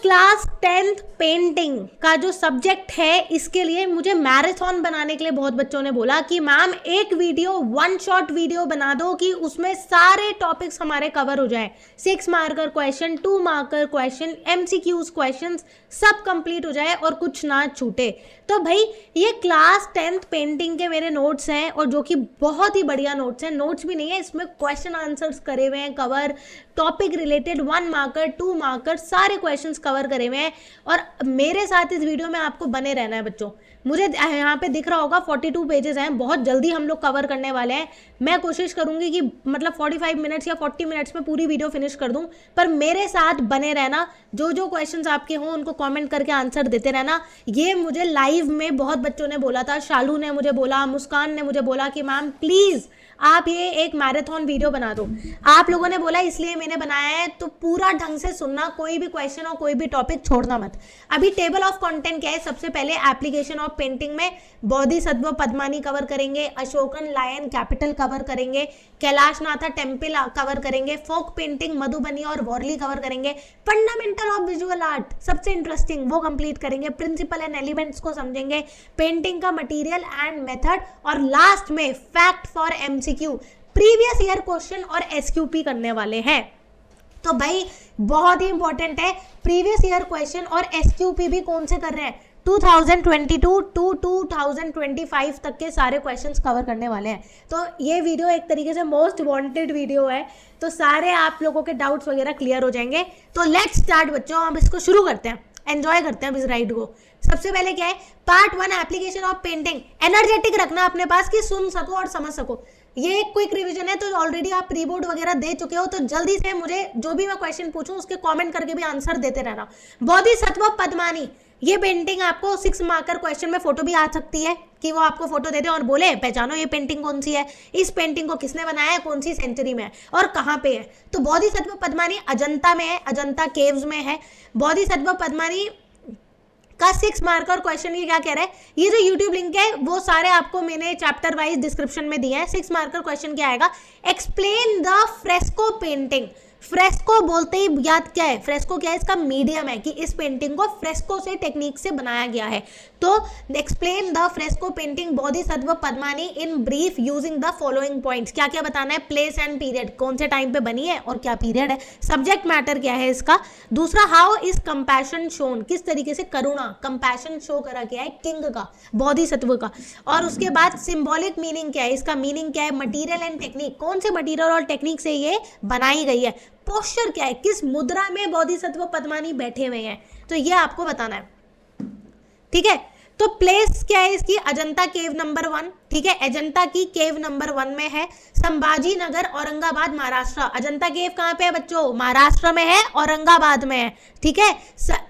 Class 10th painting का जो subject है, इसके लिए मुझे मैराथन बनाने के लिए बहुत बच्चों ने बोला कि मैम एक वीडियो, वन शॉट वीडियो बना दो कि उसमें सारे टॉपिक्स हमारे कवर हो जाए। 6 marker question, 2 marker question, MCQs question सब कंप्लीट हो जाए और कुछ ना छूटे। तो भाई ये क्लास 10th पेंटिंग के मेरे नोट्स हैं, और जो कि बहुत ही बढ़िया नोट्स हैं। नोट्स भी नहीं है, इसमें क्वेश्चन आंसर्स करे हुए हैं cover, topic related 1 marker 2 marker सारे क्वेश्चंस कवर करे हुए हैं। और मेरे साथ इस वीडियो में आपको बने रहना है बच्चों। मुझे यहाँ पे दिख रहा होगा 42 पेजेस हैं, बहुत जल्दी हम लोग कवर करने वाले हैं। मैं कोशिश करूंगी कि मतलब 45 मिनट्स या 40 मिनट्स में पूरी वीडियो फिनिश कर दूं, पर मेरे साथ बने रहना। जो जो क्वेश्चंस आपके हों उनको कमेंट करके आंसर देते रहना। ये मुझे लाइव में बहुत बच्चों ने बोला था, शालू ने मुझे बोला, मुस्कान ने मुझे बोला कि मैम प्लीज़ आप ये एक मैराथन वीडियो बना दो। आप लोगों ने बोला इसलिए मैंने बनाया है, तो पूरा ढंग से सुनना, कोई भी क्वेश्चन और कोई भी टॉपिक छोड़ना मत। अभी टेबल ऑफ कंटेंट क्या है, सबसे पहले एप्लीकेशन ऑफ पेंटिंग में बोधिसत्व पद्मानी कवर करेंगे, अशोकन लायन कैपिटल कवर करेंगे, कैलाश नाथा टेम्पल कवर करेंगे, फोक पेंटिंग मधुबनी और वॉरली कवर करेंगे, फंडामेंटल ऑफ विजुअल आर्ट सबसे इंटरेस्टिंग वो कंप्लीट करेंगे, प्रिंसिपल एंड एलिमेंट्स को समझेंगे, पेंटिंग का मटेरियल एंड मेथड, और लास्ट में fact for MCQ previous year question और SQP करने वाले हैं। तो भाई बहुत ही इंपॉर्टेंट है, प्रीवियस ईयर क्वेश्चन और SQP भी कौन से कर रहे हैं, 2022 टू 2025 तक के सारे क्वेश्चंस कवर करने वाले हैं। तो ये वीडियो एक तरीके से मोस्ट वांटेड वीडियो है, तो सारे आप लोगों के डाउट्स वगैरह क्लियर हो जाएंगे। तो लेट्स स्टार्ट बच्चों, हम इसको शुरू करते हैं, एंजॉय करते हैं इस राइड को। सबसे पहले क्या है, part 1 application of painting. Energetic रखना अपने पास कि सुन सको और समझ सको। ये एक क्विक रिवीजन है, तो ऑलरेडी आप प्री बोर्ड वगैरह दे चुके हो, तो जल्दी से मुझे जो भी मैं क्वेश्चन पूछूं उसके कमेंट करके भी आंसर देते रहना। बोधिसत्व पद्मानी, ये पेंटिंग आपको 6 मार्कर क्वेश्चन में फोटो भी आ सकती है कि वो आपको फोटो दे दे और बोले पहचानो ये पेंटिंग कौन सी है, इस पेंटिंग को किसने बनाया है, कौन सी सेंचुरी में है और कहाँ पे है। तो बोधिसत्व पद्मानी अजंता में है, अजंता केव्स में है। बोधिसत्व पद्मानी का 6 मार्कर क्वेश्चन ये क्या कह रहा है, ये जो यूट्यूब लिंक है वो सारे आपको मैंने चैप्टर वाइज डिस्क्रिप्शन में दिए हैं। 6 मार्कर क्वेश्चन क्या आएगा, explain the fresco painting. Fresco बोलते ही याद क्या है, फ्रेस्को क्या है, इसका मीडियम है कि इस पेंटिंग को फ्रेस्को से टेक्निक से बनाया गया है। तो explain the fresco painting Bodhisattva Padmapani in brief using the following points. क्या क्या बताना है, प्लेस एंड पीरियड, कौन से टाइम पे बनी है और क्या पीरियड है, सब्जेक्ट मैटर क्या है इसका। दूसरा, हाउ इज कंपैशन शोन, किस तरीके से करुणा कंपैशन शो करा गया है किंग का, बोधिसत्व का। और उसके बाद सिंबॉलिक मीनिंग क्या है, इसका मीनिंग क्या है, मटीरियल एंड टेक्निक, कौन से मटीरियल और टेक्निक से ये बनाई गई है। पोस्चर क्या है, किस मुद्रा में बोधिसत्व पद्मानी बैठे हुए हैं, तो ये आपको बताना है। ठीक है, तो प्लेस क्या है इसकी, अजंता केव नंबर 1। ठीक है, अजंता की केव नंबर 1 में है, संभाजी नगर औरंगाबाद महाराष्ट्र। अजंता केव कहाँ पे है बच्चों, महाराष्ट्र में है, औरंगाबाद में है। ठीक है,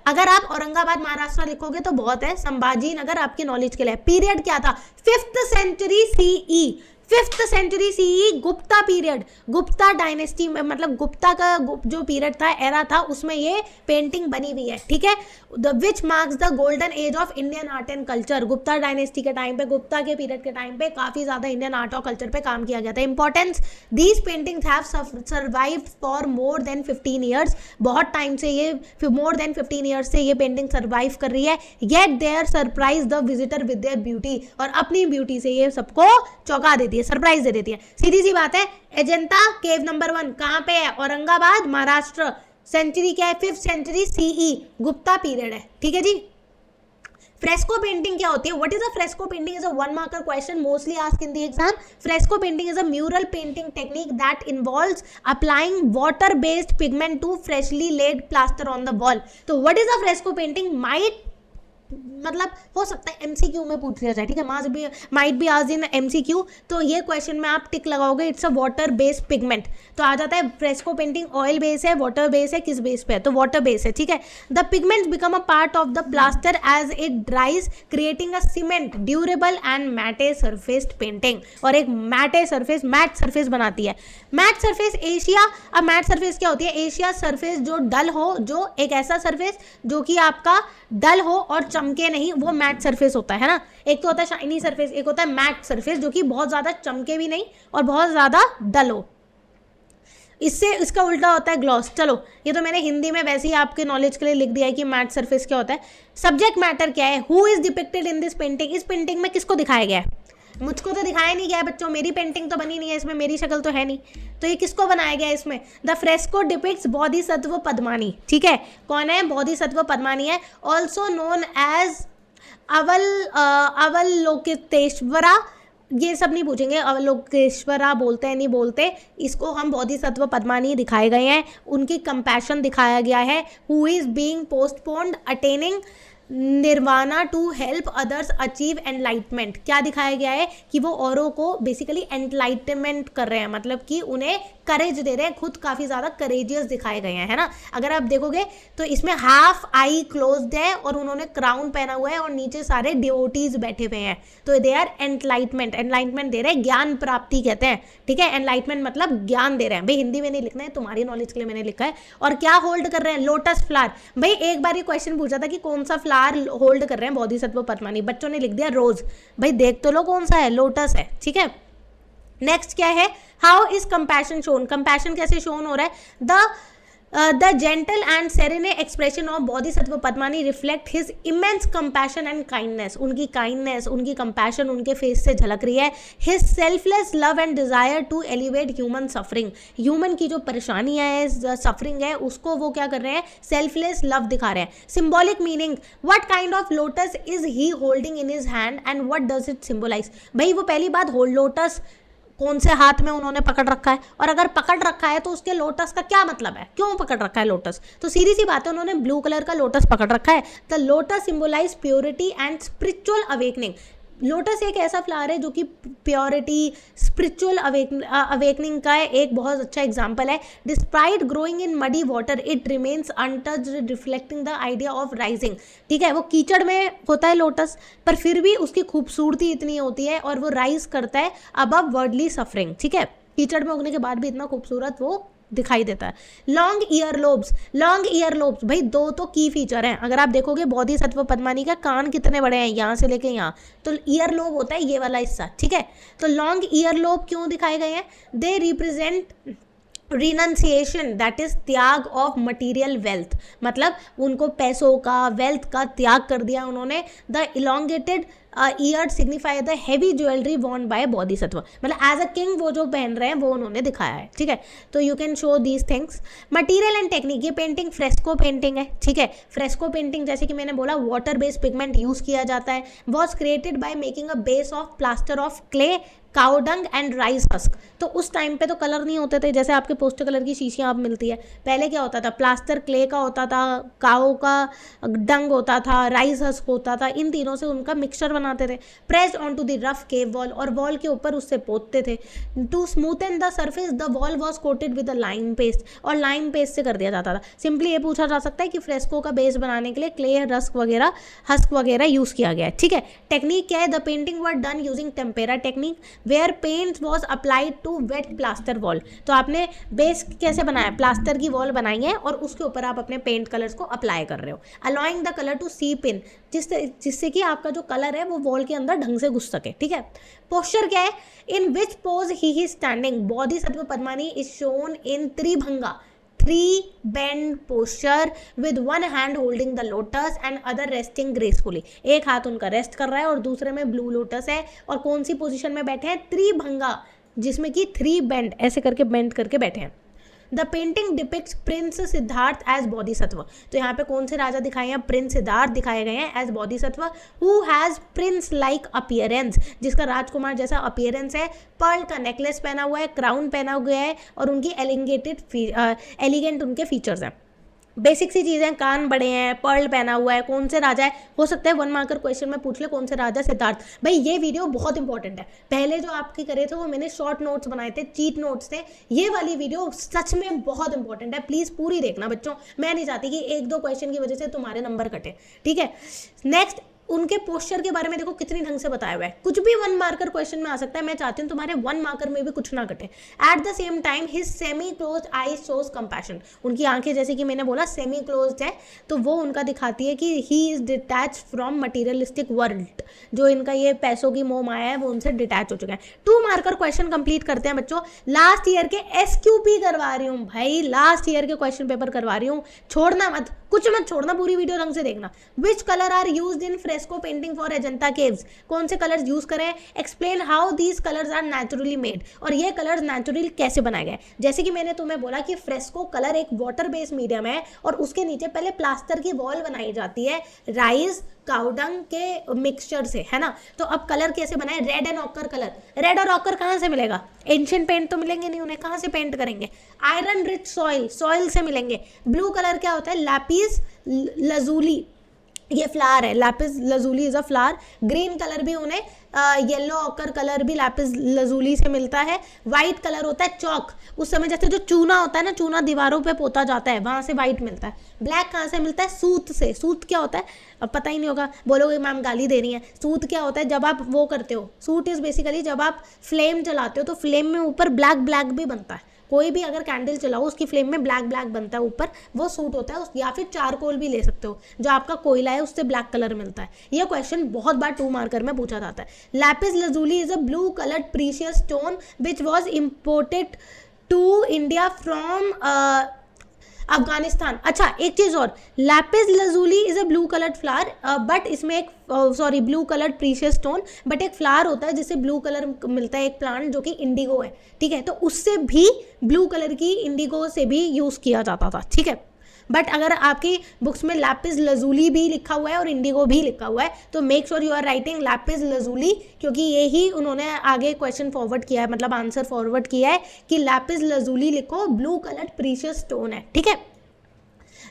अगर आप औरंगाबाद महाराष्ट्र लिखोगे तो बहुत है, संभाजी नगर आपकी नॉलेज के लिए। पीरियड क्या था, 5th century CE, 5th century CE, Gupta period, Gupta dynasty में, मतलब गुप्ता का जो पीरियड था, एरा था, उसमें ये पेंटिंग बनी हुई है। ठीक है, which marks the golden age of Indian art and culture. Gupta dynasty के टाइम पे, गुप्ता के पीरियड के टाइम पे काफी ज्यादा इंडियन आर्ट और कल्चर पे काम किया गया था। Importance, these paintings have survived for more than 15 years. बहुत टाइम से ये, मोर देन 15 ईयर्स से ये पेंटिंग सर्वाइव कर रही है। Yet their surprise the visitor with their beauty, और अपनी ब्यूटी से ये सबको चौंका देती है, सरप्राइज दे देती है। सीधी सी बात है, अजंता केव नंबर 1 कहां पे है, औरंगाबाद महाराष्ट्र। सेंचुरी क्या है, 5th century CE, Gupta period है। ठीक है जी। फ्रेस्को पेंटिंग क्या होती है, what is a fresco painting, is a 1 marker question mostly asked in the exam. Fresco painting is a mural painting technique that involves applying water based pigment to freshly laid plaster on the wall. तो what is a fresco painting, might मतलब हो सकता है MCQ में पूछ लिया जाए। ठीक है, might be asked in MCQ, तो ये क्वेश्चन में आप टिक लगाओगे, it's a water based pigment, तो आ जाता है। फ्रेस्को पेंटिंग ऑयल बेस है, वाटर बेस है, किस बेस पे है, तो वाटर बेस है। ठीक है, the pigments become a part of the plaster as it dries, creating a cement durable and matte surfaced painting, और एक मैटे सरफेस, मैट सरफेस बनाती है। मैट सरफेस एशिया, अब मैट सरफेस क्या होती है, एशिया सरफेस जो डल हो, जो एक ऐसा सरफेस जो कि आपका डल हो और चमके नहीं, वो मैट सरफेस होता है ना। एक तो होता है शाइनी सरफेस, एक होता है मैट सरफेस जो कि बहुत ज्यादा चमके भी नहीं और बहुत ज्यादा डल हो। इससे इसका उल्टा होता है ग्लॉस। चलो ये तो मैंने हिंदी में वैसे ही आपके नॉलेज के लिए लिख दिया है कि मैट सरफेस क्या होता है। सब्जेक्ट मैटर क्या है, who is depicted in this painting, इस पेंटिंग में किसको दिखाया गया है, मुझको तो दिखाया नहीं गया है बच्चों, मेरी पेंटिंग तो बनी नहीं है इसमें, मेरी शक्ल तो है नहीं, तो ये किसको बनाया गया है इसमें। द फ्रेस्को डिपिक्ट्स बोधिसत्व पद्मानी, ठीक है, कौन है, बोधिसत्व पद्मानी है, ऑल्सो नोन एज अवलोकितेश्वरा, ये सब नहीं पूछेंगे, अवलोकेश्वरा बोलते हैं नहीं बोलते, इसको हम बोधिसत्व पद्मानी दिखाए गए हैं, उनकी कंपैशन दिखाया गया है, who is being postponed attaining nirvana to help others achieve enlightenment. क्या दिखाया गया है कि वो औरों को बेसिकली एनलाइटमेंट कर रहे हैं, मतलब कि उन्हें करेज दे रहे हैं, खुद काफ़ी ज़्यादा करेजियस दिखाए गए हैं, है ना। अगर आप देखोगे तो इसमें हाफ आई क्लोज्ड है और उन्होंने क्राउन पहना हुआ है और नीचे सारे डिवोटीज बैठे हुए हैं, तो दे आर एनलाइटमेंट, एनलाइटमेंट दे रहे हैं, ज्ञान प्राप्ति कहते हैं, ठीक है। एनलाइटमेंट मतलब ज्ञान दे रहे हैं, भाई हिंदी में नहीं लिखना है, तुम्हारी नॉलेज के लिए मैंने लिखा है। और क्या होल्ड कर रहे हैं, लोटस फ्लावर। भाई एक बार ये क्वेश्चन पूछा था कि कौन सा फ्लावर होल्ड कर रहे हैं बोधिसत्व पद्मानी, बच्चों ने लिख दिया रोज, भाई देख तो लो कौन सा है, लोटस है, ठीक है। नेक्स्ट क्या है, how is compassion shown, compassion कैसे शोन हो रहा है, the gentle and serene expression of Bodhisattva Padmapani reflect his immense compassion and kindness, उनकी काइंडनेस, उनकी कंपैशन उनके फेस से झलक रही है। His selfless love and desire to elevate human suffering, human की जो परेशानियां है, सफरिंग है, उसको वो क्या कर रहे हैं, सेल्फलेस लव दिखा रहे हैं। Symbolic meaning, what kind of lotus is he holding in his hand and what does it symbolize. भाई वो पहली बात, लोटस कौन से हाथ में उन्होंने पकड़ रखा है, और अगर पकड़ रखा है तो उसके लोटस का क्या मतलब है, क्यों पकड़ रखा है लोटस, तो सीधी सी बात है उन्होंने ब्लू कलर का लोटस पकड़ रखा है। The lotus symbolize purity and spiritual awakening, lotus एक ऐसा फ्लावर है जो कि प्योरिटी, स्पिरिचुअल अवेकनिंग का एक बहुत अच्छा एग्जाम्पल है। Despite growing in muddy water it remains untouched reflecting the idea of rising, ठीक है, वो कीचड़ में होता है लोटस, पर फिर भी उसकी खूबसूरती इतनी होती है और वो राइज करता है अबव वर्ल्डली सफरिंग, ठीक है, कीचड़ में उगने के बाद भी इतना खूबसूरत वो दिखाई देता है। Long year lobes, long year lobes, भाई दो तो की फीचर हैं, अगर आप देखोगे बोधिसत्व पद्मानी का कान कितने बड़े हैं, यहाँ से लेके यहाँ, तो ईयर लोब होता है ये वाला हिस्सा, ठीक है। तो लॉन्ग ईयर लोब क्यों दिखाए गए हैं, they represent renunciation, that is त्याग ऑफ मटीरियल वेल्थ, मतलब उनको पैसों का, वेल्थ का त्याग कर दिया उन्होंने। The elongated year signify the heavy jewellery Warne bye Bodhisattva, मतलब एज अ किंग वो जो पहन रहे हैं वो उन्होंने दिखाया है, ठीक है। तो you can show these things. Material and technique, ये पेंटिंग फ्रेस्को पेंटिंग है, ठीक है। फ्रेस्को पेंटिंग जैसे कि मैंने बोला वाटर बेस्ड पिगमेंट यूज किया जाता है, was created by making a base of plaster of clay, cow dung and rice husk. तो उस टाइम पे तो कलर नहीं होते थे, जैसे आपके पोस्टर कलर की शीशियाँ अब मिलती है, पहले क्या होता था, प्लास्टर क्ले का होता था, काओ का डंग होता था, राइस हस्क होता था, इन तीनों से उनका मिक्सचर बनाते थे। Pressed on to the rough cave wall, और वॉल के ऊपर उससे पोतते थे। To smoothen the surface the wall was coated with a lime paste, और लाइम पेस्ट से कर दिया जाता था। सिंपली ये पूछा जा सकता है कि फ्रेस्को का बेस बनाने के लिए क्ले, हस्क वगैरह यूज किया गया है, ठीक है। टेक्निक क्या है, the painting were done using tempera technique where paint was applied to wet plaster wall. तो आपने बेस कैसे बनाया, प्लास्टर की वॉल बनाई है और उसके ऊपर आप अपने पेंट कलर्स को अप्लाई कर रहे हो, अलाउइंग द कलर टू सीप इन, जिससे कि आपका जो कलर है वो वॉल के अंदर ढंग से घुस सके, ठीक है। पोस्चर क्या है, in which pose he is standing, Bodhisattva Padmapani is shown in tribhanga, three bend posture with one hand holding the lotus and other resting gracefully, एक हाथ उनका रेस्ट कर रहा है और दूसरे में ब्लू लोटस है, और कौन सी पोजीशन में बैठे हैं, त्रिभंगा, जिसमें कि थ्री बेंड ऐसे करके बेंड करके बैठे हैं। The painting depicts prince Siddhartha as Bodhisattva, तो यहाँ पे कौन से राजा दिखाए हैं, प्रिंस सिद्धार्थ दिखाए गए हैं as Bodhisattva, who has prince like appearance, जिसका राजकुमार जैसा अपीयरेंस है, पर्ल का नेकलेस पहना हुआ है, क्राउन पहना हुआ है, और उनकी एलिगेंट उनके फीचर्स हैं। बेसिक सी चीज़ें, कान बड़े हैं, पर्ल पहना हुआ है, कौन से राजा है, हो सकता है 1 मार्कर क्वेश्चन में पूछ ले कौन से राजा, सिद्धार्थ। भाई ये वीडियो बहुत इंपॉर्टेंट है, पहले जो आपके करे थे वो मैंने शॉर्ट नोट्स बनाए थे, चीट नोट्स थे, ये वाली वीडियो सच में बहुत इंपॉर्टेंट है, प्लीज़ पूरी देखना बच्चों, मैं नहीं चाहती कि 1-2 क्वेश्चन की वजह से तुम्हारे नंबर कटे, ठीक है। नेक्स्ट, उनके पोस्चर के बारे में देखो कितनी ढंग से बताया हुआ है। कुछ भी 1 मार्कर क्वेश्चन में आ सकता है। मैं चाहती हूँ तुम्हारे 1 मार्कर में भी कुछ ना घटे। At the same time his semi closed eyes shows compassion, उनकी आंखें जैसे कि मैंने बोला सेमी क्लोज्ड है, तो वो उनका दिखाती है कि he is detach from materialistic world, जो इनका ये पैसों की मोह माया है वो उनसे डिटैच हो चुका है। 2 मार्कर क्वेश्चन कंप्लीट करते हैं बच्चों। लास्ट ईयर के SQP करवा रही हूँ भाई, लास्ट ईयर के क्वेश्चन पेपर करवा रही हूँ, छोड़ना मत, कुछ मत छोड़ना, पूरी वीडियो ढंग से देखना। Which colour are used in fresco painting for Ajanta caves, कौन से कलर्स यूज करें। Explain how these colours are naturally made, और ये कलर्स नेचुरली कैसे बनाए गए। जैसे कि मैंने तुम्हें बोला कि फ्रेस्को कलर एक वाटर बेस्ड मीडियम है और उसके नीचे पहले प्लास्टर की वॉल बनाई जाती है राइस काउडंग के मिक्सचर से, है ना। तो अब कलर कैसे बनाए, red and occur colour. Red और ऑकर कहाँ से मिलेगा, एंशिएंट पेंट तो मिलेंगे नहीं, उन्हें कहाँ से पेंट करेंगे। आयरन रिच सॉइल, सॉइल से मिलेंगे। ब्लू कलर क्या होता है, लैपिस लजूली, ये फ्लावर है, lapis lazuli is a flower. Green colour भी उन्हें येलो ऑकर कलर भी लैपिस लजूली से मिलता है। वाइट कलर होता है चौक, उस समय जैसे जो चूना होता है ना, चूना दीवारों पे पोता जाता है, वहां से वाइट मिलता है। ब्लैक कहाँ से मिलता है, सूत से। सूत क्या होता है, अब पता ही नहीं होगा, बोलोगे मैम गाली दे रही है। सूत क्या होता है, जब आप वो करते हो, सूट इज बेसिकली जब आप फ्लेम जलाते हो तो फ्लेम में ऊपर ब्लैक ब्लैक भी बनता है। कोई भी अगर कैंडल चलाओ उसकी फ्लेम में ब्लैक ब्लैक बनता है ऊपर, वो सूट होता है। या फिर चारकोल भी ले सकते हो, जो आपका कोयला है उससे ब्लैक कलर मिलता है। ये क्वेश्चन बहुत बार 2 मार्कर में पूछा जाता है। Lapis lazuli is a blue coloured precious stone which was imported to India from Afghanistan. अच्छा एक चीज और, lapis lazuli is a blue coloured flower, but इसमें एक blue coloured precious stone, but एक फ्लावर होता है जिससे ब्लू कलर मिलता है, एक प्लांट जो कि इंडिगो है, ठीक है। तो उससे भी ब्लू कलर की इंडिगो से भी यूज किया जाता था, ठीक है। बट अगर आपकी बुक्स में लैपिस लजूली भी लिखा हुआ है और इंडिगो भी लिखा हुआ है तो make sure you are writing lapis lazuli, क्योंकि ये ही उन्होंने आगे क्वेश्चन फॉरवर्ड किया है, मतलब आंसर फॉरवर्ड किया है कि लैपिस लजूली लिखो, ब्लू कलर प्रीशियस स्टोन है, ठीक है।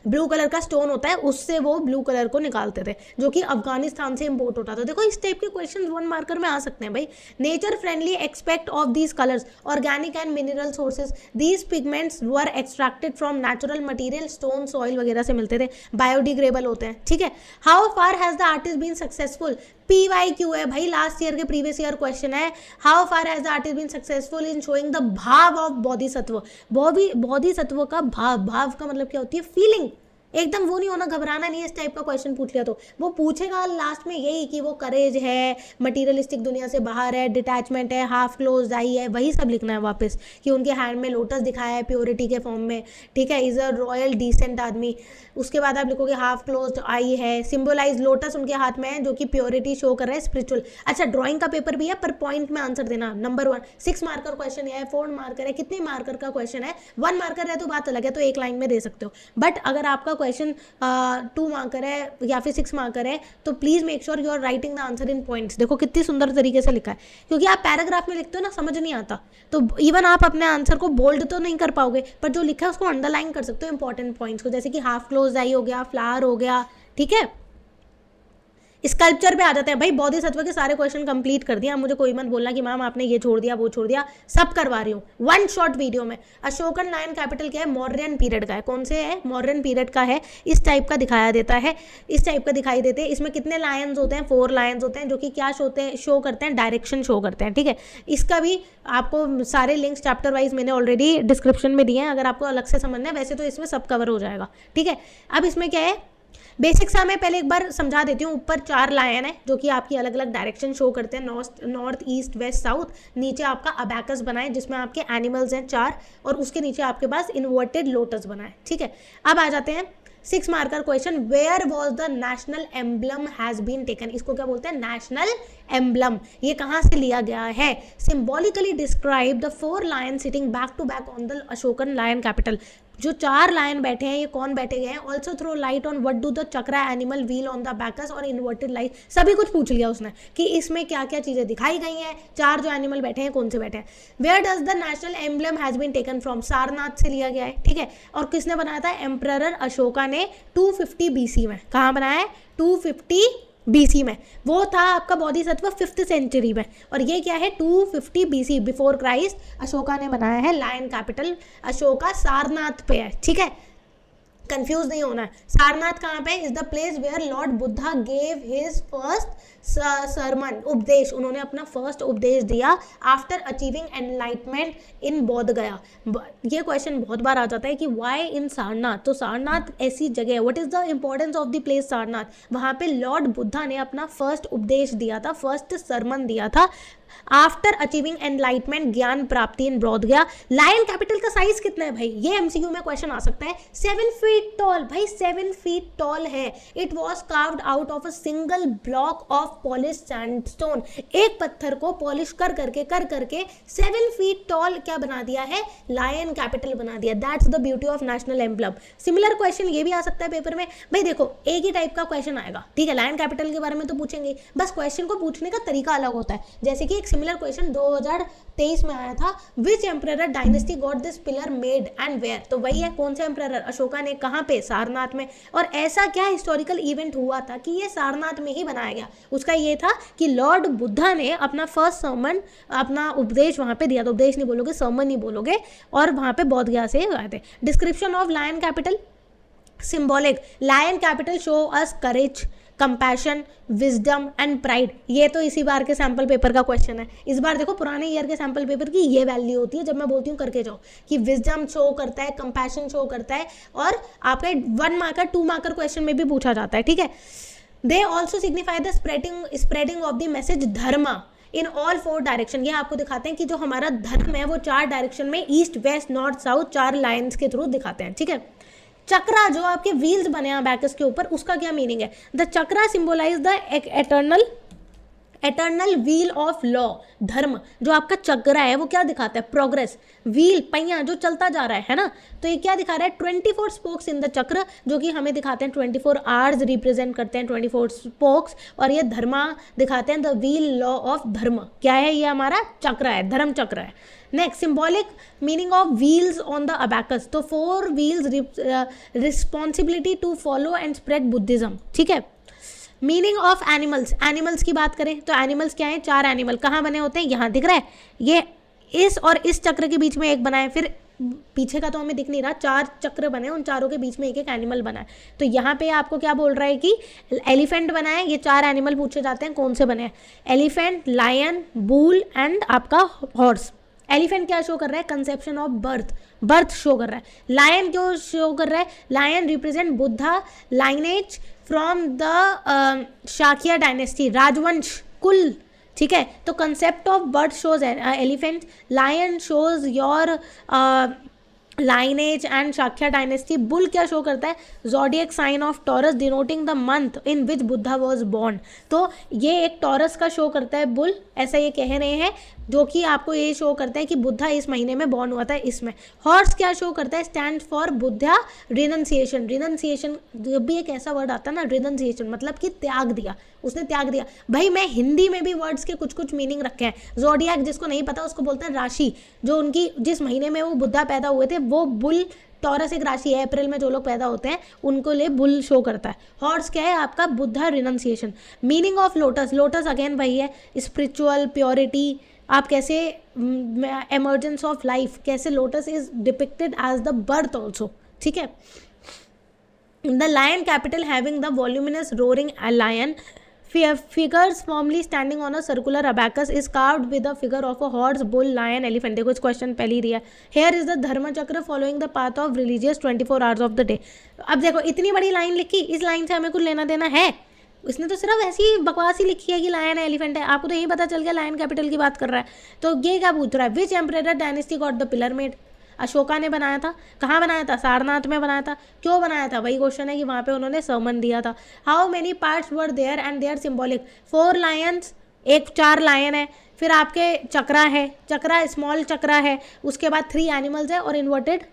ब्लू कलर का स्टोन होता है, उससे वो ब्लू कलर को निकालते थे, जो कि अफगानिस्तान से इंपोर्ट होता था। देखो इस टाइप के क्वेश्चन 1 मार्कर में आ सकते हैं भाई। Nature friendly expect of these colours, organic and mineral sources, these pigments were extracted from natural material, stone soil वगैरह से मिलते थे, बायोडिग्रेडेबल होते हैं, ठीक है। How far has the artist been successful, PYQ है भाई, लास्ट ईयर के प्रीवियस ईयर क्वेश्चन है। How far has the artist been successful in showing the भाव ऑफ बोधिसत्व, बोधिसत्व का भाव, भाव का मतलब क्या होती है, फीलिंग। एकदम वो नहीं होना, घबराना नहीं है इस टाइप का क्वेश्चन पूछ लिया तो। वो पूछेगा लास्ट में यही कि वो करेज है, मटीरियलिस्टिक दुनिया से बाहर है, डिटैचमेंट है, हाफ क्लोज आई है, वही सब लिखना है वापस, कि उनके हैंड में लोटस दिखाया है प्योरिटी के फॉर्म में, ठीक है। इज अ रॉयल डिसेंट आदमी। उसके बाद आप लिखोगे हाफ क्लोज आई है, सिंबलाइज लोटस उनके हाथ में है जो कि प्योरिटी शो कर रहा है, स्पिरिचुअल। अच्छा ड्राइंग का पेपर भी है, पर पॉइंट में आंसर देना। नंबर 1 6 मार्कर क्वेश्चन है, 4 मार्कर है, कितने मार्कर का क्वेश्चन है। 1 मार्कर है तो बात अलग है, तो 1 लाइन में दे सकते हो। बट अगर आपका क्वेश्चन 2 मार्कर है या फिर 6 मार्कर है तो please make sure you are writing the answer in points. देखो कितनी सुंदर तरीके से लिखा है, क्योंकि आप पैराग्राफ में लिखते हो ना समझ नहीं आता, तो इवन आप अपने आंसर को बोल्ड तो नहीं कर पाओगे, पर जो लिखा है उसको अंडरलाइन कर सकते हो इंपॉर्टेंट पॉइंट्स को, जैसे कि हाफ क्लोज आई हो गया, फ्लावर हो गया, ठीक है। स्कल्पचर पे आ जाते हैं भाई। बोधिसत्व के सारे क्वेश्चन कंप्लीट कर दिया, मुझे कोई मत बोलना कि मैम आपने ये छोड़ दिया वो छोड़ दिया, सब करवा रही हूँ 1 शॉर्ट वीडियो में। अशोकन लायन कैपिटल क्या है, मौर्यन पीरियड का है। कौन से है, मौर्यन पीरियड का है। इस टाइप का दिखाया देता है, इस टाइप का दिखाई देते हैं। इसमें कितने लायंस होते हैं, 4 लायंस होते हैं, जो कि क्या शो करते हैं, डायरेक्शन शो करते हैं, ठीक है। इसका भी आपको सारे लिंक्स चैप्टर वाइज मैंने ऑलरेडी डिस्क्रिप्शन में दिए हैं, अगर आपको अलग से समझना है, वैसे तो इसमें सब कवर हो जाएगा, ठीक है। अब इसमें क्या है, बेसिक सा मैं पहले एक बार समझा देती हूँ। ऊपर 4 लायन है जो कि आपकी अलग अलग डायरेक्शन शो करते हैं, नॉर्थ ईस्ट वेस्ट साउथ। नीचे आपका अबैकस बना है जिसमें आपके एनिमल्स हैं 4, और उसके नीचे आपके पास इन्वर्टेड लोटस बना है, ठीक है। अब आ जाते हैं 6 marker question, where was the national emblem has been taken. इसको क्या बोलते हैं, नेशनल एम्बलम। ये कहाँ से लिया गया है, symbolically describe the 4 lion sitting back to back on the Ashokan lion capital. जो 4 लायन बैठे हैं ये कौन बैठे गए हैं। Also throw light on what do the chakra animal wheel on the abacus और इन्वर्टेड लाइट। सभी कुछ पूछ लिया उसने कि इसमें क्या क्या चीजें दिखाई गई हैं, 4 जो एनिमल बैठे हैं कौन से बैठे हैं। Where does the national emblem has been taken from, Sarnath से लिया गया है, ठीक है। और किसने बनाया था, एम्परर अशोका ने 250 BC में। कहाँ बनाया है, 250 BC में। वो था आपका बोधिसत्व 5th सेंचुरी में, और ये क्या है 250 BC बिफोर क्राइस्ट अशोका ने बनाया है। लायन कैपिटल अशोका सारनाथ पे है, ठीक है। कंफ्यूज नहीं होना है। सारनाथ कहाँ पे? Is the place where lord Buddha gave his first sermon, उपदेश, उन्होंने अपना फर्स्ट उपदेश दिया आफ्टर अचीविंग एनलाइटमेंट इन बोध गया। ये क्वेश्चन बहुत बार आ जाता है कि वाई इन सारनाथ, तो सारनाथ ऐसी जगह है, what is the importance of the place Sarnath, वहां पे लॉर्ड बुद्धा ने अपना फर्स्ट उपदेश दिया था, फर्स्ट सरमन दिया था आफ्टर अचीविंग एनलाइटमेंट, ज्ञान प्राप्ति इन बोध गया। लायन कैपिटल का साइज कितना है भाई? ये एमसीक्यू में क्वेश्चन आ सकता है। 7 फीट टॉल, भाई 7 फीट टॉल है। It was carved out of a single block of polish sandstone, एक पत्थर को पॉलिश कर करके 7 फीट टॉल क्या बना दिया है? लायन कैपिटल बना दिया। That's the beauty of national emblem. Similar question ये भी आ सकता है पेपर में। भाई देखो एक ही टाइप का क्वेश्चन आएगा, ठीक है, लायन कैपिटल के बारे में तो पूछेंगे, बस क्वेश्चन को पूछने का तरीका अलग होता है। जैसे कि एक सिमिलर क्वेश्चन 2023 में आया था, which emperor dynasty got this pillar made and where, तो वही है, कौन से एम्परर? अशोका ने। कहाँ पे? सारनाथ में। और ऐसा क्या हिस्टोरिकल इवेंट हुआ था कि ये सारनाथ में ही बनाया गया? उसका ये था कि लॉर्ड बुद्धा ने अपना फर्स्ट सर्मन, अपना उपदेश वहां पे दिया था, उपदेश नहीं बोलोगे, सर्मन नहीं बोलोगे, और वहां पे बोध गया से आए थे। Description of lion capital, symbolic, lion capital show us courage, compassion, wisdom and pride. ये तो इसी बार के सैम्पल पेपर का क्वेश्चन है। इस बार देखो पुराने ईयर के सैम्पल पेपर की ये वैल्यू होती है, जब मैं बोलती हूँ करके जाओ, कि विजडम शो करता है, कंपैशन शो करता है, और आपका 1 मार्कर 2 मार्कर क्वेश्चन में भी पूछा जाता है, ठीक है। They also signify the spreading of the message Dharma in all 4 direction. ये आपको दिखाते हैं कि जो हमारा धर्म है वो 4 डायरेक्शन में, east west north south, 4 lines के थ्रू दिखाते हैं, ठीक है। चक्रा, जो आपके व्हील्स बने हैं बैकस के ऊपर, उसका क्या मीनिंग है? The chakra symbolize the eternal wheel of law. धर्म, जो आपका चक्रा है वो क्या दिखाता है? प्रोग्रेस। व्हील, पहिया जो चलता जा रहा है ना, तो ये क्या दिखा रहा है? 24 स्पोक्स इन द चक्र, जो कि हमें दिखाते हैं 24 आवर्स रिप्रेजेंट करते हैं 24 स्पोक्स, और ये धर्मा दिखाते हैं द व्हील लॉ ऑफ धर्म। क्या है? ये हमारा चक्र है, धर्म चक्र है। Next, symbolic meaning of wheels on the abacus, तो 4 wheels, responsibility to follow and spread Buddhism, ठीक है। मीनिंग ऑफ एनिमल्स, एनिमल्स की बात करें तो एनिमल्स क्या है? 4 एनिमल कहाँ बने होते हैं? यहाँ दिख रहा है, ये इस और इस चक्र के बीच में एक बना है, फिर पीछे का तो हमें दिख नहीं रहा, 4 चक्र बने, उन चारों के बीच में एक एनिमल बना है। तो यहाँ पे आपको क्या बोल रहा है कि एलिफेंट बना है, ये 4 एनिमल पूछे जाते हैं, कौन से बने हैं? एलिफेंट, लायन, बुल एंड आपका हॉर्स। एलिफेंट क्या शो कर रहा है? कंसेप्शन ऑफ बर्थ शो कर रहा है। लायन क्यों शो कर रहा है? Lion represent Buddha lineage from the Shakya dynasty, राजवंश कुल, ठीक है। तो concept of birth shows elephant, lion shows your lineage and Shakya dynasty. Bull क्या शो करता है? Zodiac sign of Taurus denoting the month in which Buddha was born. तो ये एक टॉरस का शो करता है बुल, ऐसा ये कह रहे हैं, जो कि आपको ये शो करता है कि बुद्धा इस महीने में बॉर्न हुआ था इसमें। हॉर्स क्या शो करता है? Stand for Buddha renunciation. Renunciation जब भी एक ऐसा वर्ड आता है ना, रिनंसिएशन मतलब कि त्याग दिया, उसने त्याग दिया। भाई मैं हिंदी में भी वर्ड्स के कुछ कुछ मीनिंग रखे हैं। ज़ोडिएक जिसको नहीं पता उसको बोलते हैं राशि, जो उनकी जिस महीने में वो बुद्धा पैदा हुए थे वो बुल, टॉरस एक राशि है, अप्रैल में जो लोग पैदा होते हैं उनको लिए बुल शो करता है। हॉर्स क्या है? आपका Buddha renunciation. Meaning of lotus, lotus again वही है, स्पिरिचुअल प्योरिटी, आप कैसे एमर्जेंस ऑफ लाइफ, कैसे lotus is depicted as the birth also, ठीक है। The lion capital having the voluminous roaring lion, figures firmly standing on a circular abacus is carved with a figure of a horse, bull, lion, elephant। देखो इस question पहले ही दिया। Here is the धर्म चक्र following the path of religious 24 hours of the day। अब देखो इतनी बड़ी लाइन लिखी, इस लाइन से हमें कुछ लेना देना है? इसने तो सिर्फ ऐसी बकवास ही लिखी है कि लायन है, एलिफेंट है, आपको तो यही पता चल गया लायन कैपिटल की बात कर रहा है। तो ये क्या पूछ रहा है? Which emperor dynasty got the pillar made? Ashoka ने बनाया था। कहाँ बनाया था? सारनाथ में बनाया था। क्यों बनाया था? वही क्वेश्चन है कि वहाँ पे उन्होंने सर्मन दिया था। How many parts were there and they are symbolic? 4 lions, एक 4 लायन है, फिर आपके चक्रा है, चक्रा स्मॉल चक्रा है, उसके बाद 3 एनिमल्स है और इन्वर्टेड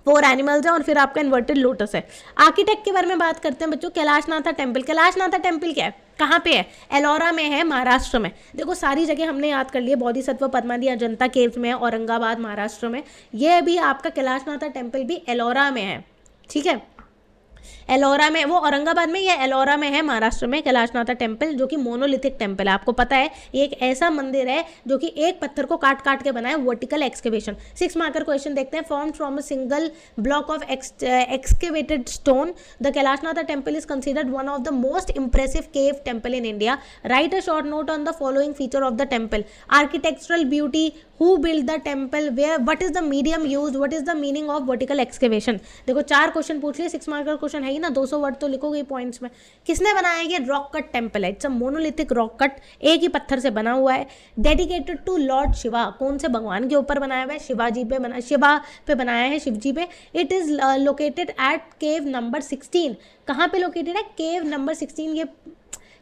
4 एनिमल्स है, और फिर आपका इन्वर्टेड लोटस है। आर्किटेक्ट के बारे में बात करते हैं बच्चों। कैलाशनाथा टेम्पल, कैलाशनाथा टेम्पल क्या है? कहाँ पे है? एलोरा में है, महाराष्ट्र में। देखो सारी जगह हमने याद कर लिए, बोधिसत्व पद्मावती अजंता केव्स में है, औरंगाबाद महाराष्ट्र में। ये भी आपका कैलाशनाथा टेम्पल भी एलोरा में है, ठीक है। एलोरा में, वो औरंगाबाद में या एलोरा में है महाराष्ट्र में, कैलाशनाथा टेम्पल, जो कि मोनोलिथिक टेम्पल है। आपको पता है ये एक ऐसा मंदिर है जो कि एक पत्थर को काट काट के बना है, वर्टिकल एक्सकेवेशन। 6 मार्कर क्वेश्चन देखते हैं। Form from a single block of excavated stone, the Kailashnatha temple is considered one of the most impressive cave temple in India. Write a short note on the following feature of the temple. Architectural beauty, who built the temple, where, what is the medium used, what is the meaning of vertical excavation। देखो 4 question पूछ लिए, 6 marker question है ही ना, 200 word तो लिखोगे points में। किसने बनाया? ये रॉक कट टेम्पल है, it's a monolithic rock cut, एक ही पत्थर से बना हुआ है। डेडिकेटेड टू लॉर्ड शिवा, कौन से भगवान के ऊपर बनाया हुआ है? शिवाजी पे बना, शिवा पे बनाया है, शिवजी पे। It is located at cave number 16। कहाँ पे लोकेटेड है? केव नंबर 16। ये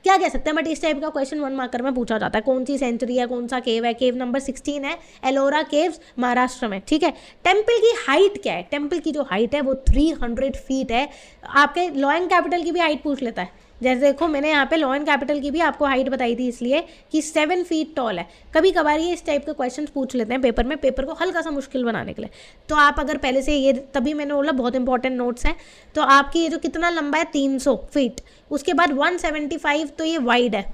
क्या कह सकते हैं, बट इस टाइप का क्वेश्चन 1 मार्कर में पूछा जाता है। कौन सी सेंचुरी है, कौन सा केव है? केव नंबर 16 है, एलोरा केव्स, महाराष्ट्र में। ठीक है, टेम्पल की हाइट क्या है? टेम्पल की जो हाइट है वो 300 फीट है। आपके लॉ एंड कैपिटल की भी हाइट पूछ लेता है। जैसे देखो मैंने यहाँ पे लॉ एंड कैपिटल की भी आपको हाइट बताई थी, इसलिए कि 7 फीट टॉल है। कभी कभार ये इस टाइप के क्वेश्चंस पूछ लेते हैं पेपर में, पेपर को हल्का सा मुश्किल बनाने के लिए। तो आप अगर पहले से ये, तभी मैंने बोला बहुत इंपॉर्टेंट नोट्स हैं। तो आपकी ये जो कितना लंबा है 300 फीट, उसके बाद 175 तो ये वाइड है,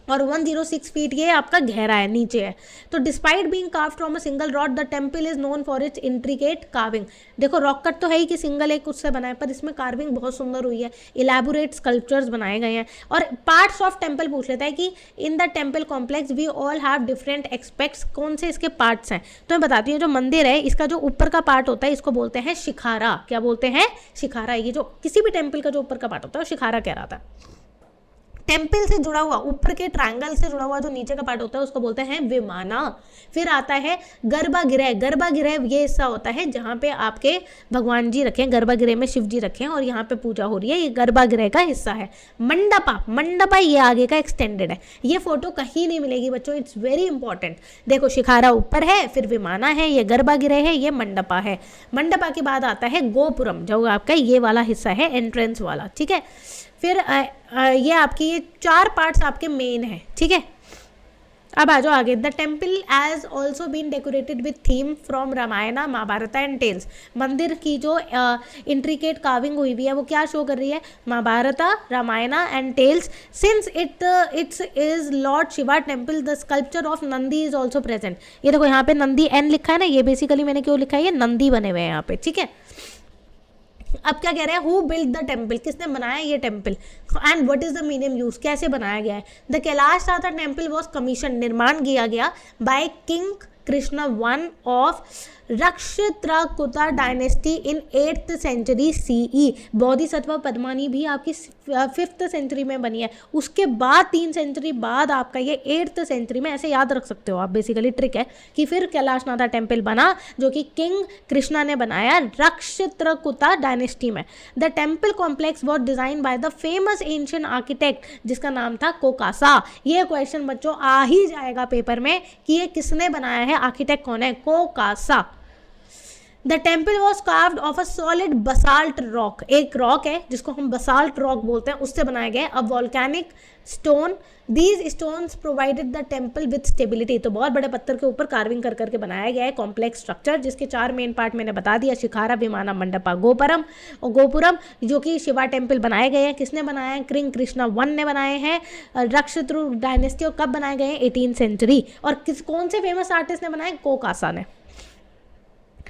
और 106 फीट ये आपका गहरा है, नीचे है। तो despite being carved from a single rod, the temple is known for its intricate carving. देखो रॉक कट तो है ही कि सिंगल एक उससे बना है, पर इसमें कार्विंग बहुत सुंदर हुई है, इलेबोरेट स्कल्पचर्स बनाए गए हैं। और पार्ट्स ऑफ टेम्पल पूछ लेता है कि in the temple complex we all have different expects, कौन से इसके पार्ट्स हैं? तो मैं बताती हूँ, जो मंदिर है इसका जो ऊपर का पार्ट होता है इसको बोलते हैं शिखारा। क्या बोलते हैं? शिखारा। ये जो किसी भी टेम्पल का जो ऊपर का पार्ट होता है वो शिखारा कहलाता है। टेम्पल से जुड़ा हुआ, ऊपर के ट्रायंगल से जुड़ा हुआ जो नीचे का पार्ट होता है उसको बोलते हैं विमाना। फिर आता है गर्भगृह। गर्भगृह ये हिस्सा होता है जहाँ पे आपके भगवान जी रखे हैं, गर्भगृह में शिव जी रखे हैं और यहाँ पे पूजा हो रही है, ये गर्भगृह का हिस्सा है। मंडपा, मंडपा ये आगे का एक्सटेंडेड है। ये फोटो कहीं नहीं मिलेगी बच्चों, इट्स वेरी इंपॉर्टेंट। देखो शिखारा ऊपर है, फिर विमाना है, ये गर्भगृह है, ये मंडपा है। मंडपा के बाद आता है गोपुरम, जो आपका ये वाला हिस्सा है एंट्रेंस वाला। ठीक है, फिर ये आपकी ये 4 पार्ट्स आपके मेन है। ठीक है, अब आ जाओ आगे। The temple has also been decorated with theme from Ramayana, Mahabharata and tales. मंदिर की जो इंट्रिकेट कार्विंग हुई हुई है वो क्या शो कर रही है? Mahabharata, Ramayana and tales. Since it's is lord Shiva temple, the sculpture of Nandi is also present. ये देखो यहाँ पे नंदी एन लिखा है ना, ये बेसिकली मैंने क्यों लिखा है, ये नंदी बने हुए हैं यहाँ पे। ठीक है, अब क्या कह रहे हैं? हु बिल्ड द टेम्पल, किसने बनाया ये temple, and what is the meaning use, कैसे बनाया गया है? The Kailashnatha temple was commission, निर्माण किया गया by king Krishna one of Rashtrakuta dynasty in 8th century CE। Bodhisattva Padmapani भी आपकी 5th सेंचुरी में बनी है, उसके बाद 3 सेंचुरी बाद आपका ये 8th सेंचुरी में, ऐसे याद रख सकते हो आप, बेसिकली ट्रिक है कि फिर कैलाशनाथा टेम्पल बना जो कि किंग कृष्णा ने बनाया रक्षत्रकुटा डायनेस्टी में। The temple complex was design by the famous ancient architect जिसका नाम था कोकासा। ये क्वेश्चन बच्चों आ ही जाएगा पेपर में कि ये किसने बनाया है, आर्किटेक्ट कौन है? Kokasa. The temple was carved of a solid basalt rock, एक रॉक है जिसको हम बसाल्ट रॉक बोलते हैं, उससे बनाया गया। A volcanic stone, these stones provided the temple with stability. तो बहुत बड़े पत्थर के ऊपर कार्विंग कर करके बनाया गया है कॉम्प्लेक्स स्ट्रक्चर, जिसके 4 मेन पार्ट मैंने बता दिया, शिखारा, विमाना, मंडपा, गोपुरम। और गोपुरम जो कि शिवा टेम्पल बनाए गए हैं, किसने बनाया है? किंग कृष्णा वन ने बनाए हैं। रक्षत्रु डायनेस्टी, और कब बनाए गए हैं? 18th century. और कौन से फेमस आर्टिस्ट ने बनाए? कोकासा ने।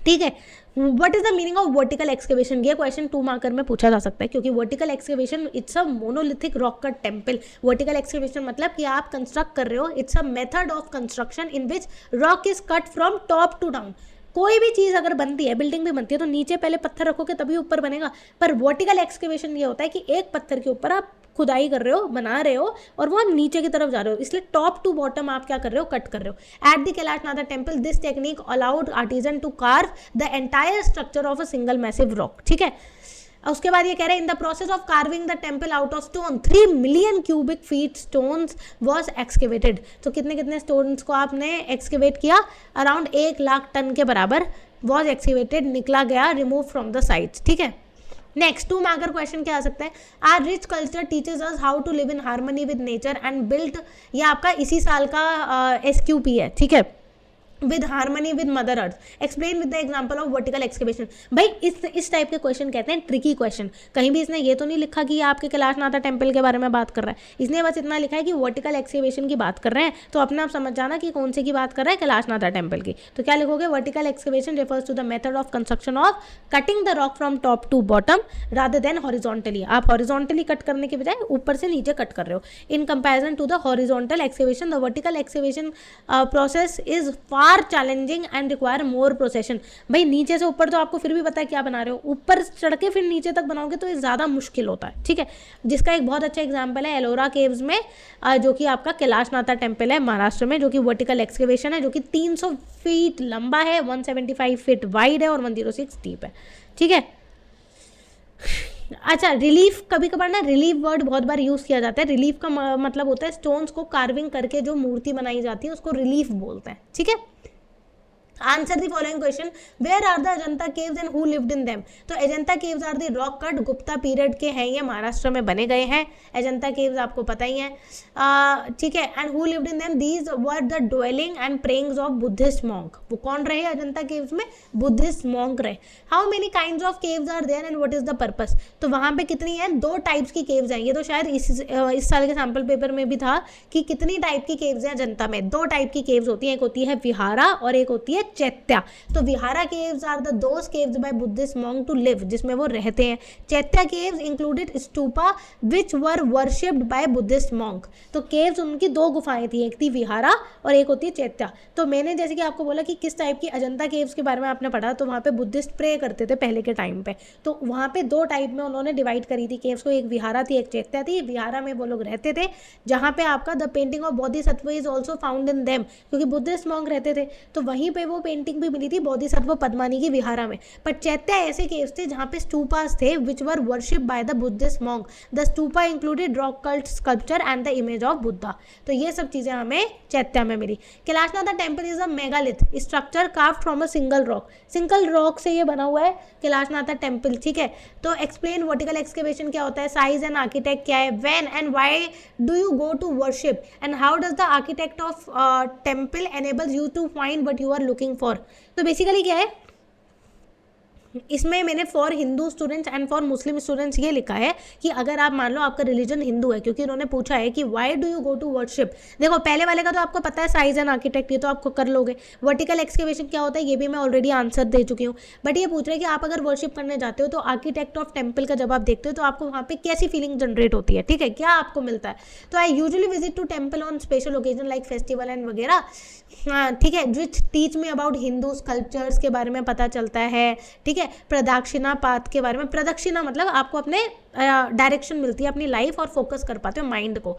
ठीक है, what is the meaning of vertical excavation? ये क्वेश्चन 2 मार्कर में पूछा जा सकता है, क्योंकि vertical excavation it's a monolithic rock cut temple. Vertical excavation मतलब कि आप कंस्ट्रक्ट कर रहे हो, it's a method of construction in which rock is cut from top to down. कोई भी चीज़ अगर बनती है, बिल्डिंग भी बनती है, तो नीचे पहले पत्थर रखोगे तभी ऊपर बनेगा। पर वर्टिकल एक्सकेवेशन ये होता है कि एक पत्थर के ऊपर आप खुदाई कर रहे हो, बना रहे हो, और वो आप नीचे की तरफ जा रहे हो, इसलिए टॉप टू बॉटम आप क्या कर रहे हो? कट कर रहे हो। At the Kailashnatha temple this technique allowed artisan to carve the entire structure of a single massive rock. ठीक है, उसके बाद ये कह रहे हैं in the process of carving the temple out of stone 3 million cubic feet stones was excavated. तो कितने कितने स्टोन्स को आपने एक्सकेवेट किया? अराउंड 1 लाख टन के बराबर वॉज एक्सकेवेटेड, निकला गया, रिमूव फ्रॉम द साइट्स। ठीक है, नेक्स्ट 2 मार्कर क्वेश्चन क्या आ सकता है? Our rich culture teaches us how to live in harmony with nature and build. ये आपका इसी साल का SQP है। ठीक है, with harmony with mother earth, explain with the example of vertical excavation. भाई इस टाइप के क्वेश्चन कहते हैं ट्रिकी क्वेश्चन। कहीं भी इसने ये तो नहीं लिखा कि ये आपके कैलाशनाथा टेम्पल के बारे में बात कर रहा है, इसने बस इतना लिखा है कि वर्टिकल एक्सकेवेशन की बात कर रहे हैं, तो अपने आप समझ जाना कि कौन से की बात कर रहा है, कैलाशनाथा टेम्पल की। तो क्या लिखोगे, vertical excavation refers to the method of construction of cutting the rock from top to bottom rather than horizontally. आप हॉरिजॉन्टली कट करने के बजाय ऊपर से नीचे कट कर रहे हो। In comparison to the horizontal excavation the vertical excavation process is far challenging and require more precision. भाई नीचे से ऊपर तो आपको फिर भी पता है क्या बना रहे हो, ऊपर चढ़ के फिर नीचे तक बनाओगे तो ये ज़्यादा मुश्किल होता है, ठीक है। जिसका एक बहुत अच्छा एग्जांपल है एलोरा केव्स में, जो कि आपका कैलाशनाथा टेम्पल है महाराष्ट्र में, जो कि वर्टिकल एक्सकेवेशन है, जो कि 300 फीट लंबा है, 175 फीट वाइड है और 106 डीप है, ठीक है। अच्छा, रिलीफ, कभी कभार ना रिलीफ वर्ड बहुत बार यूज़ किया जाता है। रिलीफ का मतलब होता है स्टोन्स को कार्विंग करके जो मूर्ति बनाई जाती है उसको रिलीफ बोलते हैं, ठीक है। Answer the following question, where are the Ajanta caves and who lived in them. तो Ajanta caves are the rock cut, Gupta period के हैं, ये महाराष्ट्र में बने गए हैं। अजंता केव्स आपको पता ही है, ठीक है। And who lived in them, these were the dwelling and prayings of Buddhist monk. वो कौन रहे अजंता केव्स में, बुद्धिस्ट मॉन्क रहे। How many kinds of caves are there and what is the purpose. तो वहाँ पे कितनी है, 2 टाइप्स की केव्स हैं। ये तो शायद इस साल के सैम्पल पेपर में भी था कि कितनी टाइप की केव्स हैं अजंता में। 2 टाइप की केव्स होती हैं, एक होती है विहारा और एक होती है चैत्या। तो vihara caves are the those caves by Buddhist monk to live, जिसमें वो रहते हैं। Chaitya caves included stupa which were worshipped by Buddhist monk. तो केव्स उनकी 2 गुफाएं थी, एक थी विहारा और एक होती है चैत्या। तो मैंने जैसे कि आपको बोला कि किस टाइप की अजंता केव्स के बारे में आपने पढ़ा, तो वहाँ पे बुद्धिस्ट प्रे करते थे पहले के टाइम पे। तो वहाँ पे 2 टाइप में उन्होंने डिवाइड करी थी केव्स को, एक विहारा थी एक चैत्या थी। विहारा में वो लोग रहते थे, जहाँ पे आपका the painting of Bodhisattva is also found in them, क्योंकि बुद्धिस्ट मॉन्क रहते थे तो वहीं पे वो पेंटिंग भी मिली थी बोधिसत्व पद्मानी की विहारा में। पर चैत्या ऐसे केव्स थे जहाँ पे स्टूपास थे which were worship by the Buddhist monk. The stupa included rock cut sculpture and the image of Buddha. तो ये सब चीजें हमें चैत्या में मिली। Kailasanatha temple is a megalith structure carved from a single rock. Single rock से ये बना हुआ है कैलाशनाथा टेम्पल, ठीक है। तो एक्सप्लेन वर्टिकल एक्सकेवेशन क्या होता है, साइज एंड आर्किटेक्ट क्या है, when and why do you go to worship and how does the architect of temple enables you to find what you are looking for. तो basically क्या है, इसमें मैंने for Hindu students and for Muslim students ये लिखा है कि अगर आप मान लो आपका रिलीजन हिंदू है, क्योंकि उन्होंने पूछा है कि why do you go to worship. देखो पहले वाले का तो आपको पता है साइज एंड आर्किटेक्ट, ये तो आपको कर लोगे। वर्टिकल एक्सकेवेशन क्या होता है ये भी मैं ऑलरेडी आंसर दे चुकी हूँ। बट ये पूछ रहे हैं कि आप अगर वर्शिप करने जाते हो तो आर्किटेक्ट ऑफ टेम्पल का जब आप देखते हो तो आपको वहाँ पे कैसी फीलिंग जनरेट होती है, ठीक है, क्या आपको मिलता है। तो I usually visit to temple on special occasion like festival and वगैरह, हाँ ठीक है, which teach me about Hindu sculptures के बारे में पता चलता है, ठीक है। प्रदक्षिणा पाथ के बारे में, प्रदक्षिणा मतलब आपको अपने डायरेक्शन मिलती है अपनी लाइफ और फोकस कर पाते हो माइंड को।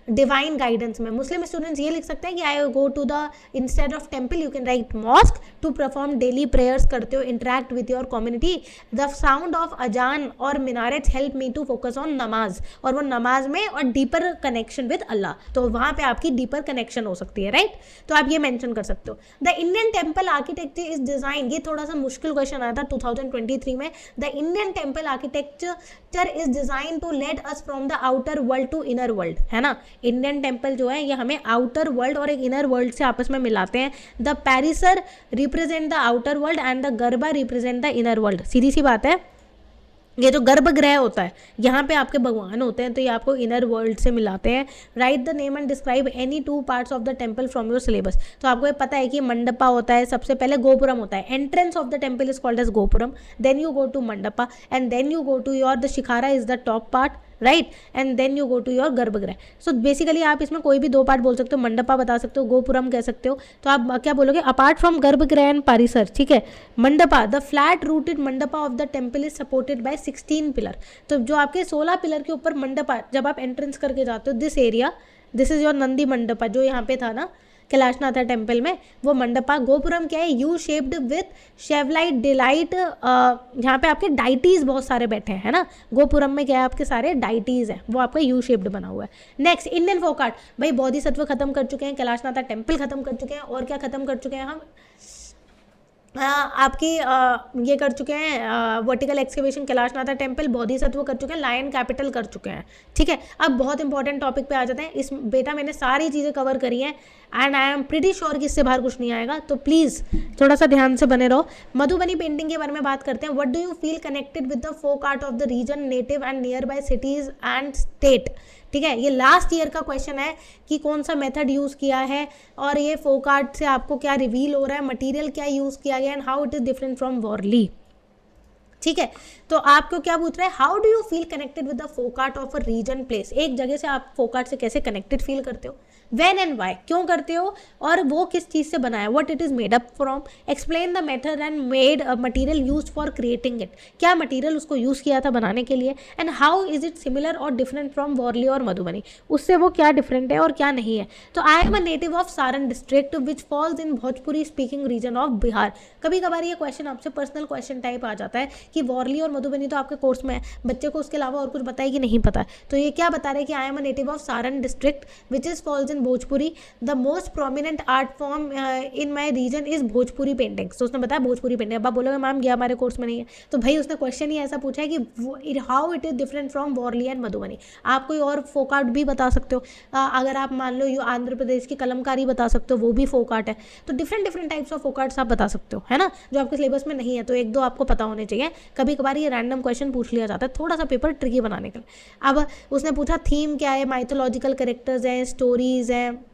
डिवाइन गाइडेंस में मुस्लिम स्टूडेंट्स ये लिख सकते हैं कि I go to the instead of temple you can write mosque to perform daily prayers करते हो, interact with your community. The sound of अजान और minarets help me to focus on नमाज, और वो नमाज में और डीपर कनेक्शन विद अल्लाह, तो वहाँ पे आपकी डीपर कनेक्शन हो सकती है, राइट। तो आप ये मेंशन कर सकते हो। The Indian temple architecture is design, ये थोड़ा सा मुश्किल क्वेश्चन आया था 2023 में। The Indian temple architecture is design to lead us from the outer world to inner world, है ना। इंडियन टेम्पल जो है ये हमें आउटर वर्ल्ड और एक इनर वर्ल्ड से आपस में मिलाते हैं। The parisar represent the outer world and the garba represent the inner world. सीधी सी बात है, ये जो गर्भगृह होता है यहाँ पे आपके भगवान होते हैं, तो ये आपको इनर वर्ल्ड से मिलाते हैं। Right the name and describe any 2 parts of the temple from your syllabus. तो आपको ये पता है कि मंडपा होता है, सबसे पहले गोपुरम होता है। Entrance of the temple is called as gopuram, then you go to mandapa and then you go to your the shikhara is the top part, right, and then you go to your garbhagriha. So basically आप इसमें कोई भी 2 part बोल सकते हो, मंडपा बता सकते हो, गोपुरम कह सकते हो। तो आप क्या बोलोगे, अपार्ट फ्रॉम गर्भगृह एंड परिसर, ठीक है। Mandapa, the flat rooted mandapa of the temple is supported by 16 pillar. तो जो आपके 16 पिलर के ऊपर मंडपा, जब आप एंट्रेंस करके जाते हो, this area, this is your Nandi mandapa, जो यहाँ पे था ना कैलाशनाथा टेम्पल में, वो मंडपा। गोपुरम क्या है, यू शेप्ड विथ शेवलाइट डिलाइट, यहाँ पे आपके डाइटीज बहुत सारे बैठे हैं, है ना। गोपुरम में क्या है, आपके सारे डाइटीज हैं, वो आपका यू शेप्ड बना हुआ है। नेक्स्ट, इंडियन फोक आर्ट, भाई बोधिसत्व खत्म कर चुके हैं, कैलाशनाथा टेम्पल खत्म कर चुके हैं, और क्या खत्म कर चुके हैं हम, आपकी ये कर चुके हैं vertical excavation Kailashnath temple, Bodhisattva कर चुके हैं, लायन कैपिटल कर चुके हैं। ठीक है, अब बहुत इंपॉर्टेंट टॉपिक पे आ जाते हैं। इस बेटा मैंने सारी चीज़ें कवर करी हैं and I am pretty sure कि इससे बाहर कुछ नहीं आएगा, तो प्लीज़ थोड़ा सा ध्यान से बने रहो। मधुबनी पेंटिंग के बारे में बात करते हैं। What do you feel connected with the folk art of the region, native and nearby cities and state. ठीक है, ये लास्ट ईयर का क्वेश्चन है कि कौन सा मेथड यूज़ किया है और ये फोक आर्ट से आपको क्या रिवील हो रहा है, मटेरियल क्या यूज़ किया गया and how it is different from Warli. ठीक है, तो आपको क्या पूछ रहा है, how do you feel connected with the folk art of a region place. एक जगह से आप फोक आर्ट से कैसे कनेक्टेड फील करते हो, व्हेन एंड व्हाई, क्यों करते हो और वो किस चीज़ से बना है, what it is made up from, explain the method and made material use for creating it, क्या मटीरियल उसको यूज़ किया था बनाने के लिए, and how is it similar और डिफरेंट फ्रॉम वॉरली और मधुबनी, उससे वो क्या डिफरेंट है और क्या नहीं है। तो I am a native of Saran district which falls in Bhojpuri speaking region of Bihar. कभी कभार ये क्वेश्चन आपसे पर्सनल क्वेश्चन टाइप आ जाता है कि वॉरली और मधुबनी तो आपके कोर्स में है, बच्चे को उसके अलावा और कुछ पता है कि नहीं पता है। तो ये क्या बता रहे हैं कि I am a native of Saran district which is falls in Bhojpuri, the most prominent art form in my region is Bhojpuri painting. तो उसने बताया भोजपुरी पेंटिंग। अब आप बोलोगे मैम ये हमारे कोर्स में नहीं है, तो भाई उसने क्वेश्चन ही ऐसा पूछा है कि how it is different from Warli and Madhubani. आप कोई और फोक आर्ट भी बता सकते हो, अगर आप मान लो आंध्र प्रदेश की कलमकारी बता सकते हो, वो भी फोक आर्ट है। तो different different types of folk arts आप बता सकते हो, है ना, जो आपके सिलेबस में नहीं है, तो एक दो आपको पता होने चाहिए। कभी कभार ये रैंडम क्वेश्चन पूछ लिया जाता है थोड़ा सा पेपर ट्रिकी बनाने के लिए। अब उसने पूछा थीम क्या है, माइथोलॉजिकल कैरेक्टर्स हैं, स्टोरीज हैं,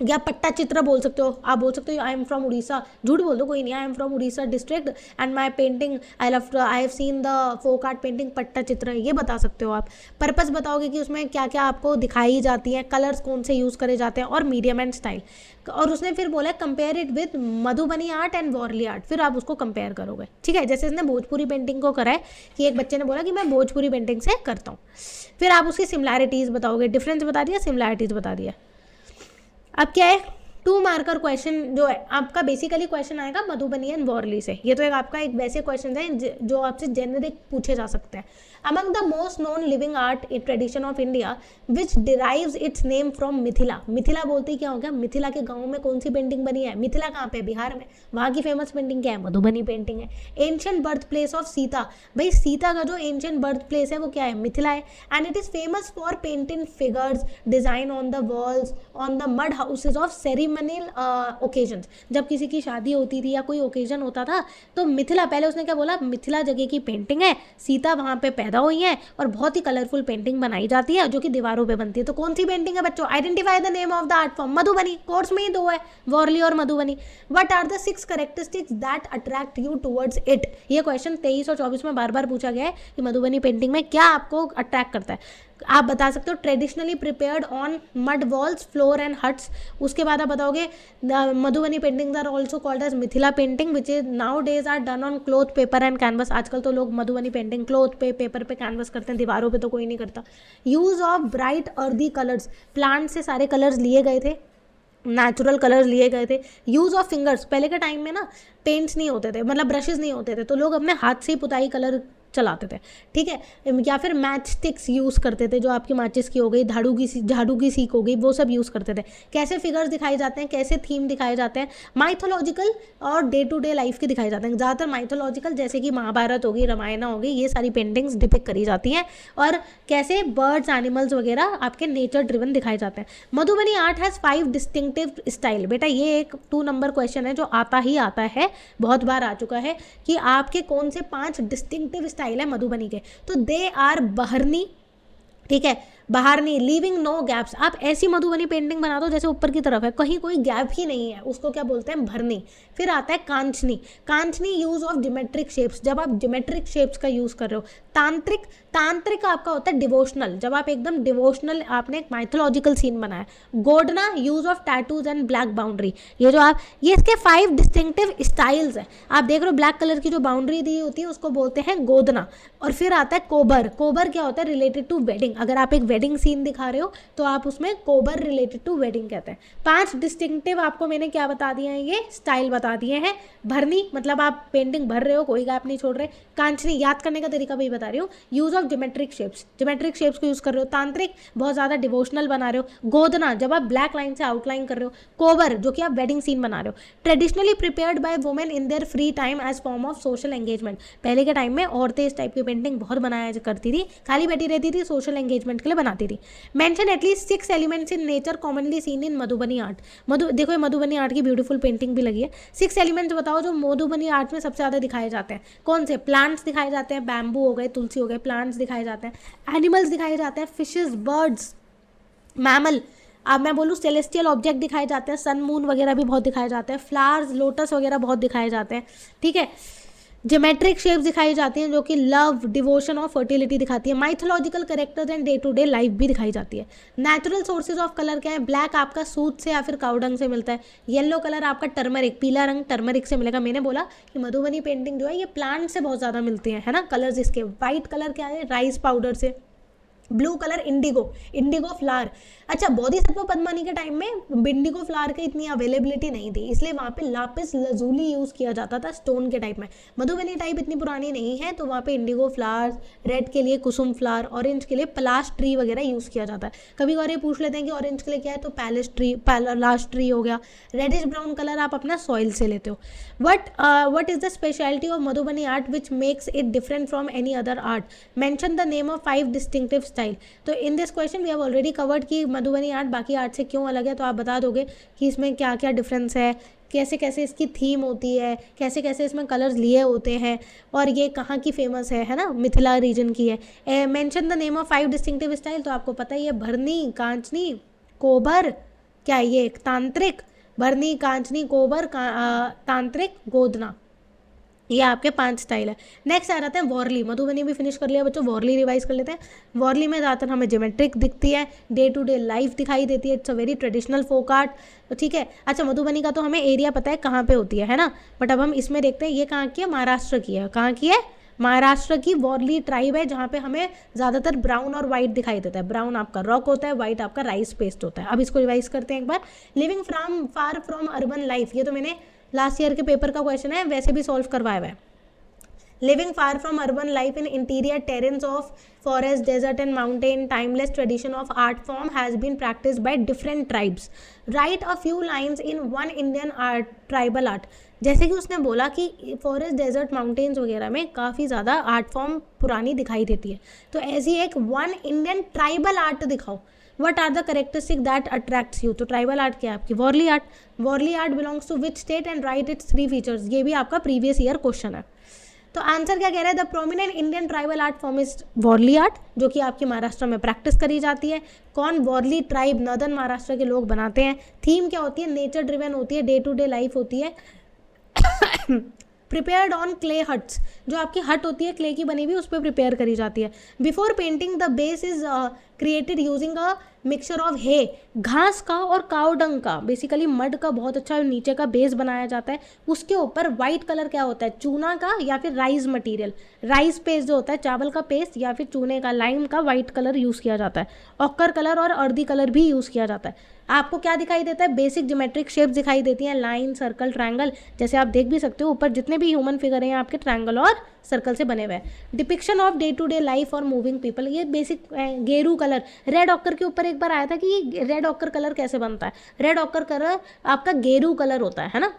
या पट्टा चित्र बोल सकते हो। आप बोल सकते हो आई एम फ्रॉम उड़ीसा, झूठ बोल दो कोई नहीं, I am from Odisha district and my painting I have seen the folk art painting Pattachitra, ये बता सकते हो आप। पर्पस बताओगे कि उसमें क्या क्या आपको दिखाई जाती है, कलर्स कौन से यूज़ करे जाते हैं और मीडियम एंड स्टाइल। और उसने फिर बोला compare it with Madhubani art and Warli art, फिर आप उसको कंपेयर करोगे। ठीक है, जैसे इसने भोजपुरी पेंटिंग को करा है कि एक बच्चे ने बोला कि मैं भोजपुरी पेंटिंग से करता हूँ, फिर आप उसकी सिमिलैरिटीज़ बताओगे, डिफरेंस बता दिया, सिमिलैरिटीज़ बता दिया। अब क्या है, 2 मार्कर क्वेश्चन जो है आपका, बेसिकली क्वेश्चन आएगा मधुबनी एंड वॉरली से। ये तो एक आपका एक वैसे क्वेश्चन है जो आपसे जेनरिक पूछे जा सकते हैं। Among the most known living art tradition of India which derives it's name from Mithila. Mithila बोलते ही क्या हो गया, मिथिला के गाँव में कौन सी पेंटिंग बनी है, मिथिला कहाँ पे, बिहार में, वहाँ की फेमस पेंटिंग क्या है, मधुबनी पेंटिंग है। Ancient birth place of Sita, भाई सीता का जो एंशिएंट बर्थ प्लेस है वो क्या है, मिथिला है। And it is famous for painting figures design on the walls on the mud houses of ceremonial occasions. जब किसी की शादी होती थी या कोई ओकेजन होता था तो मिथिला, पहले उसने क्या बोला, मिथिला जगह की पेंटिंग है, सीता वहाँ पे पैदा हुई है और बहुत ही कलरफुल पेंटिंग बनाई जाती है जो कि दीवारों पे बनती है। तो कौन सी पेंटिंग है बच्चों, identify the name of the art form, Madhubani. Course में ही 2 है, वॉरली और Madhubani. What are the 6 characteristics that attract you towards it. ये क्वेश्चन 23 और 24 में बार बार पूछा गया है कि मधुबनी पेंटिंग में क्या आपको अट्रैक्ट करता है। आप बता सकते हो traditionally prepared on mud walls, floor and huts. उसके बाद आप बताओगे Madhubani paintings are also called as Mithila painting which is nowadays are done on cloth, paper and canvas. आजकल तो लोग मधुबनी पेंटिंग क्लोथ पे, पेपर पे, कैनवस करते हैं, दीवारों पे तो कोई नहीं करता। Use of bright earthy colours, plant से सारे कलर्स लिए गए थे, नेचुरल कलर्स लिए गए थे। यूज़ ऑफ फिंगर्स, पहले के टाइम में ना पेंट्स नहीं होते थे, मतलब ब्रशेस नहीं होते थे, तो लोग अपने हाथ से ही पुताई कलर चलाते थे। ठीक है, या फिर मैच स्टिक्स यूज़ करते थे, जो आपकी माचिस की हो गई, झाड़ू की सीख हो गई, वो सब यूज़ करते थे। कैसे फिगर्स दिखाए जाते हैं, कैसे थीम दिखाए जाते हैं, माइथोलॉजिकल और डे टू डे लाइफ के दिखाए जाते हैं। ज़्यादातर माइथोलॉजिकल जैसे कि महाभारत होगी, रामायण होगी, ये सारी पेंटिंग्स डिपिक्ट करी जाती हैं। और कैसे बर्ड्स, एनिमल्स वगैरह आपके नेचर ड्रिवन दिखाए जाते हैं। Madhubani art has 5 distinctive style. बेटा ये एक 2 नंबर क्वेश्चन है जो आता ही आता है, बहुत बार आ चुका है कि आपके कौन से 5 डिस्टिंक्टिव स्टाइल है मधुबनी के। तो दे आर बहरनी, ठीक है, बहारनी, लीविंग नो गैप्स। आप ऐसी मधुबनी पेंटिंग बना दो जैसे ऊपर की तरफ है, कहीं कोई गैप ही नहीं है, उसको क्या बोलते हैं, भरनी। फिर आता है कांचनी। कांचनी यूज ऑफ ज्योमेट्रिक शेप्स, जब आप ज्योमेट्रिक शेप्स का यूज कर रहे हो। तांत्रिक, तांत्रिक आपका होता है डिवोशनल, जब आप एकदम डिवोशनल, आपने एक माइथोलॉजिकल सीन बनाया। Godna, use of tattoos and black boundary. ये जो आप, ये इसके 5 डिस्टिंक्टिव स्टाइल्स हैं। आप देख रहे हो ब्लैक कलर की जो बाउंड्री दी होती है उसको बोलते हैं गोदना। और फिर आता है कोबर। कोबर क्या होता है, रिलेटेड टू वेडिंग। अगर आप एक वेडिंग सीन दिखा रहे हो तो आप उसमें कोबर रिलेटेड टू वेडिंग कहते हैं। 5 डिस्टिंक्टिव आपको मैंने क्या बता दिया है, ये स्टाइल बता दिए हैं। भरनी मतलब आप पेंटिंग भर रहे हो, कोई गैप नहीं छोड़ रहे। कांचनी याद करने का तरीका भी बता रही हूँ, यूज ऑफ ज्योमेट्रिक शेप्स को यूज कर रहे हो। तांत्रिक बहुत ज़्यादा डिवोशनल बना रहे हो। गोदना जब आप ब्लैक लाइन से आउटलाइन कर रहे हो। कोबर जो कि आप वेडिंग सीन बना रहे हो। Traditionally prepared by women in their free time as form of social engagement, पहले के टाइम में औरतें इस टाइप की पेंटिंग बहुत बनाया करती थी, खाली बैठी रहती थी, सोशल एंगेजमेंट के लिए बनाती थी। Mention at least 6 elements in nature commonly seen in Madhubani art. देखो ये मधुबनी आर्ट की ब्यूटीफुल पेंटिंग भी लगी है। 6 एलिमेंट्स बताओ जो मधुबनी आर्ट में सबसे ज़्यादा दिखाए जाते हैं। कौन से? प्लांट्स दिखाए जाते हैं, बैम्बू हो गए, तुलसी हो गए, प्लांट्स दिखाए जाते हैं। एनिमल्स दिखाए जाते हैं, फिशेस, बर्ड्स, मैमल। अब मैं बोलूँ सेलेस्टियल ऑब्जेक्ट दिखाए जाते हैं, सन मून वगैरह भी बहुत दिखाए जाते हैं। फ्लावर्स, लोटस वगैरह बहुत दिखाए जाते हैं। ठीक है, ज्योमेट्रिक शेप्स दिखाई जाती हैं जो कि लव, डिवोशन और फर्टिलिटी दिखाती है। Mythological characters and day to day life भी दिखाई जाती है। नेचुरल सोर्सेज ऑफ कलर क्या है? ब्लैक आपका सूत से या फिर काउडंग से मिलता है। येलो कलर आपका टर्मरिक, पीला रंग टर्मरिक से मिलेगा। मैंने बोला कि मधुबनी पेंटिंग जो है ये प्लांट से बहुत ज़्यादा मिलती है ना कलर्स इसके। वाइट कलर क्या है? राइस पाउडर से। Blue colour Indigo flower. अच्छा, बोधिसत्व पद्मानी के टाइम में इंडिगो फ्लावर की इतनी अवेलेबिलिटी नहीं थी, इसलिए वहाँ पे लापिस लजूली यूज़ किया जाता था स्टोन के टाइप में। मधुबनी टाइप इतनी पुरानी नहीं है तो वहाँ पे इंडिगो फ्लावर्स, रेड के लिए कुसुम फ्लावर, ऑरेंज के लिए पलाश ट्री वगैरह यूज़ किया जाता है। कभी कभार ये पूछ लेते हैं कि ऑरेंज के लिए क्या है, तो पलाश ट्री हो गया। रेडिश ब्राउन कलर आप अपना सॉइल से लेते हो। What is the speciality of Madhubani art which makes it different from any other art? Mention the name of 5 distinctive style. तो in this question we have already covered कि Madhubani art बाकी art से क्यों अलग है, तो आप बता दोगे कि इसमें क्या क्या डिफरेंस है, कैसे कैसे इसकी थीम होती है, कैसे कैसे इसमें कलर्स लिए होते हैं, और ये कहाँ की फेमस है ना, मिथिला रीजन की है। Mention the name of 5 distinctive style, तो आपको पता ही है, भरनी, कांचनी, कोबर, क्या ये तांत्रिक, भरनी, कांचनी, कोबर, तांत्रिक, गोदना, ये आपके 5 स्टाइल है। नेक्स्ट आ जाते हैं वॉरली। मधुबनी भी फिनिश कर लिया बच्चों, वॉरली रिवाइज कर लेते हैं। वॉरली में ज़्यादातर हमें ज्योमेट्रिक दिखती है, डे टू डे लाइफ दिखाई देती है, it's a very traditional folk art. तो ठीक है, अच्छा मधुबनी का तो हमें एरिया पता है कहाँ पे होती है ना, बट अब हम इसमें देखते हैं ये कहाँ की है, महाराष्ट्र की है। कहाँ की है? महाराष्ट्र की वॉरली ट्राइब है, जहाँ पे हमें ज़्यादातर ब्राउन और वाइट दिखाई देता है। ब्राउन आपका रॉक होता है, वाइट आपका राइस पेस्ट होता है। अब इसको रिवाइज करते हैं एक बार। Living from far from urban life, ये तो मैंने लास्ट ईयर के पेपर का क्वेश्चन है, वैसे भी सॉल्व करवाया हुआ है। Living far from urban life in interior terrains of forest, desert and mountain, timeless tradition of art form has been practiced by different tribes. Write a few lines in one Indian art, tribal art. जैसे कि उसने बोला कि forest, desert, mountains वगैरह में काफ़ी ज़्यादा art form पुरानी दिखाई देती है, तो ऐसी एक वन इंडियन ट्राइबल आर्ट दिखाओ। What are the characteristic that attracts you? तो ट्राइबल आर्ट क्या है आपकी? Warli art. Warli art belongs to which state and write its 3 features. ये भी आपका प्रीवियस ईयर क्वेश्चन है। तो आंसर क्या कह रहा है? The prominent Indian tribal art form is Warli art, जो कि आपकी महाराष्ट्र में प्रैक्टिस करी जाती है। कौन? वॉरली ट्राइब, नॉर्दर्न महाराष्ट्र के लोग बनाते हैं। थीम क्या होती है? नेचर ड्रिवन होती है, डे टू डे लाइफ होती है। प्रिपेयर्ड ऑन क्ले हट्स, जो आपकी हट होती है क्ले की बनी हुई, उस पर प्रिपेयर करी जाती है। Before painting the base is created using a mixture of hay, घास का और काउ डंग का, बेसिकली मड का बहुत अच्छा नीचे का बेस बनाया जाता है। उसके ऊपर वाइट कलर क्या होता है? चूना का या फिर राइस मटेरियल, राइस पेस्ट जो होता है, चावल का पेस्ट या फिर चूने का, लाइम का वाइट कलर यूज़ किया जाता है। ऑकर कलर और अर्दी कलर भी यूज़ किया जाता है। आपको क्या दिखाई देता है? बेसिक ज्योमेट्रिक शेप्स दिखाई देती हैं, लाइन, सर्कल, ट्रायंगल। जैसे आप देख भी सकते हो ऊपर जितने भी ह्यूमन फिगर हैं आपके ट्रायंगल और सर्कल से बने हुए हैं। Depiction of day to day life और मूविंग पीपल, ये बेसिक गेरू कलर, रेड ऑकर के ऊपर एक बार आया था कि ये रेड ऑकर कलर कैसे बनता है। रेड ऑकर कलर आपका गेरू कलर होता है ना।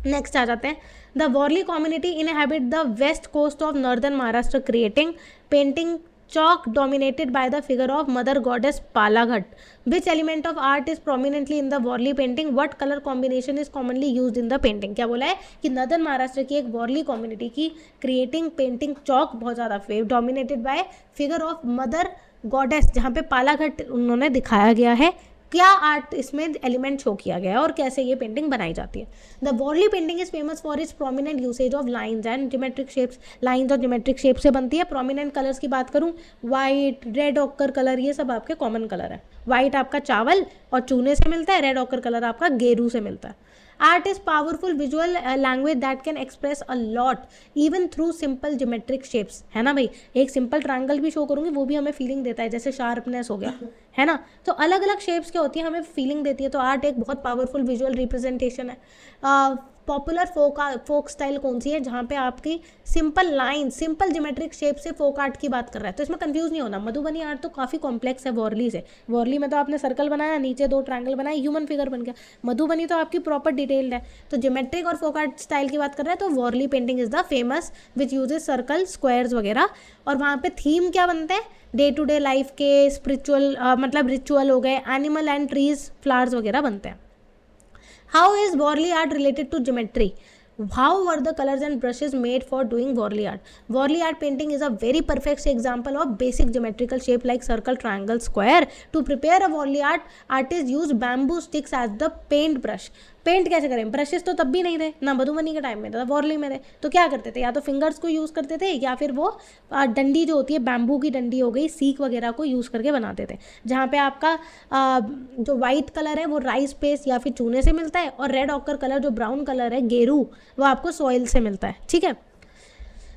नेक्स्ट आ जाते हैं। The Warli community inhabit the west coast of northern Maharashtra, creating painting chalk dominated by the figure of mother goddess Palaghat. Which element of art is prominently in the Worli painting? What color combination is commonly used in the painting? क्या बोला है कि northern Maharashtra की एक Warli community की creating painting चौक बहुत ज़्यादा dominated by figure of mother goddess, जहाँ पे पालाघट उन्होंने दिखाया गया है। क्या आर्ट इसमें एलिमेंट शो किया गया है और कैसे ये पेंटिंग बनाई जाती है। The Warli painting is famous for its prominent usage of lines and geometric shapes, lines और ज्योमेट्रिक शेप से बनती है। प्रोमिनेंट कलर्स की बात करूँ, वाइट, रेड ऑकर कलर, ये सब आपके कॉमन कलर है। वाइट आपका चावल और चूने से मिलता है, रेड ऑकर कलर आपका गेरू से मिलता है। Art is powerful visual language that can express a lot even through simple geometric shapes, है ना भाई। एक सिंपल ट्रायंगल भी शो करूंगी, वो भी हमें फीलिंग देता है, जैसे शार्पनेस हो गया, है ना। तो अलग अलग शेप्स क्या होती है, हमें फीलिंग देती है। तो आर्ट एक बहुत पावरफुल विजुअल रिप्रेजेंटेशन है। पॉपुलर फोक स्टाइल कौन सी है, जहाँ पे आपकी simple line, simple geometric shape से फोक आर्ट की बात कर रहा है, तो इसमें कंफ्यूज नहीं होना। मधुबनी आर्ट तो काफ़ी कॉम्प्लेक्स है वॉर्ली से। वॉर्ली में तो आपने सर्कल बनाया, नीचे 2 ट्रायंगल बनाए, ह्यूमन फिगर बन गया। मधुबनी तो आपकी प्रॉपर डिटेल्ड है। तो ज्योमेट्रिक और फोक आर्ट स्टाइल की बात कर रहे हैं तो Warli painting is the famous which uses circle, squares वगैरह। और वहाँ पे थीम क्या बनते हैं, डे टू डे लाइफ के, स्पिरिचुअल मतलब रिचुअल हो गए, एनिमल एंड ट्रीज, फ्लावर्स वगैरह बनते हैं। How is Worli art related to geometry? How were the colors and brushes made for doing Worli art? Worli art painting is a very perfect example of basic geometrical shape like circle, triangle, square. To prepare a Worli art, artists use bamboo sticks as the paint brush. Paint कैसे करें, brushes तो तब भी नहीं थे ना, मधुबनी के time में था, वॉर्ली में थे। तो क्या करते थे, या तो फिंगर्स को यूज़ करते थे या फिर वो डंडी जो होती है, बैम्बू की डंडी हो गई, सीक वगैरह को यूज़ करके बनाते थे। जहाँ पे आपका जो वाइट कलर है वो राइस पेस्ट या फिर चूने से मिलता है, और रेड ऑकर कलर जो ब्राउन कलर है, गेरू, वो आपको सॉइल से मिलता है। ठीक है।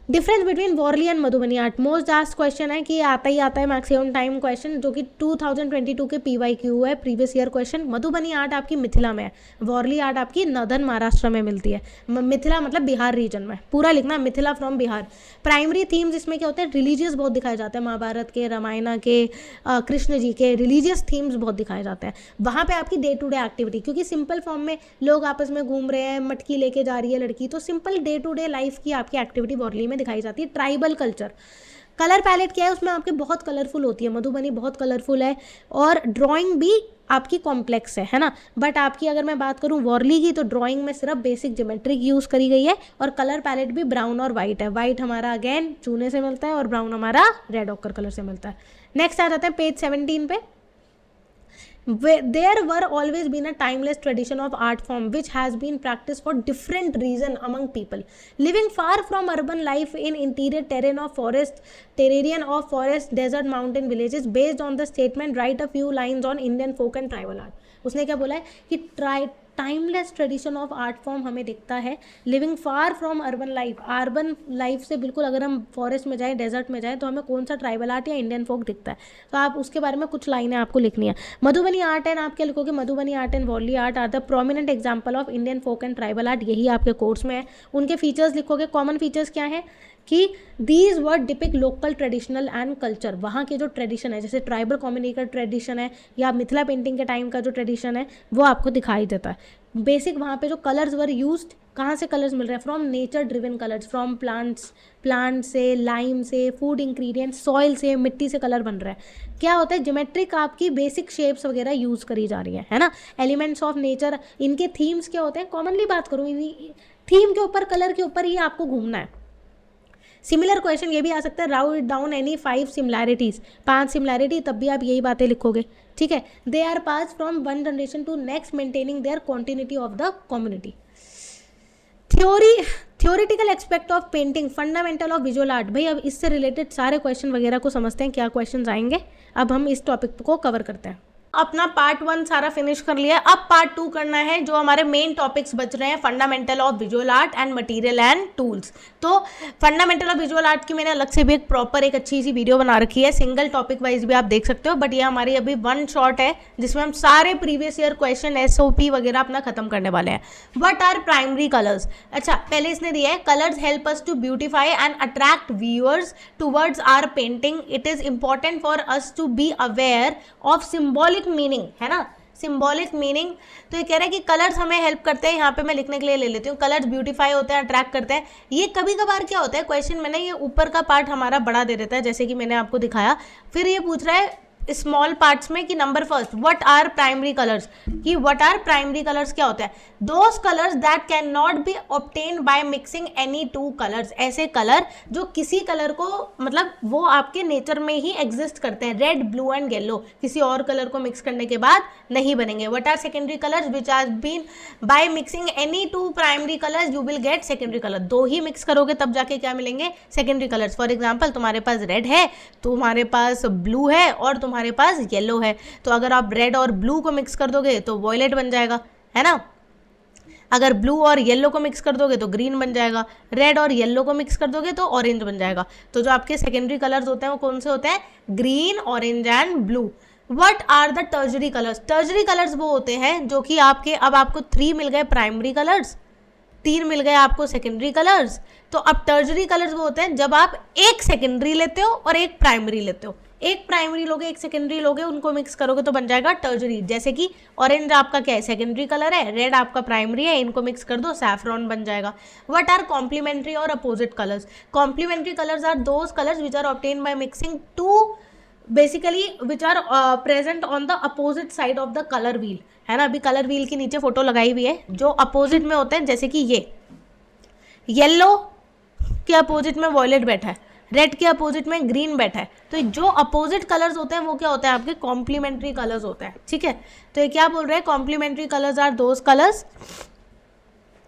Difference between Warli and Madhubani art, most asked question है कि आता ही आता है मैक्सिमम टाइम क्वेश्चन, जो कि 2022 के PYQ है, previous year question. Madhubani art आपकी मिथिला में है, वॉर्ली आर्ट आपकी नॉर्दर्न महाराष्ट्र में मिलती है। मिथिला मतलब बिहार रीजन में, पूरा लिखना Mithila from Bihar. Primary themes इसमें क्या होते हैं, रिलीजियस बहुत दिखाए जाते हैं, महाभारत के, रामायण के, कृष्ण जी के रिलीजियस थीम्स बहुत दिखाए जाते हैं। वहाँ पे आपकी डे टू डे एक्टिविटी, क्योंकि सिंपल फॉर्म में लोग आपस में घूम रहे हैं, मटकी लेके जा रही है लड़की, तो simple day to day life की आपकी एक्टिविटी वॉर्ली में दिखाई जाती है। ट्राइबल कल्चर, कलर पैलेट क्या है उसमें आपके बहुत कलरफुल होती है, मधुबनी बहुत कलरफुल है, और ड्राइंग भी आपकी कॉम्प्लेक्स है ना। बट आपकी अगर मैं बात करूं वॉर्ली की, तो ड्राइंग में सिर्फ बेसिक ज्योमेट्रिक यूज़ करी गई है, और कलर पैलेट भी ब्राउन और वाइट है। वाइट हमारा अगेन चूने से मिलता है, और ब्राउन हमारा रेड ऑकर कलर से मिलता है। नेक्स्ट आ जाते हैं पेज 17 पे। There were always been a timeless tradition of art form which has been practiced for different reason among people living far from urban life in interior terrain of forest, desert, mountain villages. Based on the statement, write a few lines on Indian folk and tribal art. उसने क्या बोला है कि timeless tradition of art form हमें दिखता है, living far from urban life से बिल्कुल, अगर हम फॉरेस्ट में जाएं, डेजर्ट में जाएं, तो हमें कौन सा ट्राइबल आर्ट या इंडियन फोक दिखता है। तो आप उसके बारे में कुछ लाइनें आपको लिखनी है। मधुबनी आर्ट एंड, आप क्या लिखोगे, Madhubani art and Warli art are the prominent example of Indian folk and tribal art, यही आपके कोर्स में है। उनके फीचर्स लिखोगे, कॉमन फीचर्स क्या है कि these word depict local traditional and culture, वहाँ के जो ट्रेडिशन है, जैसे ट्राइबल कम्युनिटी का ट्रेडिशन है या मिथिला पेंटिंग के टाइम का जो ट्रेडिशन है, वो आपको दिखाई देता है। बेसिक वहाँ पे जो कलर्स वर यूज्ड, कहाँ से कलर्स मिल रहे हैं, from nature driven colours, from plant से, लाइम से, फूड इंग्रेडिएंट्स, सॉइल से, मिट्टी से कलर बन रहा है। क्या होता है, ज्योमेट्रिक आपकी बेसिक शेप्स वगैरह यूज़ करी जा रही है ना। एलिमेंट्स ऑफ नेचर, इनके थीम्स क्या होते हैं, कॉमनली बात करूँ, थीम के ऊपर, कलर के ऊपर ही आपको घूमना है। सिमिलर क्वेश्चन ये भी आ सकता है, wrote down any 5 similarities, 5 similarity, तब भी आप यही बातें लिखोगे। ठीक है। They are pass from one generation to next, maintaining their continuity of the community. Theoretical aspect of painting, fundamental of visual art. भाई अब इससे रिलेटेड सारे क्वेश्चन वगैरह को समझते हैं, क्या क्वेश्चन आएंगे। अब हम इस टॉपिक को कवर करते हैं। अपना पार्ट 1 सारा फिनिश कर लिया, अब पार्ट 2 करना है। जो हमारे मेन टॉपिक्स बच रहे हैं, fundamental of visual art and material and tools. तो फंडामेंटल ऑफ विजुअल आर्ट की मैंने अलग से भी एक प्रॉपर एक अच्छी सी वीडियो बना रखी है, सिंगल टॉपिक वाइज भी आप देख सकते हो, बट ये हमारी अभी 1 शॉट है जिसमें हम सारे प्रीवियस ईयर क्वेश्चन, SOP वगैरह अपना खत्म करने वाले हैं। व्हाट आर प्राइमरी कलर्स, अच्छा पहले इसने दिया है, colours help us to beautify and attract viewers towards our painting. It is important for us to be aware of symbolic meaning, है ना, सिंबॉलिक मीनिंग। तो ये कह रहा है कि कलर्स हमें हेल्प करते हैं, यहाँ पे मैं लिखने के लिए ले लेती हूँ, कलर्स ब्यूटीफाई होते हैं, अट्रैक्ट करते हैं। ये कभी कभार क्या होता है क्वेश्चन में ना, ये ऊपर का पार्ट हमारा बड़ा दे देता है, जैसे कि मैंने आपको दिखाया। फिर ये पूछ रहा है स्मॉल पार्ट्स में कि number first, what are primary colours, कि व्हाट आर प्राइमरी कलर्स क्या होता है, those colours that can not be obtained by mixing any 2 colours, ऐसे कलर जो किसी कलर को, मतलब वो आपके नेचर में ही एग्जिस्ट करते हैं, रेड, ब्लू एंड येलो, किसी और कलर को मिक्स करने के बाद नहीं बनेंगे। What are secondary colours which are been by mixing any 2 primary colours you will get secondary colour, 2 ही मिक्स करोगे तब जाके क्या मिलेंगे, सेकेंडरी कलर्स। फॉर एग्जाम्पल तुम्हारे पास रेड है, तुम्हारे पास ब्लू है और तुम्हारे पास येलो है, तो अगर आप रेड और ब्लू को मिक्स कर दोगे तो वॉयलेट बन जाएगा, है ना। अगर ब्लू और येलो को मिक्स कर दोगे तो ग्रीन बन जाएगा, रेड और येलो को मिक्स कर दोगे तो ऑरेंज बन जाएगा। तो जो आपके सेकेंडरी कलर्स होते हैं वो कौन से होते हैं? Green, orange and blue. What are the tertiary colours? Tertiary colours वो होते हैं जो कि आपके, अब आपको 3 मिल गए प्राइमरी कलर्स, 3 मिल गए आपको सेकेंडरी कलर्स। तो अब टर्जरी कलर्स वो होते हैं जब आप एक सेकेंडरी लेते हो और एक प्राइमरी लेते हो, एक प्राइमरी लोगे एक सेकेंडरी लोगे, उनको मिक्स करोगे तो बन जाएगा टर्जरी। जैसे कि ऑरेंज आपका क्या है? सेकेंडरी कलर है, रेड आपका प्राइमरी है, इनको मिक्स कर दो सैफ्रॉन बन जाएगा। व्हाट आर कॉम्प्लीमेंट्री और opposite colours? Complementary colours are those colours which are obtain by mixing two basically which are present on the opposite side of the colour wheel, है ना। अभी कलर व्हील के नीचे photo लगाई हुई है, जो अपोजिट में होते हैं, जैसे कि ये येलो के अपोजिट में वॉयलेट बैठा है, रेड के अपोजिट में ग्रीन बैठा है। तो जो अपोजिट कलर्स होते हैं वो क्या होते हैं? आपके कॉम्प्लीमेंट्री कलर्स होते हैं, ठीक है। तो ये क्या बोल रहे हैं? Complementary colours are those colours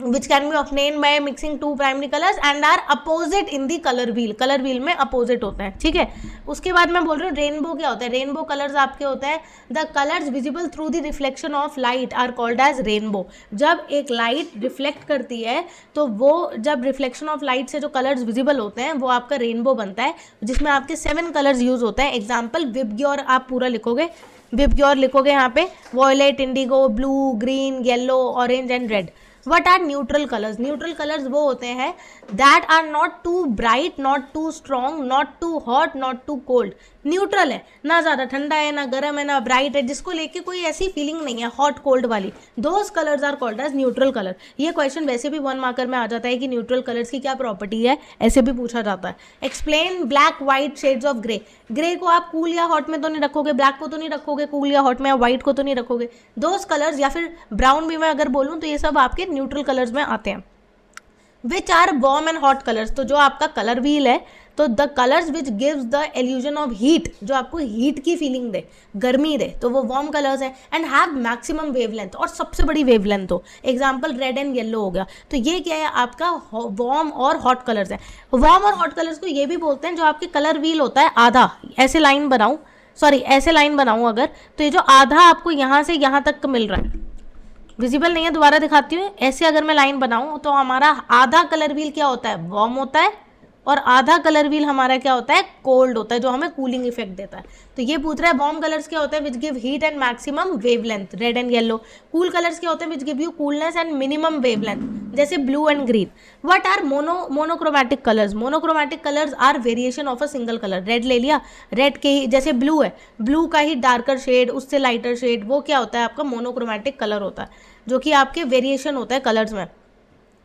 which can be obtained by mixing two primary colors and are opposite in the color wheel। Colour wheel में अपोजिट होता है, ठीक है। उसके बाद मैं बोल रही हूँ रेनबो क्या होता है? रेनबो कलर्स आपके होते हैं the colours visible through the reflection of light are called as rainbow. जब एक लाइट रिफ्लेक्ट करती है तो वो, जब रिफ्लेक्शन ऑफ लाइट से जो कलर्स विजिबल होते हैं वो आपका रेनबो बनता है, जिसमें आपके 7 कलर्स यूज होते हैं। एग्जाम्पल विबग्योर आप पूरा लिखोगे, विबग्योर लिखोगे यहाँ पे, violet, indigo, blue, green, yellow, orange and red. What are neutral colours? Neutral colours वो होते हैं that are not too bright, not too strong, not too hot, not too cold. Neutral है, ना ज़्यादा ठंडा है, ना गर्म है, ना ब्राइट है, जिसको लेके कोई ऐसी फीलिंग नहीं है हॉट कोल्ड वाली। Those colours are called as neutral colour. ये क्वेश्चन वैसे भी 1 मार्कर में आ जाता है कि न्यूट्रल कलर्स की क्या प्रॉपर्टी है, ऐसे भी पूछा जाता है। Explain black white shades of grey. Grey को आप कूल या हॉट में तो नहीं रखोगे, ब्लैक को तो नहीं रखोगे कूल या हॉट में, या व्हाइट को तो नहीं रखोगे। दोज कलर्स, या फिर ब्राउन भी मैं अगर बोलूँ तो ये सब आपके न्यूट्रल कलर्स में आते हैं। Which are warm and hot colours? तो जो आपका कलर व्हील है, तो the colours which gives the illusion of heat, जो आपको हीट की फीलिंग दे, गर्मी दे, तो वो वार्म कलर्स है। एंड हैव मैक्सिमम वेवलेंथ, और सबसे बड़ी वेवलेंथ हो। एग्जाम्पल रेड एंड येलो हो गया। तो ये क्या है? आपका वार्म और हॉट कलर्स है। वार्म और हॉट कलर्स को ये भी बोलते हैं जो आपके कलर व्हील होता है आधा, ऐसे लाइन बनाऊं, सॉरी ऐसे लाइन बनाऊं अगर, तो ये जो आधा आपको यहाँ से यहाँ तक मिल रहा है, विजिबल नहीं है, दोबारा दिखाती हूँ। ऐसे अगर मैं लाइन बनाऊं तो हमारा आधा कलर व्हील क्या होता है? वार्म होता है, और आधा कलर व्हील हमारा क्या होता है? कोल्ड होता है, जो हमें कूलिंग इफेक्ट देता है। तो ये पूछ रहा है वार्म कलर्स क्या होता है? Which give heat and maximum wavelength, red and yellow. Cool colours क्या होते हैं? Which give you coolness and minimum wavelength, जैसे blue and green. What are monochromatic colours? Monochromatic colours are variation of a single colour. Red ले लिया, red के ही जैसे blue है, blue का ही डार्कर शेड, उससे लाइटर शेड, वो क्या होता है? आपका मोनोक्रोमैटिक कलर होता है, जो कि आपके वेरिएशन होता है कलर्स में।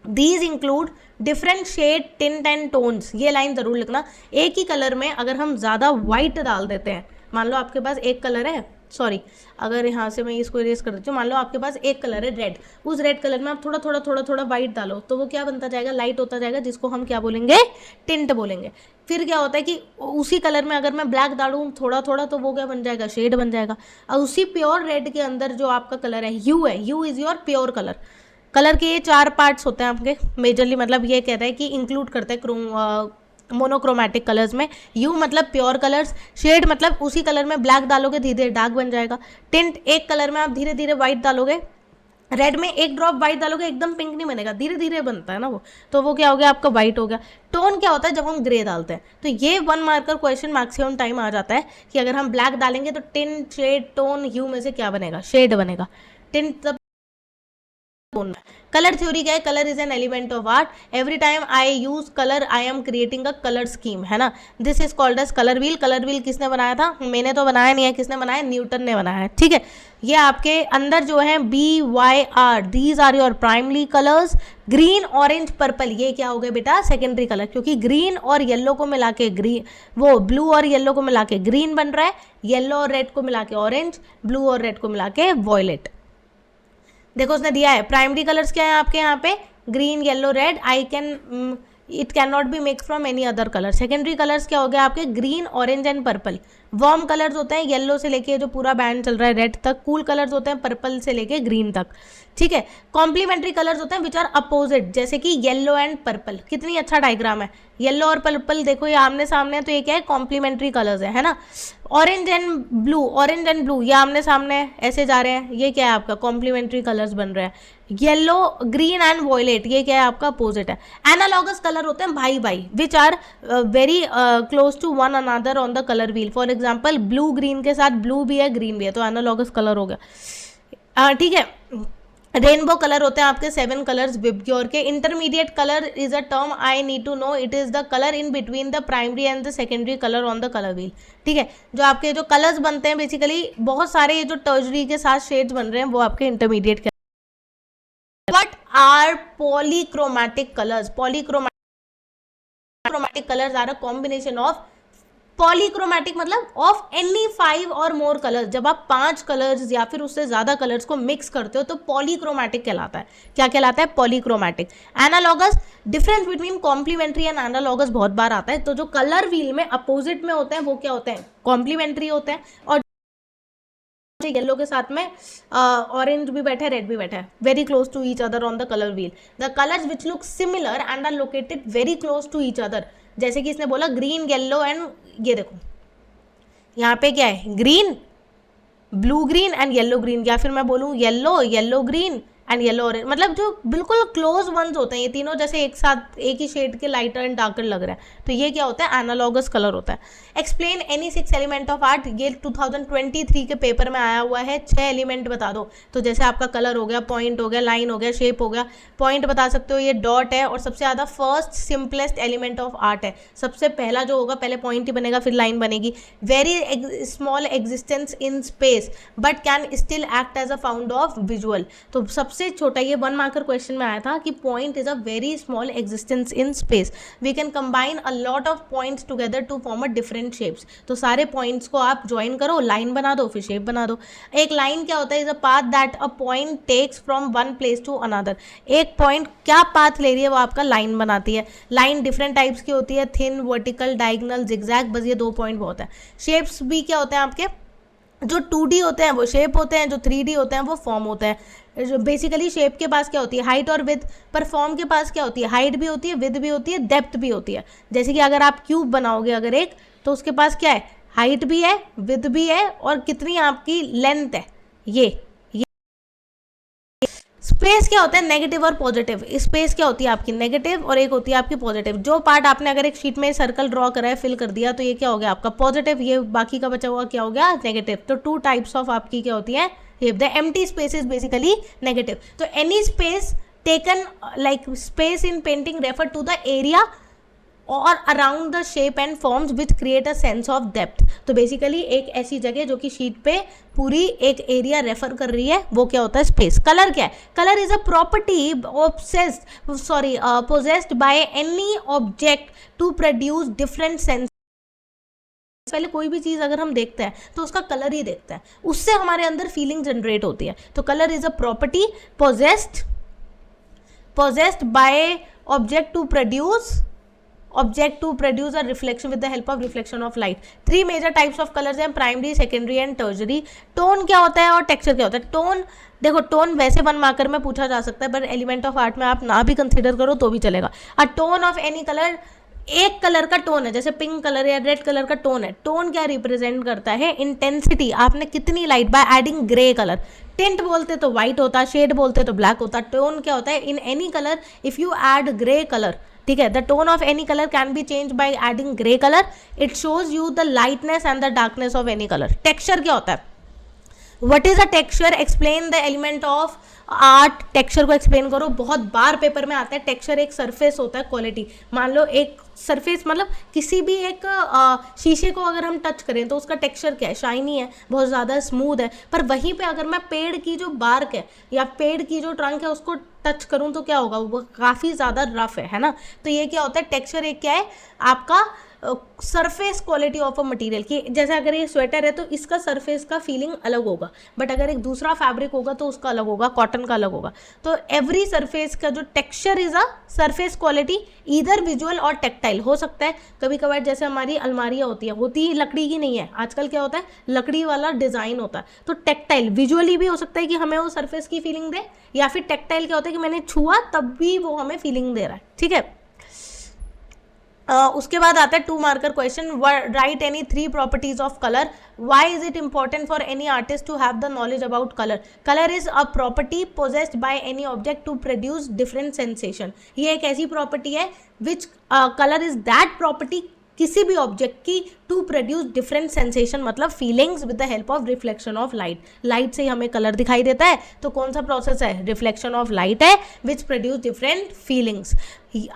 These include different shade, tint and tones। ये लाइन जरूर लिखना। एक ही कलर में अगर हम ज़्यादा वाइट डाल देते हैं, मान लो आपके पास एक कलर है, सॉरी अगर यहाँ से मैं इसको इरेज कर देती हूँ, मान लो आपके पास एक कलर है रेड, उस रेड कलर में आप थोड़ा थोड़ा थोड़ा थोड़ा वाइट डालो, तो वो क्या बनता जाएगा? लाइट होता जाएगा, जिसको हम क्या बोलेंगे? टिंट बोलेंगे। फिर क्या होता है कि उसी कलर में अगर मैं ब्लैक डालूँ थोड़ा थोड़ा, तो वो क्या बन जाएगा? शेड बन जाएगा। और उसी प्योर रेड के अंदर जो आपका कलर है ह्यू है, hue is your pure colour. Colour के ये 4 पार्ट्स होते हैं आपके मेजरली, मतलब ये कहता है कि इंक्लूड करते हैं मोनोक्रोमैटिक कलर्स में। ह्यू मतलब प्योर कलर्स, शेड मतलब उसी कलर में ब्लैक डालोगे धीरे धीरे डार्क बन जाएगा। टिंट, एक कलर में आप धीरे धीरे व्हाइट डालोगे, रेड में एक ड्रॉप व्हाइट डालोगे एकदम पिंक नहीं बनेगा, धीरे धीरे बनता है ना वो, तो वो क्या हो गया? आपका व्हाइट हो गया। टोन क्या होता है? जब हम ग्रे डालते हैं। तो ये 1 मार्कर क्वेश्चन मैक्सिमम टाइम आ जाता है कि अगर हम ब्लैक डालेंगे तो टिंट, शेड, टोन, ह्यू में से क्या बनेगा? शेड बनेगा। टिंट कलर थ्योरी क्या है? Colour is an element of art. Every time I use colour I am creating a colour scheme, है ना। This is called as colour wheel. Colour wheel किसने बनाया था? मैंने तो बनाया नहीं है, किसने बनाया? न्यूटन ने बनाया है, ठीक है। ये आपके अंदर जो है BYR, these are your primary colours. Green, orange, purple, ये क्या हो गए बेटा? सेकेंडरी कलर, क्योंकि ग्रीन और येलो को मिला के ग्रीन, वो ब्लू और येलो को मिला के ग्रीन बन रहा है, येलो और रेड को मिला के ऑरेंज, ब्लू और रेड को मिला के वॉयलेट। देखो उसने दिया है प्राइमरी कलर्स क्या है आपके यहाँ पे? Green, yellow, red. It can not B mix from any other colour. Secondary colours क्या हो गया आपके? Green, orange and purple. Warm colours होते हैं येलो से लेके जो पूरा बैंड चल रहा है रेड तक। कूल कलर्स होते हैं पर्पल से लेके ग्रीन तक, ठीक है। कॉम्प्लीमेंट्री कलर्स होते हैं विच आर अपोजिट, जैसे कि येलो एंड पर्पल। कितनी अच्छा डायग्राम है, येलो और पर्पल देखो ये आमने सामने है, तो ये क्या है? कॉम्प्लीमेंट्री कलर्स है ना। ऑरेंज एंड ब्लू ये आमने सामने ऐसे जा रहे हैं, ये क्या है आपका कॉम्प्लीमेंट्री कलर्स बन रहे हैं। येलो ग्रीन एंड वॉयलेट ये क्या है आपका अपोजिट है। एनालॉगस कलर होते हैं भाई भाई which are very close to one another on the colour wheel. For example blue green के साथ ब्लू भी है ग्रीन भी है, तो एनालॉगस कलर हो गया। ठीक है, रेनबो कलर होते हैं आपके 7 कलर्स विबग्योर के। Intermediate colour is a term I need to know, it is the colour in between the primary and the secondary colour on the colour wheel. ठीक है, जो आपके जो कलर्स बनते हैं बेसिकली बहुत सारे ये जो टर्जरी के साथ शेड्स बन रहे हैं वो आपके इंटरमीडिएट के। What are polychromatic colours? Polychromatic colours are a combination of, polychromatic मतलब ऑफ एनी 5 और मोर कलर्स। जब आप 5 कलर्स या फिर उससे ज्यादा कलर्स को मिक्स करते हो तो पॉलीक्रोमैटिक कहलाता है। क्या कहलाता है? Polychromatic. Analogous, difference between complementary and analogous बहुत बार आता है। तो जो कलर व्हील में अपोजिट में होते हैं वो क्या होते हैं? कॉम्प्लीमेंट्री होते हैं। और येलो के साथ में ऑरेंज भी बैठा है, रेड भी बैठा है, very close to each other on the colour wheel. The colours which look similar and are located very close to each other, जैसे कि इसने बोला ग्रीन येलो एंड, ये देखो यहाँ पे क्या है, green blue green and yellow green, या फिर मैं बोलूँ yellow green and yellow orange, मतलब जो बिल्कुल क्लोज वंस होते हैं ये तीनों, जैसे एक साथ एक ही शेड के लाइटर एंड डार्कर लग रहा है, तो ये क्या होता है? एनालॉगस कलर होता है। Explain any 6 element of art, ये 2023 के पेपर में आया हुआ है। 6 एलिमेंट बता दो। तो जैसे आपका कलर हो गया, पॉइंट हो गया, लाइन हो गया, शेप हो गया। पॉइंट बता सकते हो, ये डॉट है, और सबसे ज़्यादा first simplest element of art है। सबसे पहला जो होगा पहले पॉइंट ही बनेगा फिर लाइन बनेगी। Very small existence in space but can still act as a found of visual. तो सबसे छोटा, ये 1 मार्कर क्वेश्चन में आया था कि point is a very small existence in space. We can combine a lot of points together to form a different shapes. तो सारे पॉइंट्स को आप ज्वाइन करो, लाइन बना दो, फिर शेप बना दो। एक लाइन क्या होता है? Is a path that a point takes from one place to another. एक पॉइंट क्या पाथ ले रही है वो आपका लाइन बनाती है। लाइन डिफरेंट टाइप्स की होती है, थिन, वर्टिकल, डायगोनल, जिगजैग, बस ये 2 पॉइंट बहुत है। शेप्स भी क्या होते हैं आपके? जो 2D होते हैं वो शेप होते हैं, जो 3D होते हैं वो फॉर्म होते हैं। बेसिकली शेप के पास क्या होती है? हाइट और विड्थ। पर फॉर्म के पास क्या होती है? हाइट भी होती है, विड्थ भी होती है, डेप्थ भी होती है। जैसे कि अगर आप क्यूब बनाओगे अगर एक, तो उसके पास क्या है? हाइट भी है, विड्थ भी है, और कितनी आपकी लेंथ है ये। स्पेस क्या होता है? नेगेटिव और पॉजिटिव। स्पेस क्या होती है आपकी? नेगेटिव, और एक होती है आपकी पॉजिटिव। जो पार्ट आपने अगर एक शीट में सर्कल ड्रॉ करा है, फिल कर दिया, तो ये क्या हो गया आपका? पॉजिटिव। ये बाकी का बचा हुआ क्या हो गया? नेगेटिव। तो 2 टाइप्स ऑफ आपकी क्या होती है? The empty space is basically negative. तो any space taken like space in painting refer to the area और around the shape and forms which create a sense of depth. तो basically एक ऐसी जगह जो कि शीट पे पूरी एक एरिया रेफर कर रही है, वो क्या होता है? स्पेस। कलर क्या है? Colour is a property possessed by any object to produce different sense. पहले कोई भी चीज़ अगर हम देखते हैं तो उसका कलर ही देखते हैं, उससे हमारे अंदर फीलिंग जनरेट होती है। तो colour is a property possessed by object to produce a reflection with the help of reflection of light. 3 major types of colors हैं, primary, secondary and tertiary. Tone क्या होता है और टेक्सचर क्या होता है? टोन, देखो टोन वैसे 1 मार्कर में पूछा जा सकता है, पर एलिमेंट ऑफ आर्ट में आप ना भी कंसिडर करो तो भी चलेगा। अ टोन ऑफ एनी कलर, एक कलर का टोन है, जैसे पिंक कलर या रेड कलर का टोन है। टोन क्या रिप्रेजेंट करता है? इंटेंसिटी, आपने कितनी light, by adding grey colour. Tint बोलते तो व्हाइट होता, शेड बोलते तो ब्लैक होता। टोन क्या होता है? In any colour if you add grey colour, ठीक है, the tone of any colour can be change by adding grey colour. It shows you the lightness and the darkness of any colour. Texture क्या होता है? What is a texture? Explain the element of art. Texture को explain करो, बहुत बार paper में आता है। Texture एक सरफेस होता है, क्वालिटी। मान लो एक सरफेस, मतलब किसी भी एक शीशे को अगर हम टच करें तो उसका टेक्सचर क्या है? शाइनी है, बहुत ज़्यादा स्मूथ है। पर वहीं पे अगर मैं पेड़ की जो बार्क है या पेड़ की जो ट्रंक है उसको टच करूं तो क्या होगा? वो काफ़ी ज़्यादा रफ है ना। तो ये क्या होता है? टेक्सचर एक क्या है आपका? Surface quality of a material की। जैसे अगर ये स्वेटर है तो इसका सरफेस का फीलिंग अलग होगा, बट अगर एक दूसरा फैब्रिक होगा तो उसका अलग होगा, कॉटन का अलग होगा। तो एवरी सरफेस का जो texture is a surface quality, either visual और टेक्टाइल हो सकता है। कभी कभार जैसे हमारी अलमारियाँ होती ही लकड़ी की नहीं है, आजकल क्या होता है? लकड़ी वाला डिज़ाइन होता है। तो टेक्टाइल विजुअली भी हो सकता है कि हमें वो सरफेस की फीलिंग दे, या फिर टेक्टाइल क्या होता है कि मैंने छुआ तब भी वो हमें फीलिंग दे रहा है। ठीक है, उसके बाद आता है 2 marker question, write any 3 properties of colour, why is it important for any artist to have the knowledge about colour, colour is a property possessed by any object to produce different sensation, ये एक ऐसी property है which colour is that property किसी भी ऑब्जेक्ट की to produce different sensation, मतलब feelings with the help of reflection of light, light से हमें कलर दिखाई देता है, तो कौन सा प्रोसेस है, रिफ्लेक्शन ऑफ लाइट है विच प्रोड्यूस डिफरेंट फीलिंग्स।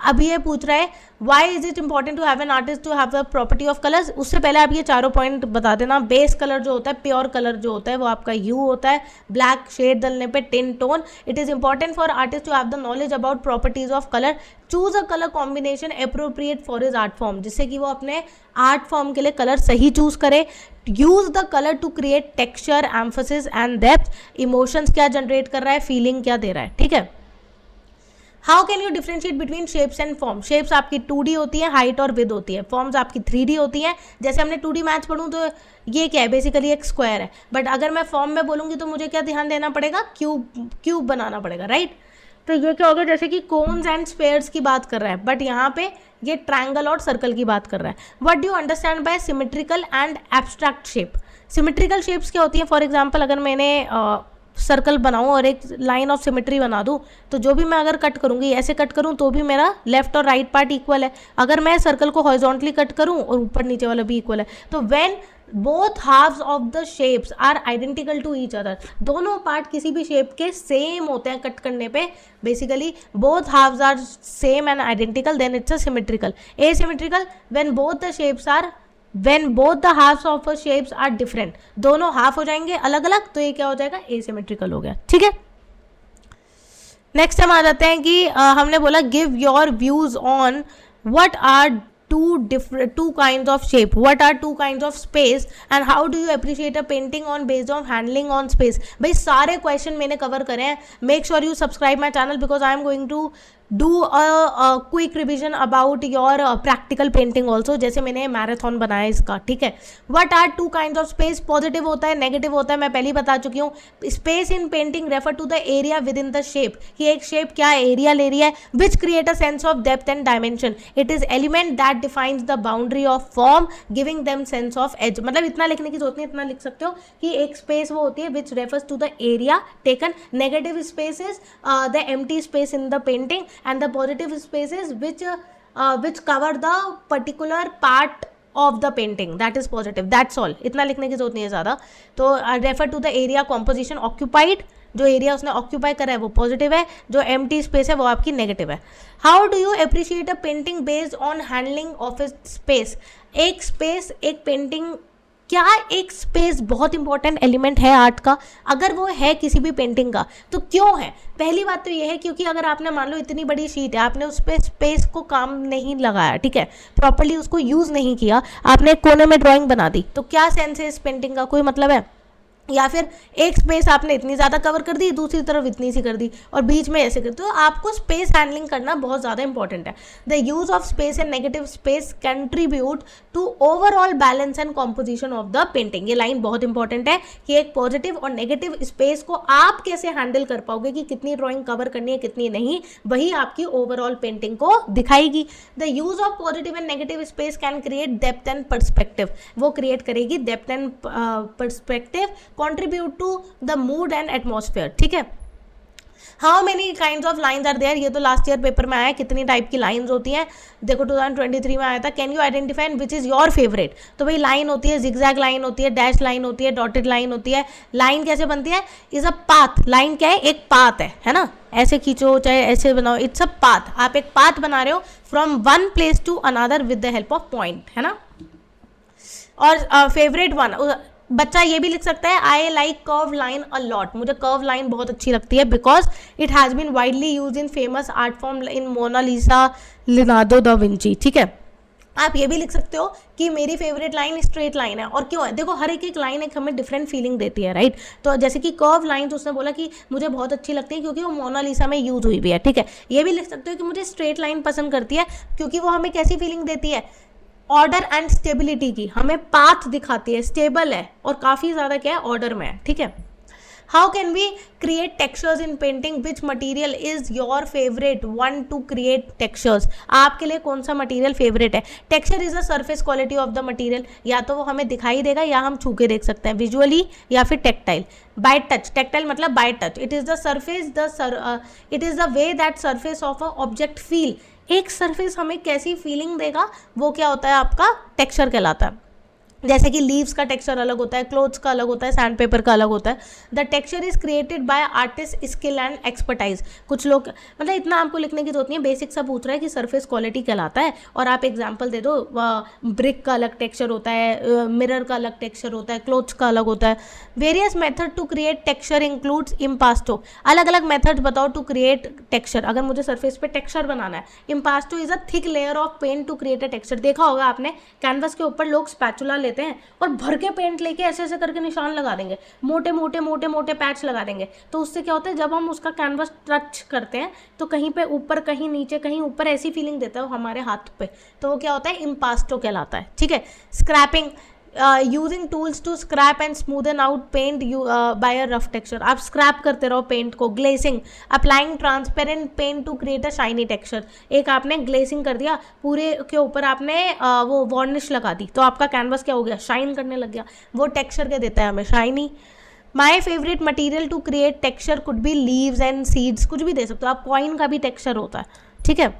अब ये पूछ रहा है why is it important to have an artist to have the property of colours, उससे पहले आप ये चारों पॉइंट बता देना। बेस कलर जो होता है, प्योर कलर जो होता है वो आपका यू होता है, ब्लैक शेड डलने पे tint tone. It is important for artist to have the knowledge about properties of colour, choose a colour combination appropriate for his art form, जिससे कि वो अपने आर्ट फॉर्म के लिए कलर सही चूज करे। Use the colour to create texture, emphasis and depth, emotions क्या generate कर रहा है, फीलिंग क्या दे रहा है, ठीक है। How can you differentiate between shapes and form, shapes आपकी 2D होती है, हाइट और विद होती है, फॉर्म्स आपकी 3D होती है। जैसे हमने 2D मैथ्स पढ़ूँ तो ये क्या है, बेसिकली एक स्क्वायर है, बट अगर मैं फॉर्म में बोलूँगी तो मुझे क्या ध्यान देना पड़ेगा, क्यूब बनाना पड़ेगा, राइट। तो ये क्या होगा, जैसे कि कोन्स एंड स्फेयर्स की बात कर रहा है, बट यहाँ पे ये ट्रायंगल और सर्कल की बात कर रहा है। What do you understand by symmetrical and abstract shape, symmetrical shapes क्या होती हैं, फॉर एग्जाम्पल अगर मैंने सर्कल बनाऊं और एक लाइन ऑफ सिमेट्री बना दूं, तो जो भी मैं अगर कट करूंगी, ऐसे कट करूं तो भी मेरा लेफ्ट और राइट पार्ट इक्वल है। अगर मैं सर्कल को हॉरिजॉन्टली कट करूं और ऊपर नीचे वाला भी इक्वल है, तो when both halfs of the shapes are identical to each other, दोनों पार्ट किसी भी शेप के सेम होते हैं कट करने पे, basically both halfs are same and identical, then it's a symmetrical. Asymmetrical when both the halfs of a shapes are different, दोनों half हो जाएंगे अलग अलग, तो ये क्या हो जाएगा, एसिमेट्रिकल हो गया, ठीक है। नेक्स्ट हम आ जाते हैं कि हमने बोला give your views on what are two kinds of shape, what are two kinds of space and how do you appreciate a painting on based on handling on space। भाई सारे क्वेश्चन मैंने कवर करे हैं, make sure you subscribe my channel because I am going to do a quick revision about your practical painting also, जैसे मैंने marathon बनाया इसका, ठीक है। What are 2 kind of space, positive होता है, नेगेटिव होता है, मैं पहले ही बता चुकी हूँ। Space in painting refer to the area within the shape, कि एक शेप क्या एरिया ले रही है, which create a sense of depth and dimension, it is element that defines the boundary of form giving them sense of edge. मतलब इतना लिखने की जरूरत नहीं, इतना लिख सकते हो कि एक स्पेस वो होती है which refers to the area taken, negative space is the empty space in the painting and the positive spaces which cover the particular part of the painting, that is positive, that's all, इतना लिखने की जरूरत नहीं है ज़्यादा। तो refer to the area composition occupied, जो area उसने ऑक्यूपाई करा है वो पॉजिटिव है, जो एम्प्टी स्पेस है वो आपकी नेगेटिव है। How do you appreciate a painting based on handling of A space, एक स्पेस, एक पेंटिंग, क्या एक स्पेस बहुत इंपॉर्टेंट एलिमेंट है आर्ट का, अगर वो है किसी भी पेंटिंग का तो क्यों है। पहली बात तो ये है क्योंकि अगर आपने मान लो इतनी बड़ी शीट है, आपने उस पर स्पेस को काम नहीं लगाया, ठीक है, प्रॉपर्ली उसको यूज़ नहीं किया, आपने एक कोने में ड्राइंग बना दी, तो क्या सेंस है इस पेंटिंग का, कोई मतलब है। या फिर एक स्पेस आपने इतनी ज़्यादा कवर कर दी, दूसरी तरफ इतनी सी कर दी और बीच में ऐसे कर, तो आपको स्पेस हैंडलिंग करना बहुत ज़्यादा इंपॉर्टेंट है। The use of space and negative space contribute to overall balance and composition of the painting. ये लाइन बहुत इंपॉर्टेंट है कि एक पॉजिटिव और नेगेटिव स्पेस को आप कैसे हैंडल कर पाओगे, कि कितनी ड्राइंग कवर करनी है कितनी नहीं, वही आपकी ओवरऑल पेंटिंग को दिखाएगी। The use of positive and negative space can create depth and perspective, वो क्रिएट करेगी depth and perspective, contribute to the mood and atmosphere, ठीक है। How many kinds of lines are there, ये तो last year paper में आया, कितनी type की लाइंस होती हैं, देखो 2023 में आया था। Can you identify which is your favourite, तो भाई लाइन होती है, जिगजैग लाइन होती है, डैश लाइन होती है, डॉटेड लाइन होती है। लाइन कैसे बनती है, इज अ पाथ, लाइन क्या है, एक पाथ है ना, ऐसे खींचो चाहे ऐसे बनाओ, इट्स अ पाथ, आप एक पाथ बना रहे हो from one place to another with the help of point, है ना। और फेवरेट वन, बच्चा ये भी लिख सकता है, I like curve line a lot, मुझे कर्व लाइन बहुत अच्छी लगती है because it has been widely use in famous art form in Mona Lisa, Leonardo da Vinci, ठीक है। आप ये भी लिख सकते हो कि मेरी फेवरेट लाइन स्ट्रेट लाइन है, और क्यों है, देखो हर एक लाइन एक हमें डिफरेंट फीलिंग देती है, राइट। तो जैसे कि कर्व लाइन तो उसने बोला कि मुझे बहुत अच्छी लगती है क्योंकि वो मोनालिसा में यूज हुई भी है, ठीक है। ये भी लिख सकते हो कि मुझे स्ट्रेट लाइन पसंद करती है क्योंकि वो हमें कैसी फीलिंग देती है, ऑर्डर एंड स्टेबिलिटी की, हमें पाथ दिखाती है, स्टेबल है और काफ़ी ज़्यादा क्या है, ऑर्डर में है, ठीक है। How can we create textures in painting, which material is your favourite one to create textures, आपके लिए कौन सा मटीरियल फेवरेट है। Texture is the surface quality of the material, या तो वो हमें दिखाई देगा या हम छू के देख सकते हैं विजुअली, या फिर टेक्टाइल। बाय टच, टेक्टाइल मतलब by touch, it is the surface it is the way that surface of a object feel, एक सरफेस हमें कैसी फीलिंग देगा वो क्या होता है आपका टेक्सचर कहलाता है। जैसे कि लीव्स का टेक्सचर अलग होता है, क्लोथ्स का अलग होता है, सैंड पेपर का अलग होता है। The texture is created by artist skill and expertise. कुछ लोग मतलब इतना आपको लिखने की जरूरत नहीं है, बेसिक सा पूछ रहा है कि सरफेस क्वालिटी कहलाता है, और आप एग्जांपल दे दो, ब्रिक का अलग टेक्सचर होता है, मिरर का अलग टेक्सचर होता है, क्लोथ्स का अलग होता है। Various method to create texture includes impasto, अलग अलग मेथड बताओ टू क्रिएट टेक्सचर, अगर मुझे सरफेस पे टेक्सचर बनाना है। Impasto is a thick layer of paint to create a texture. देखा होगा आपने कैनवस के ऊपर लोग स्पैचुला लेते हैं और भर के पेंट लेके ऐसे ऐसे करके निशान लगा देंगे, मोटे मोटे मोटे मोटे पैच लगा देंगे। तो उससे क्या होता है, जब हम उसका कैनवस टच करते हैं तो कहीं पे ऊपर कहीं नीचे कहीं ऊपर ऐसी फीलिंग देता है वो हमारे हाथ पे, तो वो क्या होता है, इम्पास्टो कहलाता है। ठीक है। Scraping, using tools to scrape and smoothen out paint by a rough texture, आप स्क्रैप करते रहो पेंट को। Glazing, applying transparent paint to create a shiny texture, एक आपने ग्लेसिंग कर दिया, पूरे के ऊपर आपने वो वार्निश लगा दी, तो आपका कैनवस क्या हो गया, शाइन करने लग गया, वो टेक्सचर क्या देता है हमें, shiny. My favourite material to create texture could be leaves and seeds, कुछ भी दे सकते हो आप, कॉइन का भी टेक्सचर होता है। ठीक है।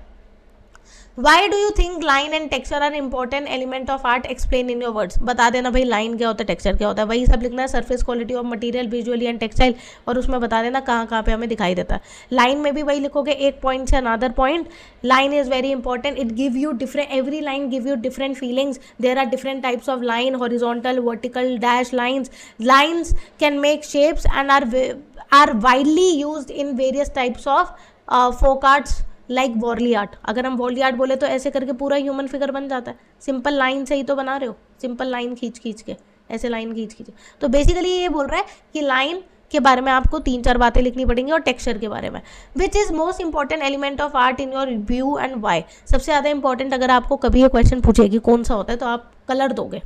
Why do you think line and texture are important element of art, explain in your words, बता देना भाई लाइन क्या होता है, टेक्सचर क्या होता है, वही सब लिखना है, surface quality of material visually and textile, और उसमें बता देना कहाँ कहाँ पे हमें दिखाई देता है। लाइन में भी वही लिखोगे, एक पॉइंट से another point. Line is very important, it give you different, every line give you different feelings, there are different types of line, horizontal, vertical, dash lines. Lines can make shapes and are widely used in various types of folk arts like Warli art. अगर हम Warli art बोले तो ऐसे करके पूरा human figure बन जाता है, सिंपल लाइन से ही तो बना रहे हो, सिंपल लाइन खींच खींच के, ऐसे लाइन खींच खींच। तो बेसिकली ये बोल रहा है कि लाइन के बारे में आपको 3-4 बातें लिखनी पड़ेंगी, और टेक्सचर के बारे में। Which is most important element of art in your view and why, सबसे ज़्यादा इंपॉर्टेंट अगर आपको कभी ये क्वेश्चन पूछेगी कौन सा होता है, तो आप कलर दोगे।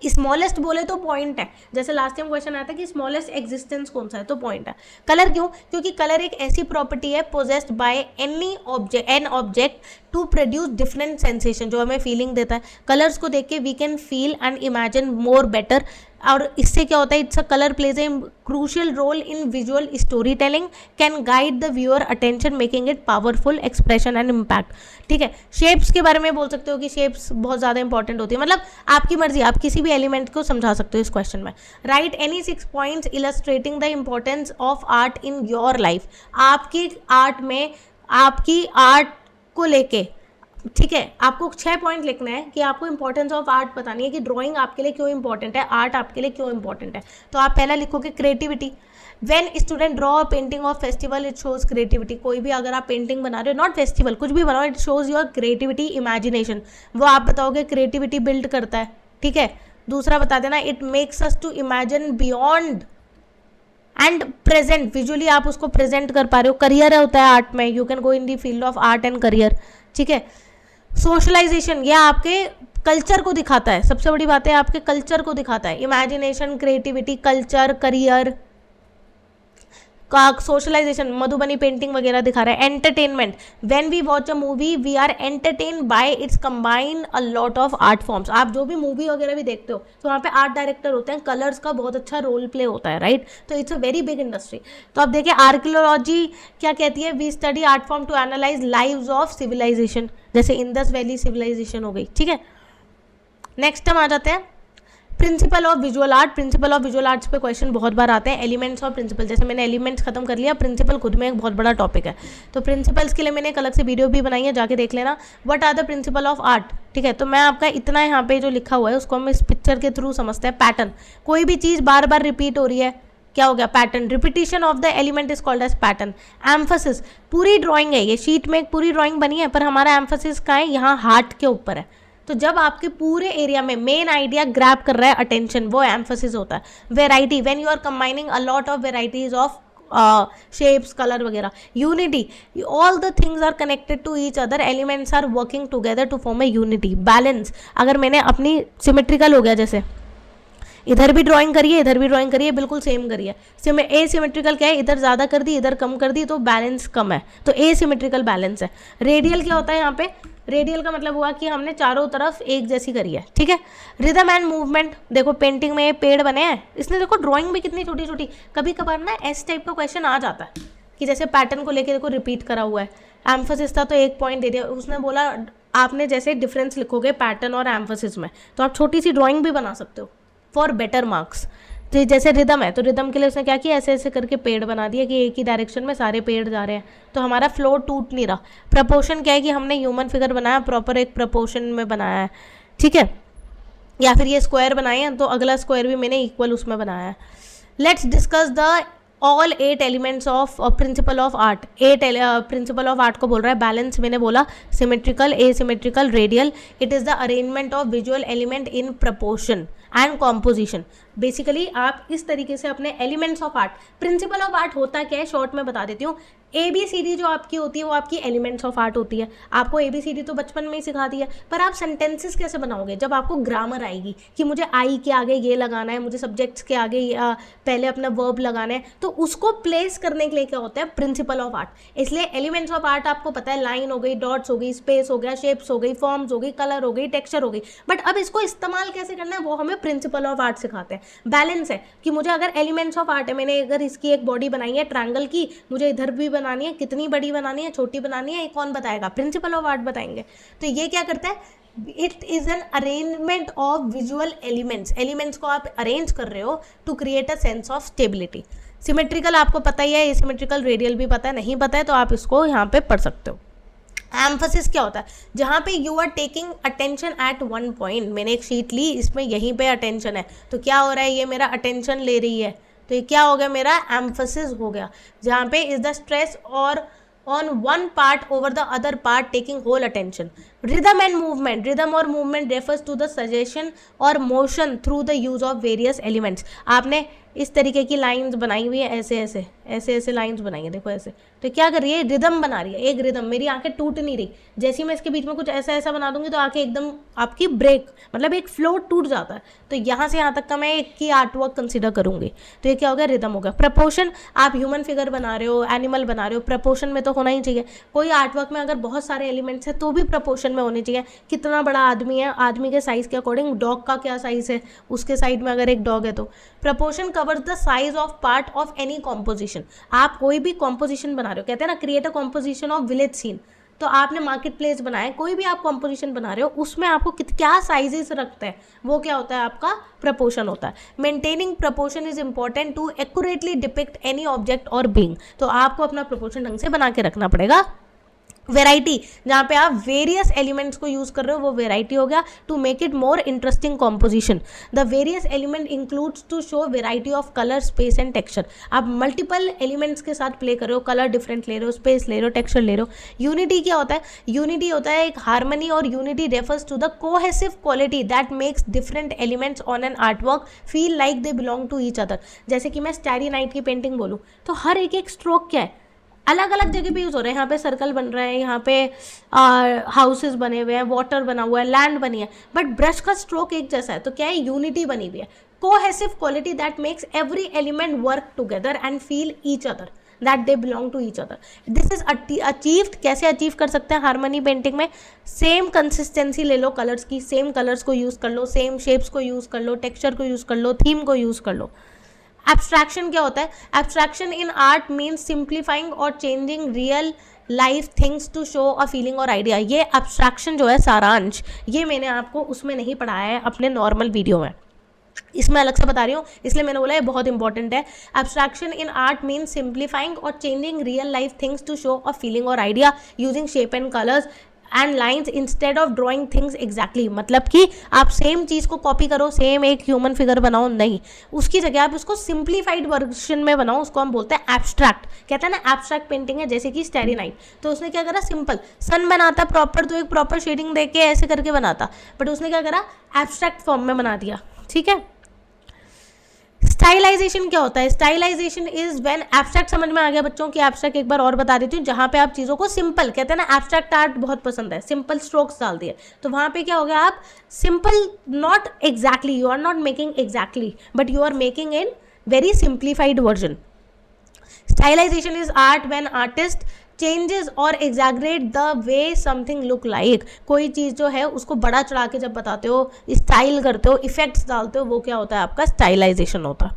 स्मॉलेस्ट बोले तो पॉइंट है, जैसे लास्ट टाइम क्वेश्चन आया था कि स्मॉलेस्ट एग्जिस्टेंस कौन सा है, तो पॉइंट है। कलर क्यों, क्योंकि कलर एक ऐसी प्रॉपर्टी है possessed by an object to produce different sensation, जो हमें फीलिंग देता है। कलर्स को देख के we can feel and imagine more better, और इससे क्या होता है, it's a colour plays a crucial role in visual storytelling, can guide the viewer attention, making it powerful expression and impact. ठीक है। शेप्स के बारे में बोल सकते हो कि शेप्स बहुत ज़्यादा इंपॉर्टेंट होती है, मतलब आपकी मर्जी, आप किसी भी एलिमेंट को समझा सकते हो इस क्वेश्चन में। Right any 6 points illustrating the importance of art in your life, आपकी आर्ट में, आपकी आर्ट को लेके, ठीक है, आपको 6 पॉइंट लिखना है कि आपको इंपॉर्टेंस ऑफ आर्ट बतानी है कि ड्राइंग आपके लिए क्यों इंपॉर्टेंट है, आर्ट आपके लिए क्यों इंपॉर्टेंट है। तो आप पहला लिखोगे creativity. When student draw a painting of festival it shows creativity, कोई भी अगर आप पेंटिंग बना रहे हो, नॉट फेस्टिवल, कुछ भी बनाओ, it shows your creativity, imagination, वो आप बताओगे क्रिएटिविटी बिल्ड करता है। ठीक है। दूसरा बता देना, it makes us to imagine beyond and present, visually आप उसको प्रेजेंट कर पा रहे हो। करियर होता है आर्ट में, you can go in the field of art and career. ठीक है। सोशलाइजेशन, यह आपके कल्चर को दिखाता है, सबसे बड़ी बात है आपके कल्चर को दिखाता है। इमेजिनेशन, क्रिएटिविटी, कल्चर, करियर का सोशलाइजेशन, मधुबनी पेंटिंग वगैरह दिखा रहा है। Entertainment, when we watch a movie we are entertain by it's combine a lot of art forms, आप जो भी मूवी वगैरह भी देखते हो तो वहाँ पे आर्ट डायरेक्टर होते हैं, कलर्स का बहुत अच्छा रोल प्ले होता है, राइट। तो it's a very big industry. तो अब देखिए आर्कियोलॉजी क्या कहती है, we study art form to analyse lives of civilization, जैसे इंडस वैली सिविलाइजेशन हो गई। ठीक है। नेक्स्ट हम आ जाते हैं principle of visual art. Principle of visual arts पे क्वेश्चन बहुत बार आते हैं। एलिमेंट्स और प्रिंसिपल, जैसे मैंने एलिमेंट्स खत्म कर लिया, प्रिंसिपल खुद में एक बहुत बड़ा टॉपिक है, तो प्रिंसिपल्स के लिए मैंने एक अलग से वीडियो भी बनाई है, जाके देख लेना। What are the principle of art. ठीक है। तो मैं आपका इतना यहाँ पे जो लिखा हुआ है उसको हम इस पिक्चर के थ्रू समझते हैं। पैटर्न, कोई भी चीज़ बार बार रिपीट हो रही है, क्या हो गया, pattern. Repetition of the element is called as pattern. Emphasis, पूरी ड्राइंग है, ये शीट में एक पूरी ड्राइंग बनी है, पर हमारा एम्फसिस कहाँ है, यहाँ हार्ट के ऊपर है। तो जब आपके पूरे एरिया में मेन आइडिया ग्रैब कर रहा है अटेंशन, वो एम्फसिस होता है। Variety, when you are combining a lot of varieties of shapes, colour वगैरह। Unity, all the things are connected to each other, elements are working together to form a unity. Balance, अगर मैंने अपनी symmetrical हो गया, जैसे इधर भी drawing करिए, इधर भी ड्राइंग करिए, बिल्कुल सेम करिए। एसिमेट्रिकल क्या है, इधर ज़्यादा कर दी, इधर कम कर दी, तो बैलेंस कम है, तो एसिमेट्रिकल बैलेंस है। रेडियल क्या होता है यहाँ पे, रेडियल का मतलब हुआ कि हमने चारों तरफ एक जैसी करी है, ठीक है। रिदम एंड मूवमेंट, देखो पेंटिंग में पेड़ बने हैं, इसने देखो ड्राइंग भी कितनी छोटी छोटी, कभी कभार ना इस टाइप का क्वेश्चन आ जाता है कि जैसे पैटर्न को लेके देखो रिपीट करा हुआ है, एम्फोसिस था तो 1 पॉइंट दे दिया, उसने बोला आपने जैसे डिफरेंस लिखोगे पैटर्न और एम्फोसिस में, तो आप छोटी सी ड्राइंग भी बना सकते हो फॉर बेटर मार्क्स। तो जैसे रिदम है, तो रिदम के लिए उसने क्या किया, ऐसे ऐसे करके पेड़ बना दिया कि एक ही डायरेक्शन में सारे पेड़ जा रहे हैं, तो हमारा फ्लो टूट नहीं रहा। प्रपोर्शन क्या है कि हमने ह्यूमन फिगर बनाया, प्रॉपर एक प्रपोर्शन में बनाया है, ठीक है। या फिर ये स्क्वायर बनाए हैं, तो अगला स्क्वायर भी मैंने इक्वल उसमें बनाया है। Let's discuss the all 8 elements of principle of art. 8 principal of art को बोल रहा है, बैलेंस मैंने बोला, symmetrical, asymmetrical, radial. It is the arrangement of visual element in proportion and composition. Basically आप इस तरीके से अपने elements of art, principle of art होता क्या है शॉर्ट में बता देती हूँ। ABCD जो आपकी होती है वो आपकी एलिमेंट्स ऑफ आर्ट होती है। आपको ABCD तो बचपन में ही सिखा दी है, पर आप सेंटेंसेस कैसे बनाओगे जब आपको ग्रामर आएगी कि मुझे आई के आगे ये लगाना है, मुझे सब्जेक्ट्स के आगे पहले अपना वर्ब लगाना है, तो उसको प्लेस करने के लिए क्या होता है, प्रिंसिपल ऑफ आर्ट। इसलिए एलिमेंट्स ऑफ आर्ट आपको पता है, लाइन हो गई, डॉट्स हो गई, स्पेस हो गया, शेप्स हो गई, फॉर्म्स हो गई, कलर हो गई, टेक्सचर हो गई, बट अब इसको इस्तेमाल कैसे करना है वो हमें प्रिंसिपल ऑफ आर्ट सिखाते हैं। बैलेंस है कि मुझे अगर एलिमेंट्स ऑफ आर्ट है, मैंने अगर इसकी एक बॉडी बनाई है ट्रायंगल की, मुझे इधर भी बनानी है, कितनी बड़ी बनानी है, छोटी बनानी है, ये कौन बताएगा, प्रिंसिपल ऑफ आर्ट बताएंगे। तो ये क्या करता है, it is an arrangement of visual elements. Elements को आप अरेंज कर रहे हो to create a sense of stability. Symmetrical आपको पता ही है, एसिमेट्रिकल, रेडियल भी पता है, नहीं पता है तो आप इसको यहाँ पे पढ़ सकते हो। एम्फसिस क्या होता है, जहाँ पे you are taking attention at one point. मैंने एक शीट ली, इसमें यहीं पे अटेंशन है, तो क्या हो रहा है, ये मेरा अटेंशन ले रही है, तो ये क्या हो गया, मेरा एम्फसिस हो गया। जहाँ पे इज द स्ट्रेस और on one part over the other part taking whole attention. Rhythm and movement, rhythm और movement refers to the suggestion और motion through the use of various elements. आपने इस तरीके की लाइंस बनाई हुई है, ऐसे ऐसे ऐसे ऐसे लाइंस बनाई है, देखो ऐसे, तो क्या कर रही है, रिदम बना रही है, एक रिदम। मेरी आंखें टूट नहीं रही, जैसे ही मैं इसके बीच में कुछ ऐसा ऐसा बना दूंगी तो आंखें एकदम आपकी ब्रेक, मतलब एक फ्लो टूट जाता है, तो यहाँ से यहाँ तक का मैं एक की आर्ट वर्क कंसिडर करूंगी, तो ये क्या हो गया, रिदम हो गया। प्रपोर्शन, आप ह्यूमन फिगर बना रहे हो, एनिमल बना रहे हो, प्रपोर्शन में तो होना ही चाहिए। कोई आर्ट वर्क में अगर बहुत सारे एलिमेंट्स हैं तो भी प्रपोर्शन में होने चाहिए। कितना बड़ा आदमी है, आदमी के साइज के अकॉर्डिंग डॉग का क्या साइज है, उसके साइड में अगर एक डॉग है तो। Proportion covers the size of part of any composition. आप कोई भी कॉम्पोजिशन बना रहे हो, कहते हैं ना create a composition of village scene, तो आपने मार्केट प्लेस बनाया, कोई भी आप कॉम्पोजिशन बना रहे हो, उसमें आपको क्या साइजेस रखते हैं, वो क्या होता है, आपका प्रपोर्शन होता है। Maintaining proportion is important to accurately depict any object और बीइंग। तो आपको अपना प्रपोर्शन ढंग से बना के रखना पड़ेगा। वेराइटी, जहाँ पे आप वेरियस एलिमेंट्स को यूज कर रहे हो, वो वेराइटी हो गया। To make it more interesting composition, the various element includes to show variety of colour, space and texture. आप मल्टीपल एलिमेंट्स के साथ प्ले कर रहे हो, कलर डिफरेंट ले रहे हो, स्पेस ले रहे हो, टेक्सचर ले रहे हो। यूनिटी क्या होता है, यूनिटी होता है एक हार्मनी, और unity refers to the cohesive quality that makes different elements on an art work feel like they belong to each other. जैसे कि मैं स्टारी नाइट की पेंटिंग बोलूँ तो हर एक एक स्ट्रोक क्या है, अलग अलग जगह पे यूज़ हो रहे हैं। यहाँ पे सर्कल बन रहे हैं, यहाँ पे हाउसेस बने हुए हैं, वाटर बना हुआ है, लैंड बनी है, बट ब्रश का स्ट्रोक एक जैसा है, तो क्या है, यूनिटी बनी हुई है। Cohesive quality that makes every element work together and feel each other, that they belong to each other. This is achieved, कैसे अचीव कर सकते हैं हार्मनी पेंटिंग में, सेम कंसिस्टेंसी ले लो कलर्स की, सेम कलर्स को यूज़ कर लो, सेम शेप्स को यूज़ कर लो, टेक्सचर को यूज़ कर लो, थीम को यूज़ कर लो। एब्स्ट्रैक्शन क्या होता है, abstraction in art means simplifying or changing real life things to show a feeling or idea. ये एब्स्ट्रैक्शन जो है, सारांश, ये मैंने आपको उसमें नहीं पढ़ाया है अपने नॉर्मल वीडियो में, इसमें अलग से बता रही हूँ, इसलिए मैंने बोला ये बहुत इंपॉर्टेंट है। Abstraction in art means simplifying or changing real life things to show a feeling or idea using shape and colours and lines instead of drawing things exactly. मतलब कि आप सेम चीज़ को कॉपी करो, सेम एक human figure बनाओ, नहीं, उसकी जगह आप उसको सिंप्लीफाइड वर्जन में बनाओ, उसको हम बोलते हैं एब्स्ट्रैक्ट। कहते हैं ना एब्स्ट्रैक्ट पेंटिंग है, जैसे कि स्टैरी नाइट, तो उसने क्या करा, सिंपल सन बनाता प्रॉपर तो एक प्रॉपर शेडिंग दे के ऐसे करके बनाता, बट उसने क्या करा, एब्स्ट्रैक्ट फॉर्म में बना दिया, ठीक है। स्टाइलाइजेशन क्या होता है? स्टाइलाइजेशन इज व्हेन, एब्स्ट्रैक्ट समझ में आ गया बच्चों की? एब्स्ट्रैक्ट एक बार और बता देती हूँ, जहाँ पे आप चीज़ों को सिंपल कहते हैं ना, एब्स्ट्रैक्ट आर्ट बहुत पसंद है, सिंपल स्ट्रोक्स डाल दिए, तो वहाँ पे क्या हो गया, आप simple, not exactly, you are not making exactly, but you are making in very simplified version. Stylization is art when artist changes or exaggerate the way something look like. कोई चीज़ जो है उसको बड़ा चढ़ा के जब बताते हो, स्टाइल करते हो, इफेक्ट्स डालते हो, वो क्या होता है आपका स्टाइलाइजेशन होता है.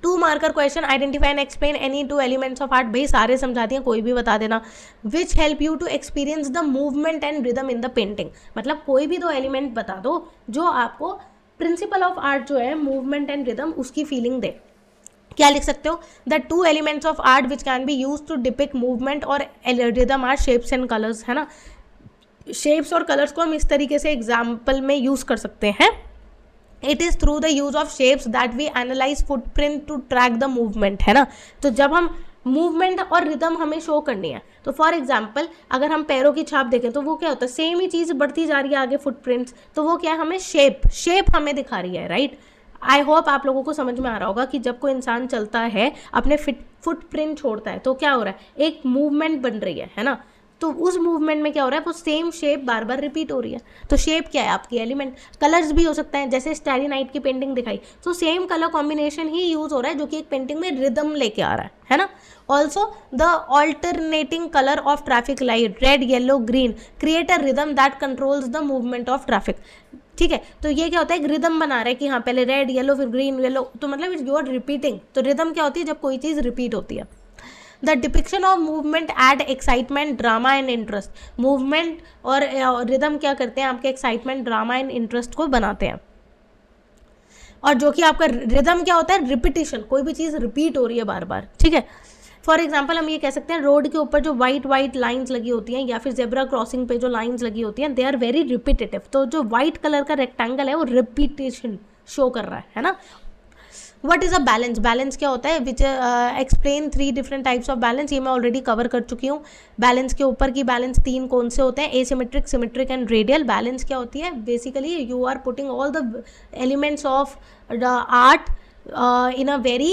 2 marker question, identify and explain any 2 elements of art. भाई सारे समझा दिए, कोई भी बता देना. Which help you to experience the movement and rhythm in the painting. मतलब कोई भी 2 एलिमेंट बता दो जो आपको प्रिंसिपल ऑफ आर्ट जो है मूवमेंट एंड रिदम उसकी फीलिंग दे. क्या लिख सकते हो? The 2 elements of art which can be use to depict movement और rhythm are shapes and colours, है ना. शेप्स और कलर्स को हम इस तरीके से एग्जाम्पल में यूज कर सकते हैं. It is through the use of shapes that we analyse footprint to track the movement, है ना. तो जब हम मूवमेंट और रिदम हमें शो करनी है, तो फॉर एग्जाम्पल अगर हम पैरों की छाप देखें तो वो क्या होता है, सेम ही चीज़ बढ़ती जा रही है आगे फुटप्रिंट्स, तो वो क्या है, हमें शेप हमें दिखा रही है, राइट. आई होप आप लोगों को समझ में आ रहा होगा कि जब कोई इंसान चलता है, अपने फुटप्रिंट छोड़ता है, तो क्या हो रहा है, एक मूवमेंट बन रही है ना. तो उस मूवमेंट में क्या हो रहा है, वो सेम शेप बार बार रिपीट हो रही है. तो शेप क्या है आपकी, एलिमेंट. कलर्स भी हो सकता है, जैसे स्टारी नाइट की पेंटिंग दिखाई, तो सेम कलर कॉम्बिनेशन ही यूज हो रहा है जो कि एक पेंटिंग में रिदम लेके आ रहा है ना. Also the alternating colour of traffic light, red yellow green, create a rhythm that controls the movement of traffic. ठीक है, तो ये क्या होता है, एक रिदम बना रहा है कि हाँ पहले रेड येलो फिर ग्रीन येलो, तो मतलब यू आर रिपीटिंग. तो रिदम क्या होती है, जब कोई चीज़ रिपीट होती है. The depiction of movement add excitement, drama and interest. Movement और रिदम क्या करते हैं, आपके एक्साइटमेंट, ड्रामा एंड इंटरेस्ट को बनाते हैं. और जो कि आपका रिदम क्या होता है, रिपीटिशन, कोई भी चीज़ रिपीट हो रही है बार बार. ठीक है, फॉर एग्जाम्पल हम ये कह सकते हैं, रोड के ऊपर जो वाइट लाइंस लगी होती हैं, या फिर जेब्रा क्रॉसिंग पे जो लाइंस लगी होती हैं, दे आर वेरी रिपीटेटिव. तो जो वाइट कलर का रेक्टेंगल है वो रिपीटेशन शो कर रहा है ना. What is a balance. Balance क्या होता है, which explain 3 different types of balance. ये मैं ऑलरेडी कवर कर चुकी हूँ. बैलेंस के ऊपर की बैलेंस 3 कौन से होते हैं, asymmetric, symmetric and radial. Balance क्या होती है, basically you are putting all the elements of the art in a very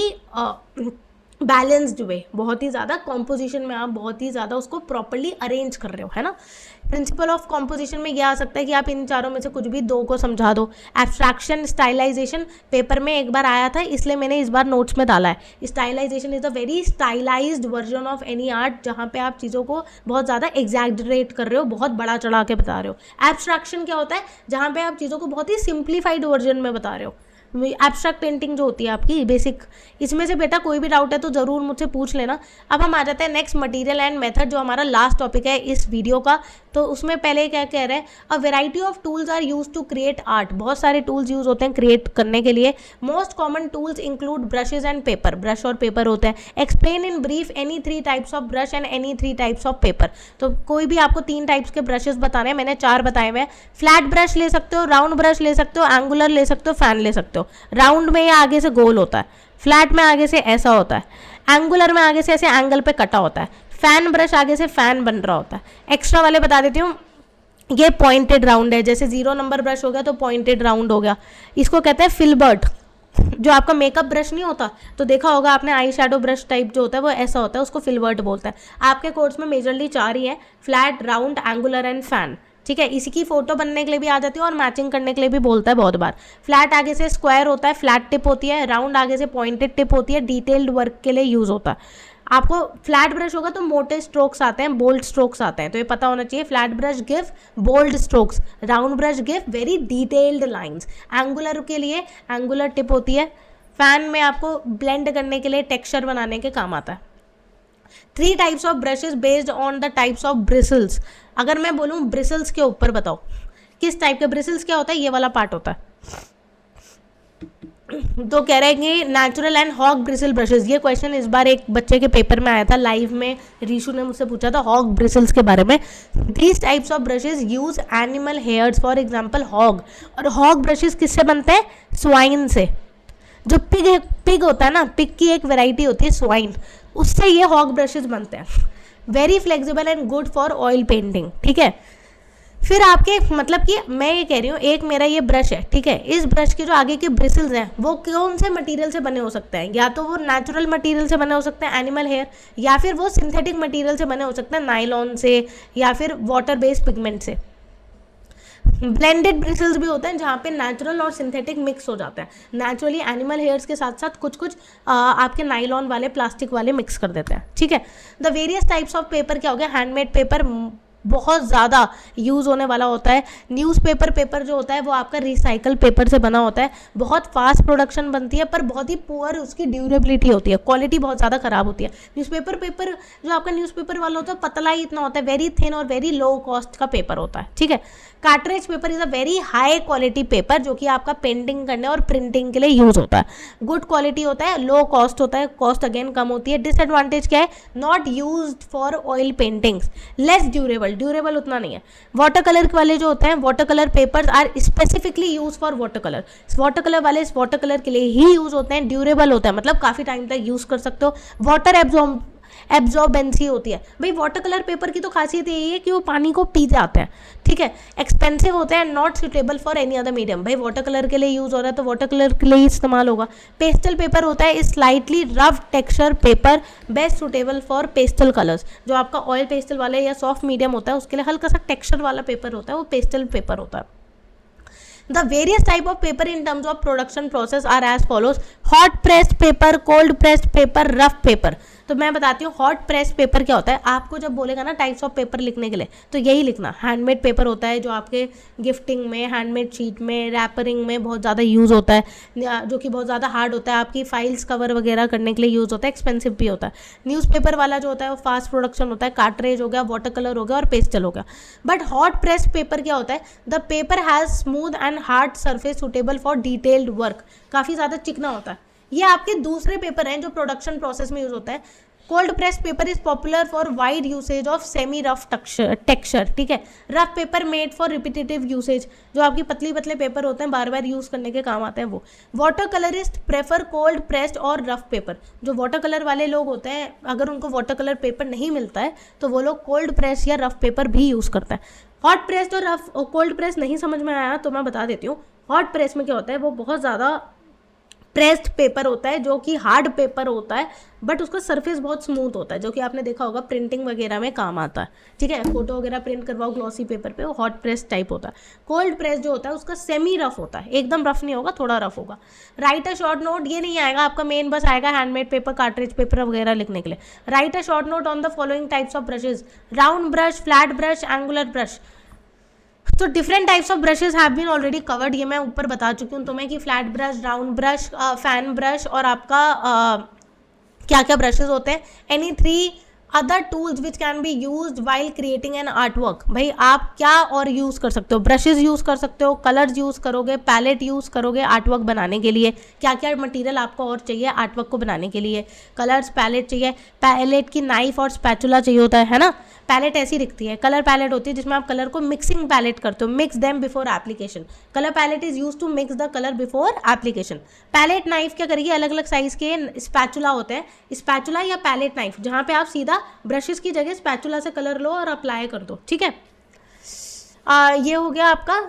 balanced way. बहुत ही ज़्यादा कॉम्पोजिशन में आप बहुत ही ज़्यादा उसको प्रॉपरली अरेंज कर रहे हो, है ना. प्रिंसिपल ऑफ कॉम्पोजिशन में यह आ सकता है कि आप इन चारों में से कुछ भी 2 को समझा दो. एब्स्ट्रैक्शन, स्टाइलाइजेशन पेपर में एक बार आया था, इसलिए मैंने इस बार नोट्स में डाला है. Stylization is a very stylised version of any art, जहाँ पे आप चीज़ों को बहुत ज़्यादा एग्जैजरेट कर रहे हो, बहुत बड़ा चढ़ा के बता रहे हो. एब्स्ट्रैक्शन क्या होता है, जहाँ पे आप चीज़ों को बहुत ही सिंप्लीफाइड वर्जन में बता रहे हो. एब्स्ट्रैक्ट पेंटिंग जो होती है आपकी बेसिक, इसमें से बेटा कोई भी डाउट है तो ज़रूर मुझसे पूछ लेना. अब हम आ जाते हैं नेक्स्ट, मटेरियल एंड मेथड, जो हमारा लास्ट टॉपिक है इस वीडियो का. तो उसमें पहले क्या कह रहे हैं, a variety of tools are use to create art. बहुत सारे टूल्स यूज होते हैं क्रिएट करने के लिए. Most common tools include brushes and paper. Brush और पेपर होते हैं. Explain in brief any 3 types of brush and any 3 types of paper. तो कोई भी आपको 3 टाइप्स के ब्रशेज बताने हैं, मैंने 4 बताए हुए हैं. फ्लैट ब्रश ले सकते हो, राउंड ब्रश ले सकते हो, एंगुलर ले सकते हो, फैन ले सकते हो. राउंड में ये आगे से गोल होता है, फ्लैट में आगे से ऐसा होता है, एंगुलर में आगे से ऐसे एंगल पे कटा होता है, फैन ब्रश आगे से फैन बन रहा होता है. एक्स्ट्रा वाले बता देती हूँ, ये पॉइंटेड राउंड है, जैसे 0 नंबर ब्रश हो गया तो पॉइंटेड राउंड हो गया. इसको कहते हैं फिल्बर्ट. जो आपका मेकअप ब्रश नहीं होता, तो देखा होगा आपने, आई शेडो ब्रश टाइप जो होता है वो ऐसा होता है, उसको फिल्बर्ट बोलते हैं. आपके कोर्स में मेजरली 4 ही है, flat, round, angular and fan. ठीक है, इसी की फोटो बनने के लिए भी आ जाती है और मैचिंग करने के लिए भी बोलता है बहुत बार. फ्लैट आगे से स्क्वायर होता है, फ्लैट टिप होती है. राउंड आगे से पॉइंटेड टिप होती है, डिटेल्ड वर्क के लिए यूज होता है. आपको फ्लैट ब्रश होगा तो मोटे स्ट्रोक्स आते हैं, बोल्ड स्ट्रोक्स आते हैं, तो ये पता होना चाहिए. Flat brush give bold strokes, round brush give very detailed lines. Angular के लिए एंगुलर टिप होती है. फैन में आपको ब्लेंड करने के लिए, टेक्सचर बनाने के काम आता है. 3 types of brushes based on the types of bristles. अगर मैं बोलूँ ब्रिसल्स के ऊपर बताओ किस टाइप के ब्रिसल्स, क्या होता है, ये वाला पार्ट होता है. तो कह रहे हैं कि natural and hog bristle brushes. ये क्वेश्चन इस बार एक बच्चे के पेपर में आया था, लाइव में रीशु ने मुझसे पूछा था हॉग ब्रिसल्स के बारे में. These types of brushes use animal hairs, for example hog. और हॉग ब्रशेज किससे बनते हैं, स्वाइन से. जो पिग होता है ना, पिग की एक वेराइटी होती है स्वाइन, उससे ये हॉग ब्रशेज बनते हैं. Very flexible and good for oil painting. ठीक है, फिर आपके मतलब कि मैं ये कह रही हूँ, एक मेरा ये ब्रश है, ठीक है, इस ब्रश के जो आगे के ब्रिसल्स हैं वो कौन से मटेरियल से बने हो सकते हैं? या तो वो नेचुरल मटेरियल से बने हो सकते हैं, एनिमल हेयर, या फिर वो सिंथेटिक मटेरियल से बने हो सकते हैं, नायलॉन से या फिर वाटर बेस्ड पिगमेंट से। ब्लेंडेड ब्रिसल्स भी होते हैं जहाँ पे नेचुरल और सिंथेटिक मिक्स हो जाता है। नेचुरली एनिमल हेयर्स के साथ साथ कुछ कुछ आपके नाइलॉन वाले, प्लास्टिक वाले मिक्स कर देते हैं, ठीक है। The various types of paper क्या हो गया? हैंडमेड पेपर बहुत ज़्यादा यूज़ होने वाला होता है। न्यूज़पेपर पेपर जो होता है वो आपका रिसाइकल पेपर से बना होता है, बहुत फास्ट प्रोडक्शन बनती है पर बहुत ही पुअर उसकी ड्यूरेबिलिटी होती है, क्वालिटी बहुत ज़्यादा ख़राब होती है। न्यूज़पेपर पेपर जो आपका न्यूज़पेपर वाला होता है पतला ही इतना होता है, वेरी थिन और वेरी लो कॉस्ट का पेपर होता है, ठीक है। Cartridge paper is a very high quality paper जो कि आपका पेंटिंग करने और प्रिंटिंग के लिए यूज़ होता है। गुड क्वालिटी होता है, लो कॉस्ट होता है, कॉस्ट अगेन कम होती है। डिसएडवांटेज क्या है? Not used for oil paintings, less durable उतना नहीं है। वाटर कलर वाले जो होते हैं, water colour papers are specifically use for water colour. Water colour वाले इस वाटर कलर के लिए ही यूज होते हैं, ड्यूरेबल होता है मतलब काफ़ी टाइम तक यूज़ कर सकते हो। वाटर एब्जॉर्बेंसी होती है। भाई वाटर कलर पेपर की तो खासियत यही है कि वो पानी को पी जाते हैं, ठीक है। एक्सपेंसिव होते हैं, not suitable for any other medium. भाई वाटर कलर के लिए यूज़ हो रहा है तो वाटर कलर के लिए ही इस्तेमाल होगा। पेस्टल पेपर होता है slightly rough texture paper, best suitable for pastel colours. जो आपका ऑयल पेस्टल वाला या सॉफ्ट मीडियम होता है उसके लिए हल्का सा टेक्सचर वाला पेपर होता है, वो पेस्टल पेपर होता है। The various type of paper in terms of production process are as follows: hot pressed paper, cold pressed paper, rough paper। तो मैं बताती हूँ हॉट प्रेस पेपर क्या होता है। आपको जब बोलेगा ना टाइप्स ऑफ पेपर लिखने के लिए तो यही लिखना। हैंडमेड पेपर होता है जो आपके गिफ्टिंग में, हैंडमेड शीट में, रैपरिंग में बहुत ज़्यादा यूज़ होता है, जो कि बहुत ज़्यादा हार्ड होता है, आपकी फाइल्स कवर वगैरह करने के लिए यूज़ होता है, एक्सपेंसिव भी होता है। न्यूज़पेपर वाला जो होता है वो फास्ट प्रोडक्शन होता है, कार्ट्रेज हो गया, वाटर कलर हो गया और पेस्टल हो गया। बट हॉट प्रेस पेपर क्या होता है? The paper has smooth and hard surface suitable for detailed work. काफ़ी ज़्यादा चिकना होता है। ये आपके दूसरे पेपर हैं जो प्रोडक्शन प्रोसेस में यूज होता है। Cold press paper is popular for wide usage of semi rough texture, ठीक है। Rough paper made for repetitive usage, जो आपकी पतली पतले पेपर होते हैं बार बार यूज करने के काम आते हैं वो। Water colourist prefer cold pressed और रफ पेपर। जो वाटर कलर वाले लोग होते हैं अगर उनको वाटर कलर पेपर नहीं मिलता है तो वो लोग कोल्ड प्रेस या रफ पेपर भी यूज करता है। हॉट प्रेस्ड और रफ कोल्ड प्रेस नहीं समझ में आया तो मैं बता देती हूँ। हॉट प्रेस में क्या होता है? वो बहुत ज़्यादा प्रेस्ड पेपर होता है जो कि हार्ड पेपर होता है बट उसका सरफेस बहुत स्मूथ होता है, जो कि आपने देखा होगा प्रिंटिंग वगैरह में काम आता है, ठीक है। फोटो वगैरह प्रिंट करवाओ ग्लॉसी पेपर पे, वो हॉट प्रेस टाइप होता है। कोल्ड प्रेस जो होता है उसका सेमी रफ होता है, एकदम रफ नहीं होगा, थोड़ा रफ होगा। राइट अ शॉर्ट नोट ये नहीं आएगा आपका, मेन बस आएगा हैंडमेड पेपर, कार्ट्रिज पेपर वगैरह लिखने के लिए। Write a short note on the following types of brushes: round brush, flat brush, angular brush. तो different types of brushes have been already covered, ये मैं ऊपर बता चुकी हूँ तुम्हें कि flat brush, round brush, fan brush और आपका क्या क्या ब्रशेज होते हैं। Any 3 other tools which can be used while creating an art work. भाई आप क्या और यूज़ कर सकते हो? ब्रशेज यूज़ कर सकते हो, कलर्स यूज़ करोगे, पैलेट यूज़ करोगे आर्ट वर्क बनाने के लिए। क्या क्या मटेरियल आपको और चाहिए आर्ट वर्क को बनाने के लिए? कलर्स, पैलेट चाहिए, पैलेट की नाइफ और स्पैचुला चाहिए होता है ना। पैलेट ऐसी दिखती है, कलर पैलेट होती है जिसमें आप कलर को मिक्सिंग पैलेट करते हो, mix them before application. Colour palette is use to mix the colour before application. Palette knife क्या करेगी? अलग अलग साइज के स्पैचुला होते हैं, स्पैचुला या पैलेट नाइफ, जहाँ पे आप सीधा ब्रशेस की जगह स्पैचुला से कलर लो और अप्लाई कर दो, ठीक है। ये हो गया आपका।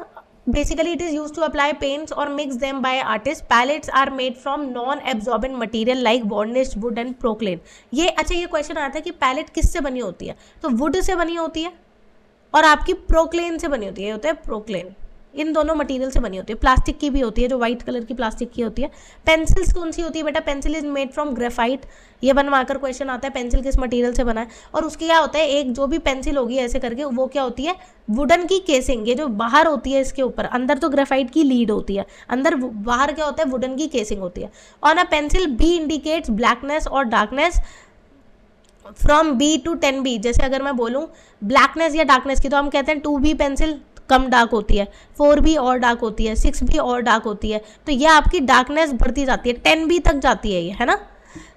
Basically, it is used to apply paints or mix them by artists. Palettes are made from non-absorbent material like varnished wood and proclaim. ये अच्छा ये क्वेश्चन आया था कि पैलेट किससे बनी होती है? तो वुड से बनी होती है और आपकी प्रोक्लेन से बनी होती है, होता है प्रोक्लेन। इन दोनों मटेरियल से बनी होती है। प्लास्टिक की भी होती है, जो व्हाइट कलर की प्लास्टिक की होती है। पेंसिल्स कौन सी होती है बेटा? Pencil is made from graphite. ये बनवाकर क्वेश्चन आता है पेंसिल किस मटेरियल से बना है। और उसके क्या होता है, एक जो भी पेंसिल होगी ऐसे करके वो क्या होती है? वुडन की केसिंग। ये जो बाहर होती है इसके ऊपर, अंदर तो ग्रेफाइट की लीड होती है, अंदर बाहर क्या होता है? वुडन की केसिंग होती है। On a pencil B indicates blackness और darkness from B to 10B। जैसे अगर मैं बोलूँ ब्लैकनेस या डार्कनेस की तो हम कहते हैं 2B पेंसिल कम डार्क होती है, 4B और डार्क होती है, 6B और डार्क होती है। तो ये आपकी डार्कनेस बढ़ती जाती है, 10B तक जाती है ये, है ना।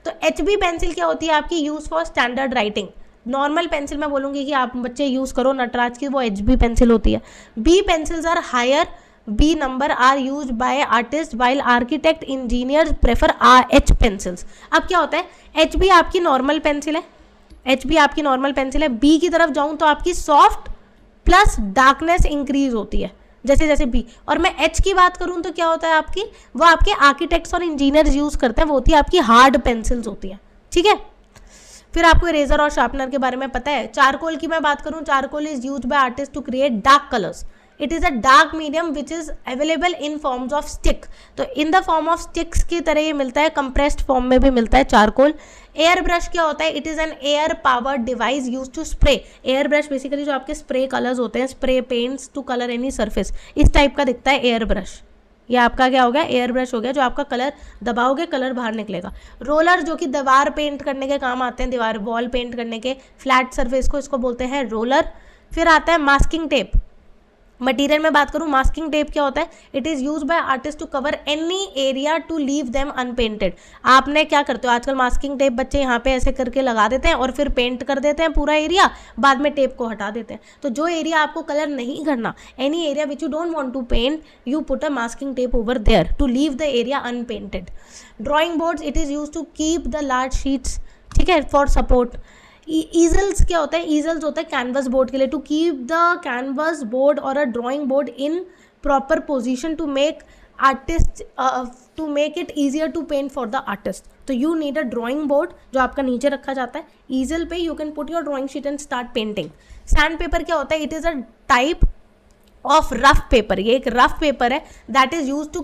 तो HB पेंसिल क्या होती है आपकी? Use for standard writing. Normal pencil मैं बोलूँगी कि आप बच्चे यूज़ करो नटराज की, वो HB पेंसिल होती है। B pencils are higher, B number are use by artist while architect engineers prefer H pencils. अब क्या होता है? HB आपकी नॉर्मल पेंसिल है, HB आपकी नॉर्मल पेंसिल है। B की तरफ जाऊँ तो आपकी सॉफ्ट प्लस डार्कनेस इंक्रीज होती है जैसे जैसे भी। और मैं एच की बात करूँ तो क्या होता है आपकी, वो आपके आर्किटेक्ट्स और इंजीनियर्स यूज़ करते हैं, वो होती है आपकी हार्ड पेंसिल्स होती है, ठीक है। फिर आपको इरेजर और शार्पनर के बारे में पता है। चारकोल की मैं बात करूँ, charcoal is used by artist to create dark colours. It is a dark medium which is available in forms of stick. तो in the form of sticks की तरह ये मिलता है, कंप्रेस्ड फॉर्म में भी मिलता है चारकोल। एयर ब्रश क्या होता है, it is an air powered device use to spray. Air brush basically जो आपके स्प्रे कलर्स होते हैं, spray paints to colour any surface, इस टाइप का दिखता है एयर ब्रश। ये आपका क्या हो गया, एयर ब्रश हो गया, जो आपका कलर दबाओगे कलर बाहर निकलेगा। रोलर जो कि दीवार पेंट करने के काम आते हैं, दीवार वॉल पेंट करने के, फ्लैट सरफेस को, इसको बोलते हैं रोलर। फिर आता है मास्किंग टेप। मटीरियल में बात करूँ, मास्किंग टेप क्या होता है, it is use by artist to cover any area to leave them unpainted. आपने क्या करते हो आजकल, मास्किंग टेप बच्चे यहाँ पे ऐसे करके लगा देते हैं और फिर पेंट कर देते हैं पूरा एरिया, बाद में टेप को हटा देते हैं। तो जो एरिया आपको कलर नहीं करना, any area which you don't want to paint, you put a masking tape over there to leave the area unpainted. Drawing boards, it is use to keep the large sheets, ठीक है, for support. ईजल्स क्या होता है, ईजल्स होता है canvas board के लिए, to keep the canvas board और a drawing board in proper position to make artist, to make it easier to paint for the artist. तो you need a drawing board जो आपका नीचे रखा जाता है, ईजल पे you can put your drawing sheet and start painting. Sand paper क्या होता है, it is a type of rough paper, ये एक रफ पेपर है that is use to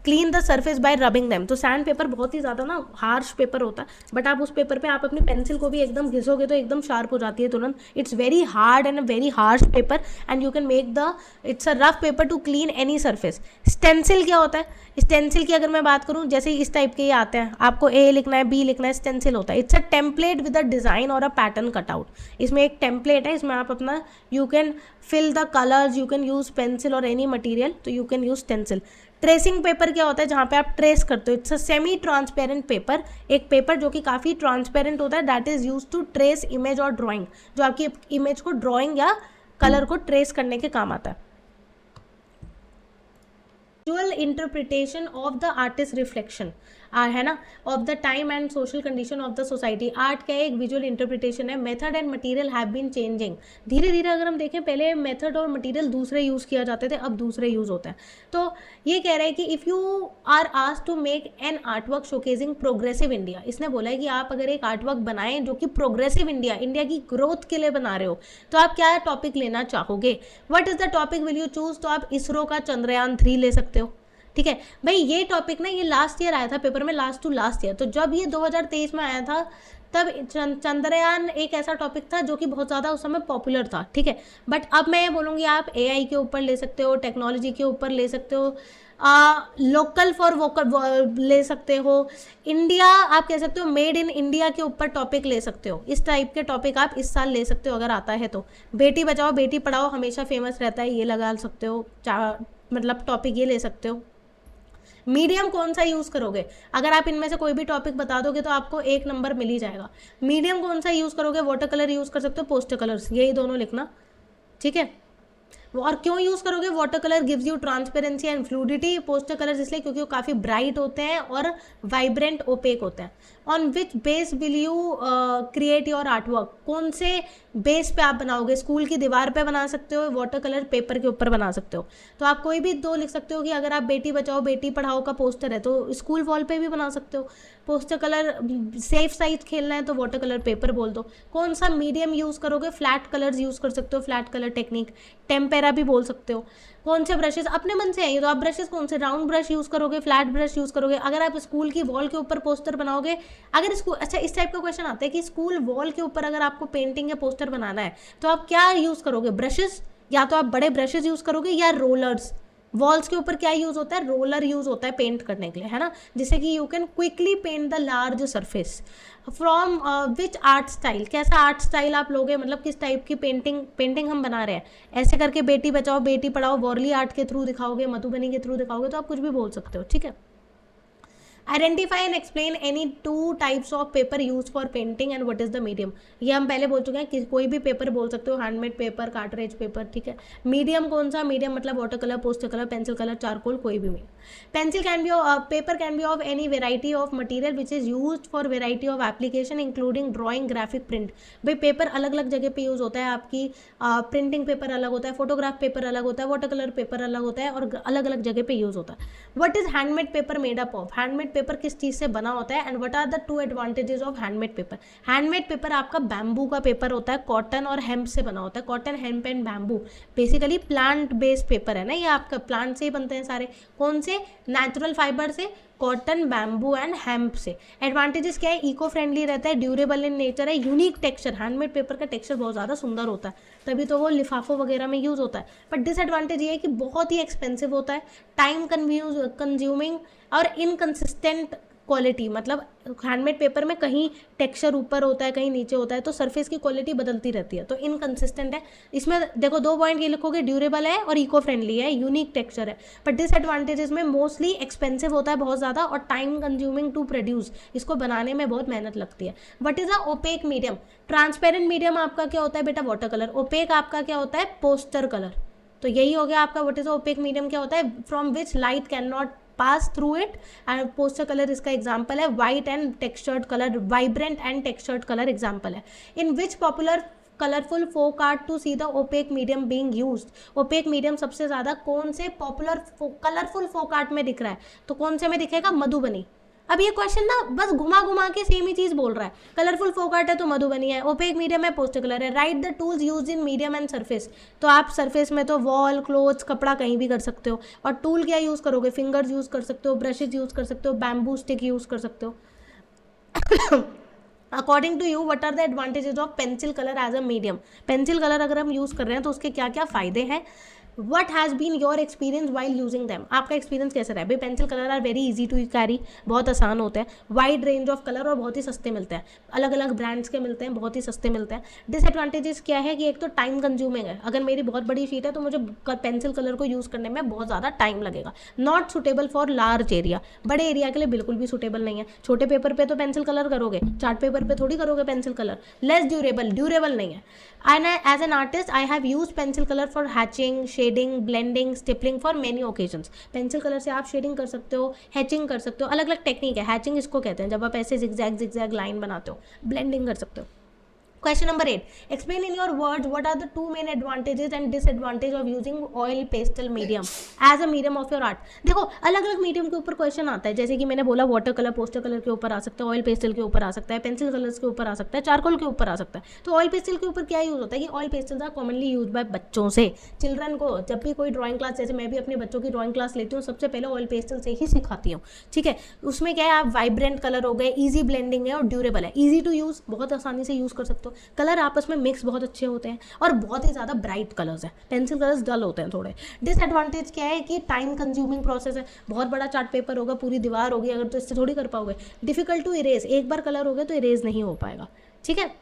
clean the surface by rubbing them. तो sandpaper बहुत ही ज़्यादा ना हार्श पेपर होता है, बट आप उस पेपर पे आप अपनी पेंसिल को भी एकदम घिसोगे तो एकदम शार्प हो जाती है तुरंत। It's very hard and a very harsh paper and you can make the, it's a rough paper two clean any surface. Stencil क्या होता है, स्टेंसिल की अगर मैं बात करूँ, जैसे इस टाइप के ये आते हैं, आपको ए लिखना है, बी लिखना है, स्टेंसिल होता है। It's a template with a design और अ पैटर्न कटआउट। इसमें एक टेम्पलेट है, इसमें आप अपना, you can fill the colours, you can use pencil और एनी मटीरियल, तो you can use stencil. Tracing paper क्या होता है, जहाँ पे आप ट्रेस करते हो, it's a semi transparent paper, एक पेपर जो कि काफ़ी ट्रांसपेरेंट होता है, that is use to trace image और ड्राइंग, जो आपकी इमेज को ड्राइंग या कलर को ट्रेस करने के काम आता है। Visual interpretation of the artist reflection है ना, of the time and social condition of the society. Art का एक विजुअल इंटरप्रिटेशन है। Method and material have been changing. धीरे धीरे अगर हम देखें, पहले मेथड और मटेरियल दूसरे यूज़ किया जाते थे, अब दूसरे यूज़ होते हैं। तो ये कह रहा है कि if you are asked to make an art work showcasing progressive India, इसने बोला है कि आप अगर एक आर्ट वर्क बनाएं जो कि प्रोग्रेसिव इंडिया, इंडिया की ग्रोथ के लिए बना रहे हो, तो आप क्या टॉपिक लेना चाहोगे, what is the topic will you choose. तो आप इसरो का चंद्रयान 3 ले सकते हो, ठीक है भाई। ये टॉपिक ना, ये लास्ट ईयर आया था पेपर में, लास्ट टू लास्ट ईयर। तो जब ये 2023 में आया था, तब चंद्रयान एक ऐसा टॉपिक था जो कि बहुत ज़्यादा उस समय पॉपुलर था, ठीक है। बट अब मैं ये बोलूँगी, आप एआई के ऊपर ले सकते हो, टेक्नोलॉजी के ऊपर ले सकते हो, लोकल फॉर वोकल ले सकते हो, इंडिया आप कह सकते हो, मेड इन इंडिया के ऊपर टॉपिक ले सकते हो। इस टाइप के टॉपिक आप इस साल ले सकते हो अगर आता है तो। बेटी बचाओ बेटी पढ़ाओ हमेशा फेमस रहता है, ये लगा सकते हो, मतलब टॉपिक ये ले सकते हो। मीडियम कौन सा यूज़ करोगे, अगर आप इनमें से कोई भी टॉपिक बता दोगे तो आपको 1 नंबर मिल ही जाएगा। मीडियम कौन सा यूज़ करोगे, वाटर कलर यूज़ कर सकते हो, पोस्टर कलर्स, यही दोनों लिखना, ठीक है। और क्यों यूज़ करोगे, water colour gives you transparency and fluidity, poster colours इसलिए क्योंकि वो काफ़ी ब्राइट होते हैं और वाइब्रेंट ओपेक होते हैं। On which base will you create your art work, कौन से बेस पे आप बनाओगे, स्कूल की दीवार पे बना सकते हो, वाटर कलर पेपर के ऊपर बना सकते हो। तो आप कोई भी 2 लिख सकते हो कि अगर आप बेटी बचाओ बेटी पढ़ाओ का पोस्टर है तो स्कूल वॉल पे भी बना सकते हो। पोस्टर कलर सेफ साइज खेलना है तो वाटर कलर पेपर बोल दो। कौन सा मीडियम यूज़ करोगे, फ्लैट कलर्स यूज़ कर सकते हो, फ्लैट कलर टेक्निक, टेम्पेरा भी बोल सकते हो। कौन से ब्रशेस अपने मन से है, तो आप ब्रशेस कौन से, राउंड ब्रश यूज़ करोगे, फ्लैट ब्रश यूज़ करोगे। अगर आप स्कूल की वॉल के ऊपर पोस्टर बनाओगे, अगर स्कूल, अच्छा इस टाइप का क्वेश्चन आता है कि स्कूल वॉल के ऊपर अगर आपको पेंटिंग या पोस्टर बनाना है तो आप क्या यूज़ करोगे, ब्रशेस, या तो आप बड़े ब्रशेस यूज़ करोगे या रोलर्स। वॉल्स के ऊपर क्या यूज़ होता है, रोलर यूज़ होता है पेंट करने के लिए, है ना, जिससे कि you can quickly paint the large surface. From which art style, कैसा आर्ट स्टाइल आप लोगे, मतलब किस टाइप की पेंटिंग हम बना रहे हैं। ऐसे करके बेटी बचाओ बेटी पढ़ाओ वॉरली आर्ट के थ्रू दिखाओगे, मधुबनी के थ्रू दिखाओगे, तो आप कुछ भी बोल सकते हो, ठीक है। Identify and explain any 2 types of paper use for painting and what is the medium. ये हम पहले बोल चुके हैं कि कोई भी पेपर बोल सकते हो, हैंडमेड पेपर, कार्टरेज पेपर, ठीक है। मीडियम कौन सा, मीडियम मतलब water colour, poster colour, pencil colour, charcoal, कोई भी नहीं। Pencil can be paper can be of any variety of material which is used for variety of application including drawing, graphic, print. भाई paper अलग अलग जगह पे use होता है, आपकी प्रिंटिंग पेपर अलग होता है, फोटोग्राफ पेपर अलग होता है, वाटर कलर पेपर अलग होता है, और अलग अलग जगह पे यूज़ होता है। What is handmade paper made up of? Handmade paper किस चीज़ से बना होता है, and what are the two advantages of handmade paper? Handmade paper आपका बैम्बू का पेपर होता है, कॉटन और हेम्प से बना होता है। Cotton, hemp and bamboo basically plant based paper है ना, ये आपका प्लांट से ही बनते हैं सारे। कौन से? नेचुरल फाइबर से, कॉटन, बैम्बू एंड हेम्प से। एडवांटेजेस क्या है? इको फ्रेंडली रहता है, ड्यूरेबल इन नेचर है, यूनिक टेक्सचर। हैंडमेड पेपर का टेक्सचर बहुत ज़्यादा सुंदर होता है, तभी तो वो लिफाफों वगैरह में यूज़ होता है। बट डिसएडवांटेज ये है कि बहुत ही एक्सपेंसिव होता है, टाइम कंज्यूमिंग और इनकंसिस्टेंट क्वालिटी। मतलब हैंडमेड पेपर में कहीं टेक्सचर ऊपर होता है, कहीं नीचे होता है, तो सरफेस की क्वालिटी बदलती रहती है, तो इनकंसिस्टेंट है। इसमें देखो 2 पॉइंट ये लिखोगे, ड्यूरेबल है और इको फ्रेंडली है, यूनिक टेक्सचर है। बट डिसएडवांटेजेस में मोस्टली एक्सपेंसिव होता है बहुत ज़्यादा, और टाइम कंज्यूमिंग टू प्रोड्यूस, इसको बनाने में बहुत मेहनत लगती है। What is a opaque medium? Transparent medium आपका क्या होता है बेटा? Water colour. ओपेक आपका क्या होता है? Poster colour. तो यही हो गया आपका व्हाट इज ओपेक मीडियम क्या होता है? From which light can not pass through it, and poster colour इसका एग्जाम्पल है। White and textured colour, vibrant and textured colour example है। In which popular colourful folk art to see the opaque medium being used? Opaque medium सबसे ज़्यादा कौन से popular colourful folk art में दिख रहा है? तो कौन से में दिखेगा? मधुबनी। अब ये क्वेश्चन ना बस घुमा घुमा के सेम ही चीज बोल रहा है। कलरफुल फोक आर्ट है तो मधुबनी है, ओपेक मीडियम है पोस्टर कलर है। Right the tools use in medium and surface. तो आप सरफेस में तो वॉल, क्लोथ्स, कपड़ा कहीं भी कर सकते हो। और टूल क्या यूज करोगे? फिंगर्स यूज कर सकते हो, ब्रशेज यूज कर सकते हो, बैम्बू स्टिक यूज कर सकते हो। According to you what are the advantages of pencil colour as a medium? Pencil colour अगर हम यूज कर रहे हैं तो उसके क्या क्या फायदे हैं? What has been your experience while using them? आपका एक्सपीरियंस कैसा रहा है? भाई pencil colour are very easy to carry, बहुत आसान होते हैं, वाइड रेंज ऑफ कलर और बहुत ही सस्ते मिलते हैं, अलग अलग ब्रांड्स के मिलते हैं, बहुत ही सस्ते मिलते हैं। डिसएडवांटेजेस क्या है? कि एक तो टाइम कंज्यूमिंग है, अगर मेरी बहुत बड़ी शीट है तो मुझे पेंसिल कलर को यूज़ करने में बहुत ज़्यादा टाइम लगेगा। Not suitable for large area, बड़े एरिया के लिए बिल्कुल भी सुटेबल नहीं है। छोटे पेपर पे तो पेंसिल कलर करोगे, चार्ट पेपर पे थोड़ी करोगे पेंसिल कलर। लेस ड्यूरेबल नहीं है। And as an artist I have use pencil colour for hatching, shading, blending, stippling for many occasions. Pencil colour से आप शेडिंग कर सकते हो, हैचिंग कर सकते हो, अलग अलग टेक्निक है। हैचिंग इसको कहते हैं जब आप ऐसे जिगजैग लाइन बनाते हो। ब्लेंडिंग कर सकते हो। Question number 8. Explain in your words what are the two main advantages and disadvantages of using oil pastel medium as a medium of your art? देखो अलग अलग मीडियम के ऊपर क्वेश्चन आता है, जैसे कि मैंने बोला वाटर कलर, पोस्टर कलर के ऊपर आ सकता है, ऑयल पेस्टल के ऊपर आ सकता है, पेंसिल कलर्स के ऊपर आ सकता है, चारकोल के ऊपर आ सकता है। तो ऑयल पेस्टल के ऊपर क्या यूज होता है कि oil pastels are commonly use by बच्चों से। चिल्ड्रन को जब भी कोई ड्राइंग क्लास, जैसे मैं भी अपने बच्चों की ड्राइंग क्लास लेती हूँ, सबसे पहले ऑयल पेस्टल से ही सिखाती हूँ, ठीक है। उसमें क्या है, आप वाइब्रेंट कलर हो गए, ईजी ब्लेंडिंग है और ड्यूरेबल है, ईजी टू यूज, बहुत आसानी से यूज कर सकते हो। कलर आपस में मिक्स बहुत अच्छे होते हैं और बहुत ही ज़्यादा ब्राइट कलर्स हैं। पेंसिल कलर्स डल होते हैं थोड़े। डिसएडवांटेज क्या है कि टाइम कंज्यूमिंग प्रोसेस है, बहुत बड़ा चार्ट पेपर होगा, पूरी दीवार होगी, अगर तो इससे थोड़ी कर पाओगे। डिफिकल्ट टू इरेज, एक बार कलर हो गया तो इरेज नहीं हो पाएगा, ठीक है।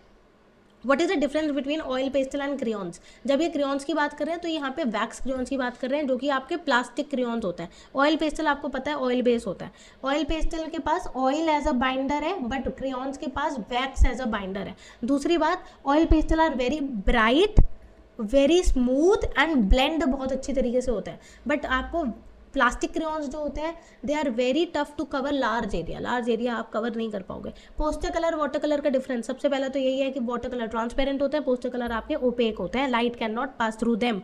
What is the difference between oil pastel and crayons? जब ये क्रेयॉन्स की बात कर रहे हैं तो यहाँ पे वैक्स क्रेयॉन्स की बात कर रहे हैं, जो कि आपके प्लास्टिक क्रेयॉन्स होते हैं। ऑयल पेस्टल आपको पता है ऑयल बेस होता है। ऑयल पेस्टल के पास ऑयल एज अ बाइंडर है, बट क्रेयॉन्स के पास वैक्स एज अ बाइंडर है। दूसरी बात, oil pastel are very bright, very smooth and blend बहुत अच्छी तरीके से होता है। बट आपको प्लास्टिक क्रेयॉन्स जो होते हैं they are very tough to cover large area आप कवर नहीं कर पाओगे। पोस्टर कलर, वाटर कलर का डिफरेंस सबसे पहला तो यही है कि वाटर कलर ट्रांसपेरेंट होता है, पोस्टर कलर आपके ओपेक होते हैं, light can not pass through them,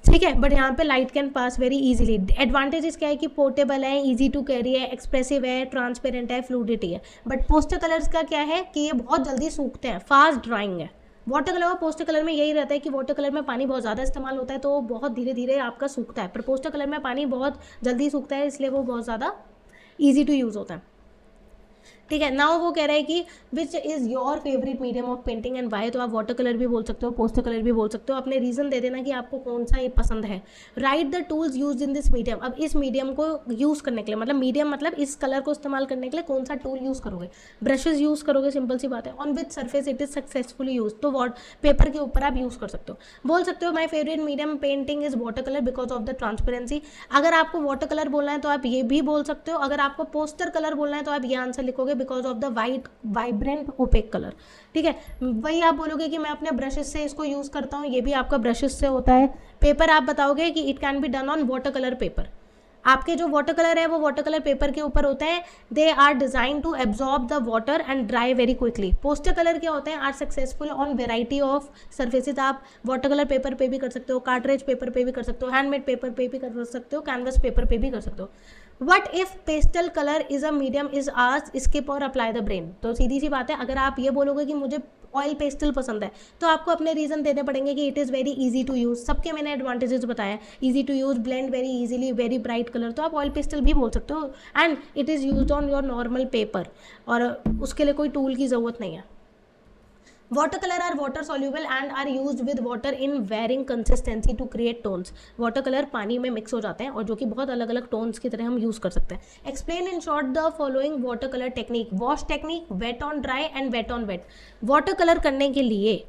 ठीक है। बट यहाँ पे light can pass very easily. Advantages क्या है कि पोर्टेबल है, इजी टू कैरी है, एक्सप्रेसिव है, ट्रांसपेरेंट है, फ्लूडिटी है। बट पोस्टर कलर्स का क्या है कि ये बहुत जल्दी सूखते हैं, फास्ट ड्राइंग है। वाटर कलर और पोस्टर कलर में यही रहता है कि वाटर कलर में पानी बहुत ज़्यादा इस्तेमाल होता है तो बहुत धीरे धीरे आपका सूखता है, पर पोस्टर कलर में पानी बहुत जल्दी सूखता है, इसलिए वो बहुत ज़्यादा ईजी टू यूज़ होता है, ठीक है। नाउ वो कह रहा है कि which is your favourite medium of painting and why? तो आप वाटर कलर भी बोल सकते हो, पोस्टर कलर भी बोल सकते हो, अपने रीज़न दे देना कि आपको कौन सा ये पसंद है। Right the tools use in this medium. अब इस मीडियम को यूज़ करने के लिए, मतलब मीडियम मतलब इस कलर को इस्तेमाल करने के लिए कौन सा टूल यूज़ करोगे? ब्रशेज यूज़ करोगे, सिंपल सी बात है। On which surface it is successfully use, तो वॉट पेपर के ऊपर आप यूज़ कर सकते हो। बोल सकते हो my favourite medium painting is water colour because of the transparency. अगर आपको वाटर कलर बोलना है तो आप ये भी बोल सकते हो। अगर आपको पोस्टर कलर बोलना है तो आप ये आंसर लिखोगे because of the vibrant opaque colour, ठीक है। वही आप बोलोगे कि मैं अपने ब्रशेस से इसको यूज करता हूँ, ये भी आपका ब्रशेस से होता है। पेपर आप बताओगे कि it can be done on water colour paper. आपके जो वाटर कलर है वो वाटर कलर पेपर के ऊपर होते हैं, they are design to absorb the water and dry very quickly. Poster colour क्या होते हैं, are successful on variety of surfaces. आप वाटर कलर पेपर पे भी कर सकते हो, कार्ट्रेज पेपर पे भी कर सकते हो, हैंडमेड पेपर पे भी कर सकते हो, कैनवस पेपर पे भी कर सकते हो। What if pastel colour is a medium is asked, skip और अप्लाई द ब्रेन। तो सीधी सी बात है, अगर आप ये बोलोगे कि मुझे ऑयल पेस्टल पसंद है तो आपको अपने रीजन देने पड़ेंगे कि it is very easy to use. सबके मैंने एडवांटेजेस बताया, easy to use, blend very easily, very bright colour, तो आप ऑयल पेस्टल भी बोल सकते हो। And it is used on your normal paper, और उसके लिए कोई टूल की ज़रूरत नहीं है। Water colour are water soluble and are used with water in varying consistency to create tones. Water colour पानी में मिक्स हो जाते हैं और जो कि बहुत अलग अलग टोन्स की तरह हम यूज़ कर सकते हैं। Explain in short the following water colour technique, wash technique, wet on dry and wet on wet. Water colour करने के लिए,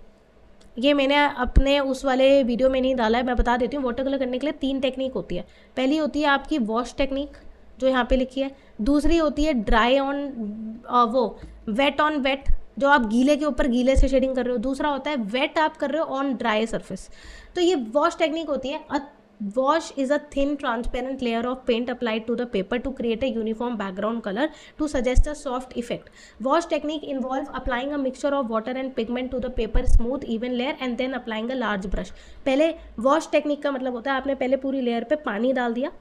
ये मैंने अपने उस वाले वीडियो में नहीं डाला है, मैं बता देती हूँ। वाटर कलर करने के लिए 3 टेक्निक होती है। पहली होती है आपकी वॉश टेक्निक, जो यहाँ पे लिखी है। दूसरी होती है dry on wet on wet, जो आप गीले के ऊपर गीले से शेडिंग कर रहे हो। दूसरा होता है वेट आप कर रहे हो ऑन ड्राई सरफेस। तो ये वॉश टेक्निक होती है। Wash is a thin transparent layer of paint applied to the paper to create a uniform background colour to suggest a soft effect. Wash technique involve applying a mixture of water and pigment to the paper smooth even layer and then applying a large brush. पहले wash technique का मतलब होता है आपने पहले पूरी layer पे पानी डाल दिया,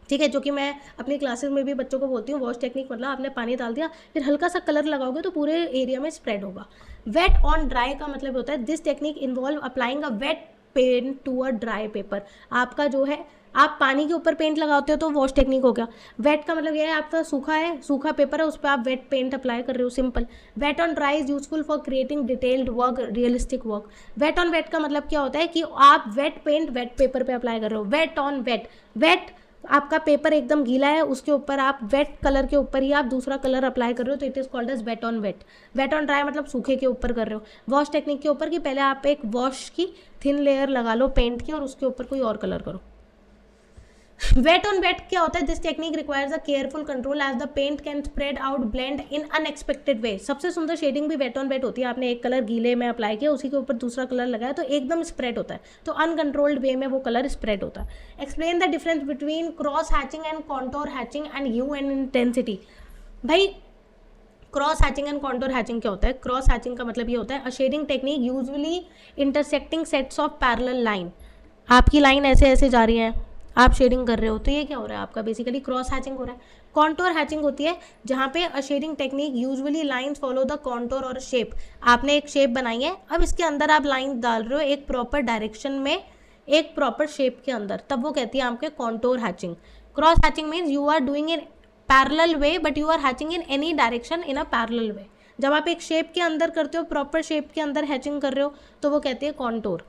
ठीक है, जो कि मैं अपनी क्लासेस में भी बच्चों को बोलती हूँ। वॉश टेक्निक मतलब आपने पानी डाल दिया, फिर हल्का सा कलर लगाओगे तो पूरे एरिया में स्प्रेड होगा। वेट ऑन ड्राई का मतलब होता है this technique involve applying a wet paint to a dry paper. आपका जो है, आप पानी के ऊपर पेंट लगाते हो तो वॉश टेक्निक हो गया। वेट का मतलब ये है आपका सूखा है, सूखा पेपर है, उस पर आप वेट पेंट अप्लाई कर रहे हो, simple. Wet on dry is useful for creating detailed work, realistic work. Wet on wet का मतलब क्या होता है कि आप वेट पेंट वेट पेपर पे अप्लाई कर रहे हो। वेट ऑन वेट, वेट आपका पेपर एकदम गीला है, उसके ऊपर आप वेट कलर के ऊपर ही आप दूसरा कलर अप्लाई कर रहे हो, तो it is called as wet on wet. Wet on dry मतलब सूखे के ऊपर कर रहे हो। वॉश टेक्निक के ऊपर कि पहले आप एक वॉश की थिन लेयर लगा लो पेंट की और उसके ऊपर कोई और कलर करो। वेट ऑन वेट क्या होता है, this technique requires a careful control as the paint can spread out blend in unexpected way. सबसे सुंदर शेडिंग भी वेट ऑन वेट होती है। आपने एक कलर गीले में अप्लाई किया, उसी के ऊपर दूसरा कलर लगाया तो एकदम स्प्रेड होता है, तो अनकंट्रोल्ड वे में वो कलर स्प्रेड होता है। Explain the difference between cross hatching and contour hatching and hue and intensity. भाई cross hatching and contour hatching क्या होता है? क्रॉस हैचिंग का मतलब ये होता है a shading technique usually intersecting sets of parallel line. आपकी लाइन ऐसे ऐसे जा रही है, आप शेडिंग कर रहे हो, तो ये क्या हो रहा है आपका बेसिकली क्रॉस हैचिंग हो रहा है। कॉन्टोर हैचिंग होती है जहाँ पे a shading technique usually lines follow the contour और शेप। आपने एक शेप बनाई है, अब इसके अंदर आप लाइन डाल रहे हो एक प्रॉपर डायरेक्शन में, एक प्रॉपर शेप के अंदर, तब वो कहती है आपके contour hatching. Cross hatching means you are doing in parallel way but you are hatching in any direction in a parallel way. जब आप एक शेप के अंदर करते हो, प्रॉपर शेप के अंदर हैचिंग कर रहे हो, तो वो कहती है कॉन्टोर।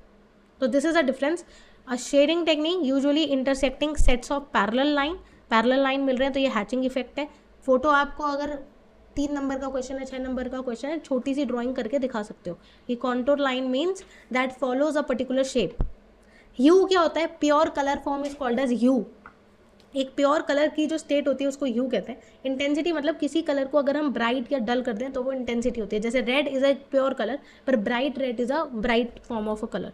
तो this is a difference. A shading technique usually intersecting sets of parallel line मिल रहे हैं तो ये हैचिंग इफेक्ट है। फोटो आपको अगर 3 नंबर का क्वेश्चन है, 6 नंबर का क्वेश्चन है, छोटी सी ड्राइंग करके दिखा सकते हो। ये contour line means that follows a particular shape. Hue क्या होता है? Pure colour form is called as hue. एक प्योर कलर की जो स्टेट होती है उसको ह्यू कहते हैं। इंटेंसिटी मतलब किसी कलर को अगर हम ब्राइट या डल कर दें तो वो इंटेंसिटी होती है। जैसे red is a pure colour, पर bright red is a bright form of a colour.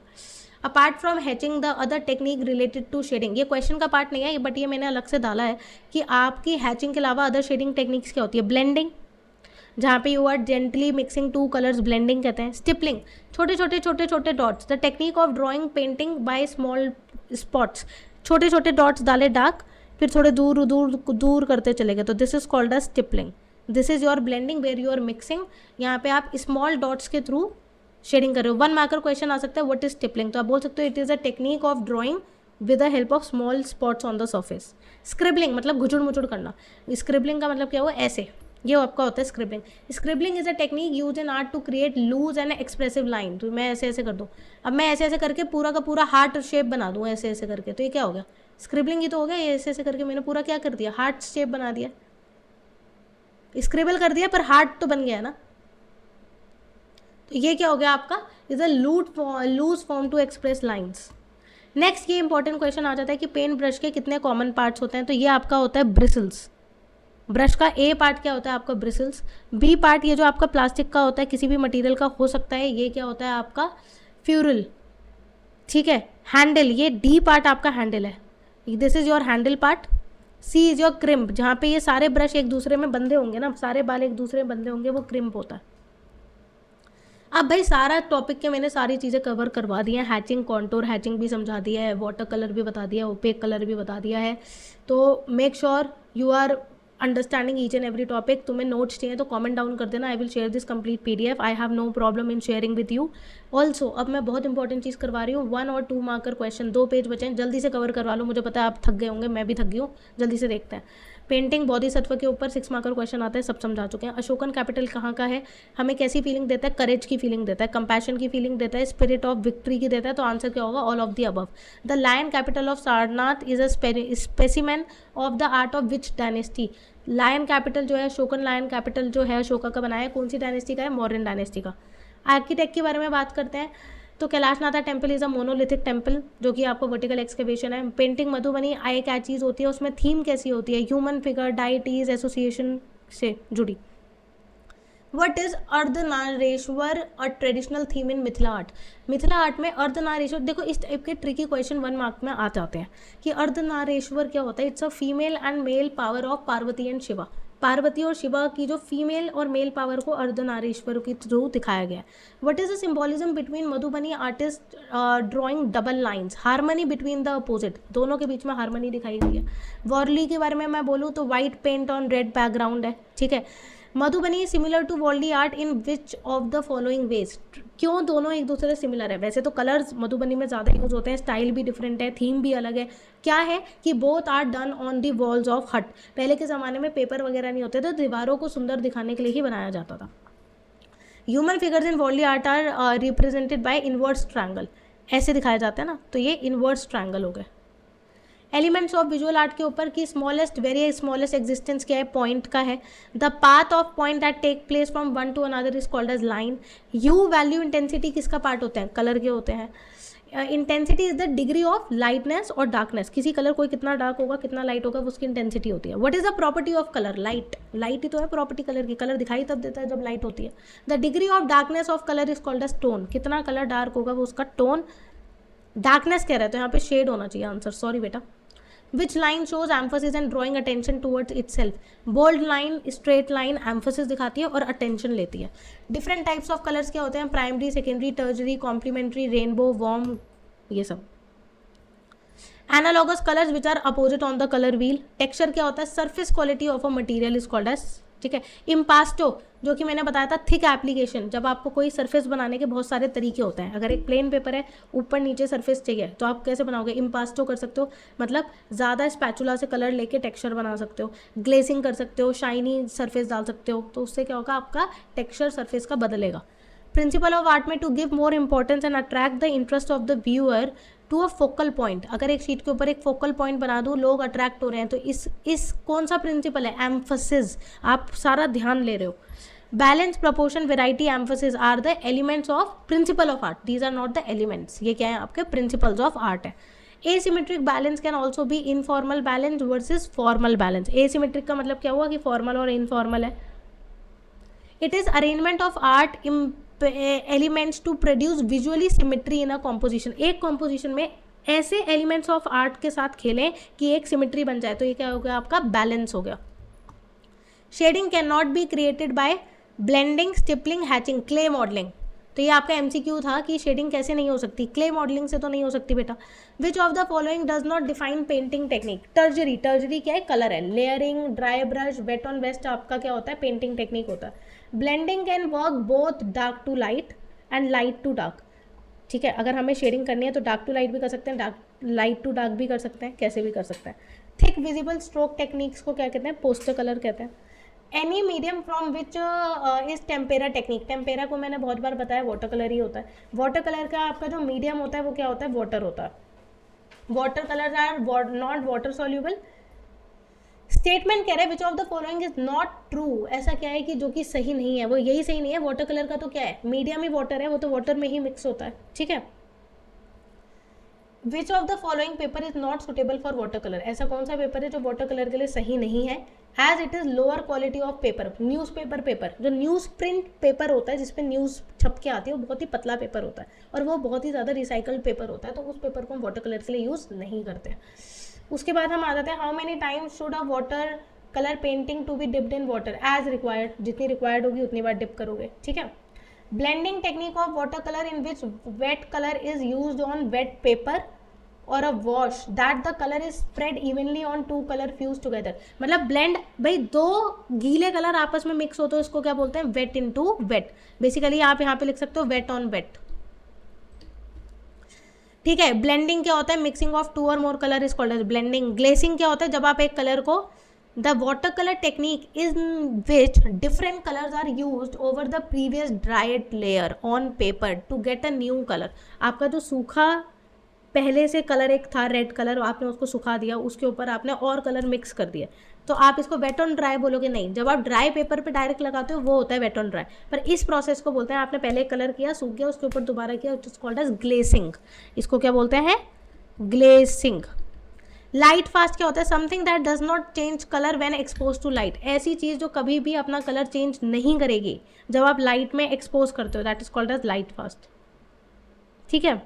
Apart from hatching the other technique related to shading, ये क्वेश्चन का पार्ट नहीं है बट ये मैंने अलग से डाला है कि आपकी हैचिंग के अलावा अदर शेडिंग टेक्निक्स क्या होती है। ब्लेंडिंग, जहाँ पे you are gently mixing 2 colours, blending कहते हैं। स्टिपलिंग, छोटे छोटे dots, the technique of drawing painting by small spots, छोटे छोटे डॉट्स डाले डार्क, फिर थोड़े दूर दूर दूर करते चले गए, तो this is called a stippling. This is your blending where you are mixing, यहाँ पे आप स्मॉल डॉट्स के थ्रू शेडिंग कर रहे हो। 1 मार्कर क्वेश्चन आ सकता है व्हाट इज स्टिपलिंग, तो आप बोल सकते हो it is a technique of drawing with the help of small spots on the surface. Scribbling मतलब घुचुड़ मुचुड़ करना। स्क्रिबलिंग का मतलब क्या हुआ? ऐसे, ये आपका होता है scribbling. Scribbling is a technique use in art to create loose and expressive line. तो मैं ऐसे ऐसे कर दूँ, अब मैं ऐसे ऐसे करके पूरा का पूरा हार्ट शेप बना दूँ ऐसे ऐसे करके, तो ये क्या हो गया? स्क्रिबलिंग ही तो हो गया। ये ऐसे ऐसे करके मैंने पूरा क्या कर दिया? हार्ट शेप बना दिया, स्क्रिबल कर दिया, पर हार्ट तो बन गया ना। तो ये क्या हो गया आपका? Is a loose form to express lines. Next ये इंपॉर्टेंट क्वेश्चन आ जाता है कि पेंट ब्रश के कितने कॉमन पार्ट्स होते हैं, तो ये आपका होता है ब्रिसल्स। ब्रश का ए पार्ट क्या होता है आपका? ब्रिसल्स। बी पार्ट ये जो आपका प्लास्टिक का होता है, किसी भी मटेरियल का हो सकता है, ये क्या होता है आपका? फ्यूरल, ठीक है। हैंडल, ये डी पार्ट आपका हैंडल है। This is your handle part, C is your crimp, जहाँ पे ये सारे ब्रश एक दूसरे में बंधे होंगे ना, सारे बाल एक दूसरे में बंधे होंगे, वो क्रिम्प होता है। अब भाई सारा टॉपिक के मैंने सारी चीज़ें कवर करवा दी हैं, हैचिंग, कॉन्टूर हैचिंग भी समझा दिया है, वाटर कलर भी बता दिया है, ओपेक कलर भी बता दिया है। तो make sure you are understanding each and every topic. तुम्हें नोट्स चाहिए तो कमेंट डाउन कर देना, I will share this complete PDF, I have no problem in sharing with you. Also अब मैं बहुत इंपॉर्टेंट चीज़ करवा रही हूँ, 1 और 2 मार्कर क्वेश्चन, 2 पेज बचे हैं, जल्दी से कवर करवा लो। मुझे पता है आप थक गए होंगे, मैं भी थक गई हूँ, जल्दी से देखते हैं। पेंटिंग बोधिसत्व के ऊपर 6 मार्कर क्वेश्चन आते हैं, सब समझा चुके हैं। अशोकन कैपिटल कहाँ का है, हमें कैसी फीलिंग देता है, करेज की फीलिंग देता है, कंपैशन की फीलिंग देता है, स्पिरिट ऑफ विक्ट्री की देता है, तो आंसर क्या होगा, all of the above. The lion capital of Sarnath is a specimen of the art of which dynasty. Lion capital जो है, अशोकन लायन कैपिटल जो है अशोका का बनाया है, कौन सी डायनेस्टी का है, मौर्यन डायनेस्टी का। आर्किटेक्ट के बारे में बात करते हैं तो Kailasanatha temple is a monolithic temple, जो कि आपको वर्टिकल एक्सकेवेशन है। पेंटिंग मधुबनी आई क्या चीज़ होती है, उसमें थीम कैसी होती है, ह्यूमन फिगर, डाइटीज, एसोसिएशन से जुड़ी। What is Ardhanarishvara a traditional theme in Mithila art. Mithila art में अर्धनारेश्वर, देखो इस टाइप के ट्रिकी क्वेश्चन 1 मार्क में आ जाते हैं कि अर्धनारेश्वर क्या होता है। It's a female and male power of Parvati and Shiva. Parvati और शिवा की जो फीमेल और मेल पावर को अर्धनारेश्वर के थ्रू दिखाया गया है। What is the symbolism between Madhubani artist drawing double lines, harmony between the opposite, दोनों के बीच में हारमनी दिखाई गई है। वर्ली के बारे में मैं बोलूँ तो white paint on red background है, ठीक है। Madhubani similar to Warli art in which of the following ways, क्यों दोनों एक दूसरे से सिमिलर है। वैसे तो कलर्स मधुबनी में ज़्यादा यूज होते हैं, स्टाइल भी डिफरेंट है, थीम भी अलग है। क्या है कि both are done on the walls of hut. पहले के ज़माने में पेपर वगैरह नहीं होते थे, दीवारों को सुंदर दिखाने के लिए ही बनाया जाता था। Human figures in Warli art are represented by inverse triangle, ऐसे दिखाया जाता है ना, तो ये इनवर्स ट्रायंगल हो गए। एलिमेंट्स ऑफ विजुअल आर्ट के ऊपर की स्मॉलेस्ट वेरी स्मॉलेस्ट एग्जिस्टेंस क्या है, पॉइंट का है। The path of point that take place from one to another is called as line. You value intensity किसका पार्ट होते हैं, कलर के होते हैं। Intensity is the degree of lightness और डार्कनेस, किसी कलर कोई कितना डार्क होगा कितना लाइट होगा वो उसकी इंटेंसिटी होती है। What is the property of colour, light, light ही तो है प्रॉपर्टी कलर की, कलर दिखाई तब देता है जब लाइट होती है। The degree of darkness of colour is called as tone, कितना कलर डार्क होगा वो उसका टोन। डार्कनेस कह रहे हैं तो यहाँ पे शेड होना चाहिए आंसर, सॉरी बेटा। Which line shows emphasis and drawing attention towards itself? Bold line, straight line emphasis दिखाती है और attention लेती है। Different types of colors क्या होते हैं, primary, secondary, tertiary, complementary, rainbow, warm, ये सब। Analogous colours which are opposite on the colour wheel. Texture क्या होता है, surface quality of a material is called as, ठीक है। इम्पास्टो, जो कि मैंने बताया था थिक एप्लीकेशन, जब आपको कोई सरफेस बनाने के बहुत सारे तरीके होते हैं। अगर एक प्लेन पेपर है, ऊपर नीचे सरफेस चाहिए, तो आप कैसे बनाओगे, इम्पास्टो कर सकते हो, मतलब ज़्यादा स्पैचुला से कलर लेके टेक्सचर बना सकते हो, ग्लेसिंग कर सकते हो, शाइनी सरफेस डाल सकते हो, तो उससे क्या होगा, आपका टेक्सचर सरफेस का बदलेगा। प्रिंसिपल ऑफ आर्ट में to give more importance and attract the interest of the viewer to a focal point. अगर एक शीट के ऊपर एक फोकल पॉइंट बना दूँ, लोग अट्रैक्ट हो रहे हैं, तो इस कौन सा प्रिंसिपल है, एम्फसिस, आप सारा ध्यान ले रहे हो। Balance, proportion, variety, emphasis are the elements of principle of art, these are not the elements, ये क्या है आपके प्रिंसिपल्स ऑफ आर्ट है। Asymmetric balance can also be informal balance versus formal balance. Asymmetric का मतलब क्या हुआ कि फॉर्मल और इनफॉर्मल है। It is arrangement of art elements to produce visually symmetry in a composition. एक कॉम्पोजिशन में ऐसे एलिमेंट्स ऑफ आर्ट के साथ खेलें कि एक सिमेट्री बन जाए, तो ये क्या हो गया, आपका बैलेंस हो गया। Shading can not be created by blending, stippling, hatching, clay modelling. तो ये आपका MCQ था कि शेडिंग कैसे नहीं हो सकती, क्ले मॉडलिंग से तो नहीं हो सकती बेटा। Which of the following does not define painting technique. Tertiary, tertiary क्या है, कलर है। Layering, dry brush, wet on wet आपका क्या होता है, पेंटिंग टेक्निक होता है। Blending can work both dark to light and light to dark, ठीक है। अगर हमें शेडिंग करनी है तो डार्क टू लाइट भी कर सकते हैं, लाइट टू डार्क भी कर सकते हैं, कैसे भी कर सकते हैं। थिक विजिबल स्ट्रोक टेक्निक्स को क्या कहते हैं, पोस्टर कलर कहते हैं। Any medium from which is tempera technique. Tempera को मैंने बहुत बार बताया, वाटर कलर ही होता है। वाटर कलर का आपका जो मीडियम होता है वो क्या होता है, वाटर होता है। Water colour are not water soluble. Statement कह रहे हैं which of the following is not true, ऐसा क्या है कि जो कि सही नहीं है, वो यही सही नहीं है। वाटर कलर का तो क्या है, मीडियम ही वाटर है, वो तो वाटर में ही मिक्स होता है, ठीक है। विच of the following paper is not suitable for water colour, ऐसा कौन सा पेपर है जो वाटर कलर के लिए सही नहीं है। As it is lower quality of paper. Newspaper, जो न्यूज़ प्रिंट पेपर होता है जिसपे न्यूज़ छप के आती है, वो बहुत ही पतला पेपर होता है और वो बहुत ही ज़्यादा रिसाइकल्ड पेपर होता है, तो उस पेपर को हम वाटर कलर के लिए यूज़ नहीं करते। उसके बाद हम आ जाते हैं, how many times should a water colour painting to be dipped in water, as required, जितनी रिक्वायर्ड होगी उतनी बार डिप करोगे, ठीक है। Blending technique of water colour in which wet colour is used on wet paper और a wash that the colour is spread evenly on two colour fuse together. मतलब blend, भाई दो गीले कलर आपस में मिक्स होते हैं, इसको क्या बोलते हैं, वेट इनटू वेट। बेसिकली आप यहाँ पे लिख सकते हो वेट ऑन वेट, ठीक है। ब्लेंडिंग क्या होता है, मिक्सिंग ऑफ टू और more colour is called as blending. Glazing क्या होता है, जब आप एक कलर को, the water colour technique in which different colours are used over the previous dried layer on paper to get a new colour. आपका जो सूखा पहले से कलर एक था रेड कलर, आपने उसको सुखा दिया, उसके ऊपर आपने और कलर मिक्स कर दिया, तो आप इसको वेट ऑन ड्राई बोलोगे नहीं। जब आप ड्राई पेपर पे डायरेक्ट लगाते हो वो होता है वेट ऑन ड्राई, पर इस प्रोसेस को बोलते हैं आपने पहले कलर किया, सूख गया, उसके ऊपर दोबारा किया, it is called as glazing. इसको क्या बोलते हैं, ग्लेसिंग। लाइट फास्ट क्या होता है, something that does not change colour when expose to light. ऐसी चीज़ जो कभी भी अपना कलर चेंज नहीं करेगी जब आप लाइट में एक्सपोज करते हो, that is called as lightfast, ठीक है।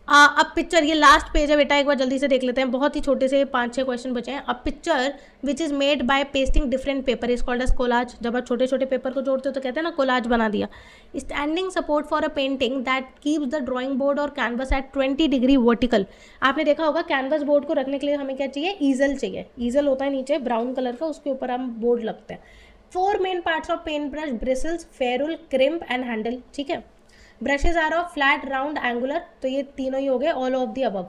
अब पिक्चर, ये लास्ट पेज है बेटा, एक बार जल्दी से देख लेते हैं, बहुत ही छोटे से 5-6 क्वेश्चन बचे हैं। अब picture which is made by pasting different paper is called as collage. जब आप छोटे छोटे पेपर को जोड़ते हो तो कहते हैं ना कोलाज बना दिया। Standing support for a painting that keeps the drawing board और कैनवस एट 20 डिग्री वर्टिकल। आपने देखा होगा कैनवस बोर्ड को रखने के लिए हमें क्या चाहिए, ईजल चाहिए। ईजल होता है नीचे ब्राउन कलर का, उसके ऊपर हम बोर्ड लगते हैं। 4 main parts of paint brush, bristles, ferrule, crimp and handle, ठीक है। Brushes are of flat, round, angular, तो ये तीनों ही हो गए, all of the above.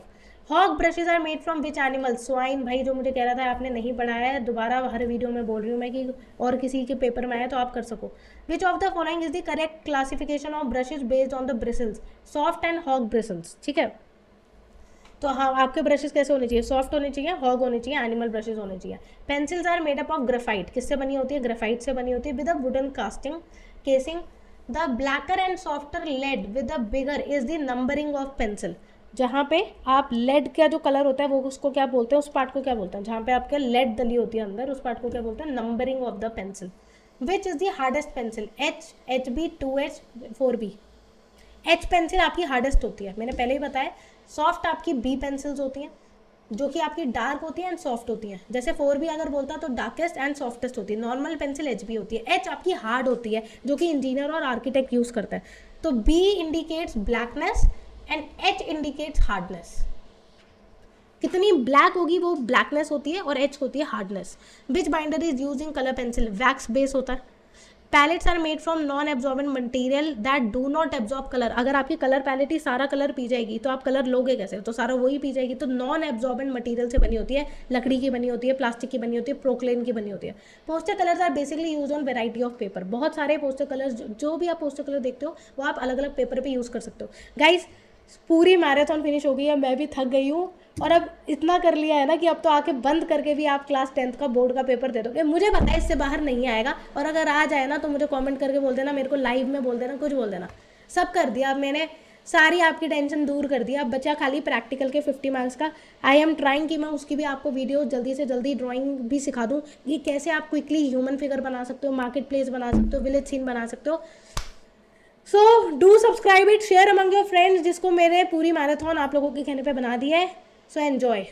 Hog brushes are made from which animal, swine. भाई जो मुझे कह रहा था आपने नहीं पढ़ाया है, दोबारा हर वीडियो में बोल रही हूँ मैं कि और किसी के पेपर में आया तो आप कर सको। Which of the following is the correct classification of brushes based on the bristles, soft and hog bristles, ठीक है। तो हाँ, आपके ब्रशेज कैसे होने चाहिए, सॉफ्ट होने चाहिए, हॉग होने चाहिए, एनिमल ब्रशेज होने चाहिए। Pencils are made up of graphite, किससे बनी होती है, ग्रेफाइट से बनी होती है, with a wooden casting casing. The blacker and softer lead with the bigger is the numbering of pencil. जहाँ पे आप लेड का जो कलर होता है वो उसको क्या बोलते हैं, उस पार्ट को क्या बोलते हैं, जहाँ पे आपके लेड डली होती है अंदर, उस पार्ट को क्या बोलते हैं, numbering of the pencil. Which is the hardest pencil, H, HB, 2H, 4B। H pencil आपकी हार्डेस्ट होती है, मैंने पहले ही बताया। सॉफ्ट आपकी बी पेंसिल्स होती हैं जो कि आपकी डार्क होती है एंड सॉफ्ट होती हैं। जैसे 4B अगर बोलता तो डार्केस्ट एंड सॉफ्टेस्ट होती है। नॉर्मल पेंसिल HB होती है। एच आपकी हार्ड होती है जो कि इंजीनियर और आर्किटेक्ट यूज़ करता है। तो B indicates blackness and H indicates hardness. कितनी ब्लैक होगी वो ब्लैकनेस होती है और H होती है hardness. Which binder is use in colour pencil, wax base होता है। Palettes are made from non absorbent material that do not absorb colour. अगर आपकी कलर पैलेट ही सारा कलर पी जाएगी तो आप कलर लोगे कैसे, तो सारा वही पी जाएगी। तो नॉन एब्जॉर्बेंट मटेरियल से बनी होती है, लकड़ी की बनी होती है, प्लास्टिक की बनी होती है, प्रोक्लेन की बनी होती है। Poster colours are basically use on variety of paper. बहुत सारे पोस्टर कलर्स, जो भी आप पोस्टर कलर देखते हो वो आप अलग अलग पेपर पर यूज़ कर सकते हो। गाइज पूरी मैराथन फिनिश हो गई है, मैं भी थक गई हूँ और अब इतना कर लिया है ना कि अब तो आके बंद करके भी आप क्लास 10th का बोर्ड का पेपर दे दोगे। मुझे पता है इससे बाहर नहीं आएगा, और अगर आ जाए ना तो मुझे कमेंट करके बोल देना, मेरे को लाइव में बोल देना, कुछ बोल देना। सब कर दिया अब मैंने, सारी आपकी टेंशन दूर कर दिया। अब बचा खाली प्रैक्टिकल के 50 मार्क्स का। आई एम ट्राइंग कि मैं उसकी भी आपको वीडियो जल्दी से जल्दी ड्राइंग भी सिखा दूँ कि कैसे आप क्विकली ह्यूमन फिगर बना सकते हो, मार्केट प्लेस बना सकते हो, विलेज सीन बना सकते हो। So do subscribe it, share among your friends, जिसको मेरे पूरी मैराथन आप लोगों के कहने पे बना दी है। So enjoy.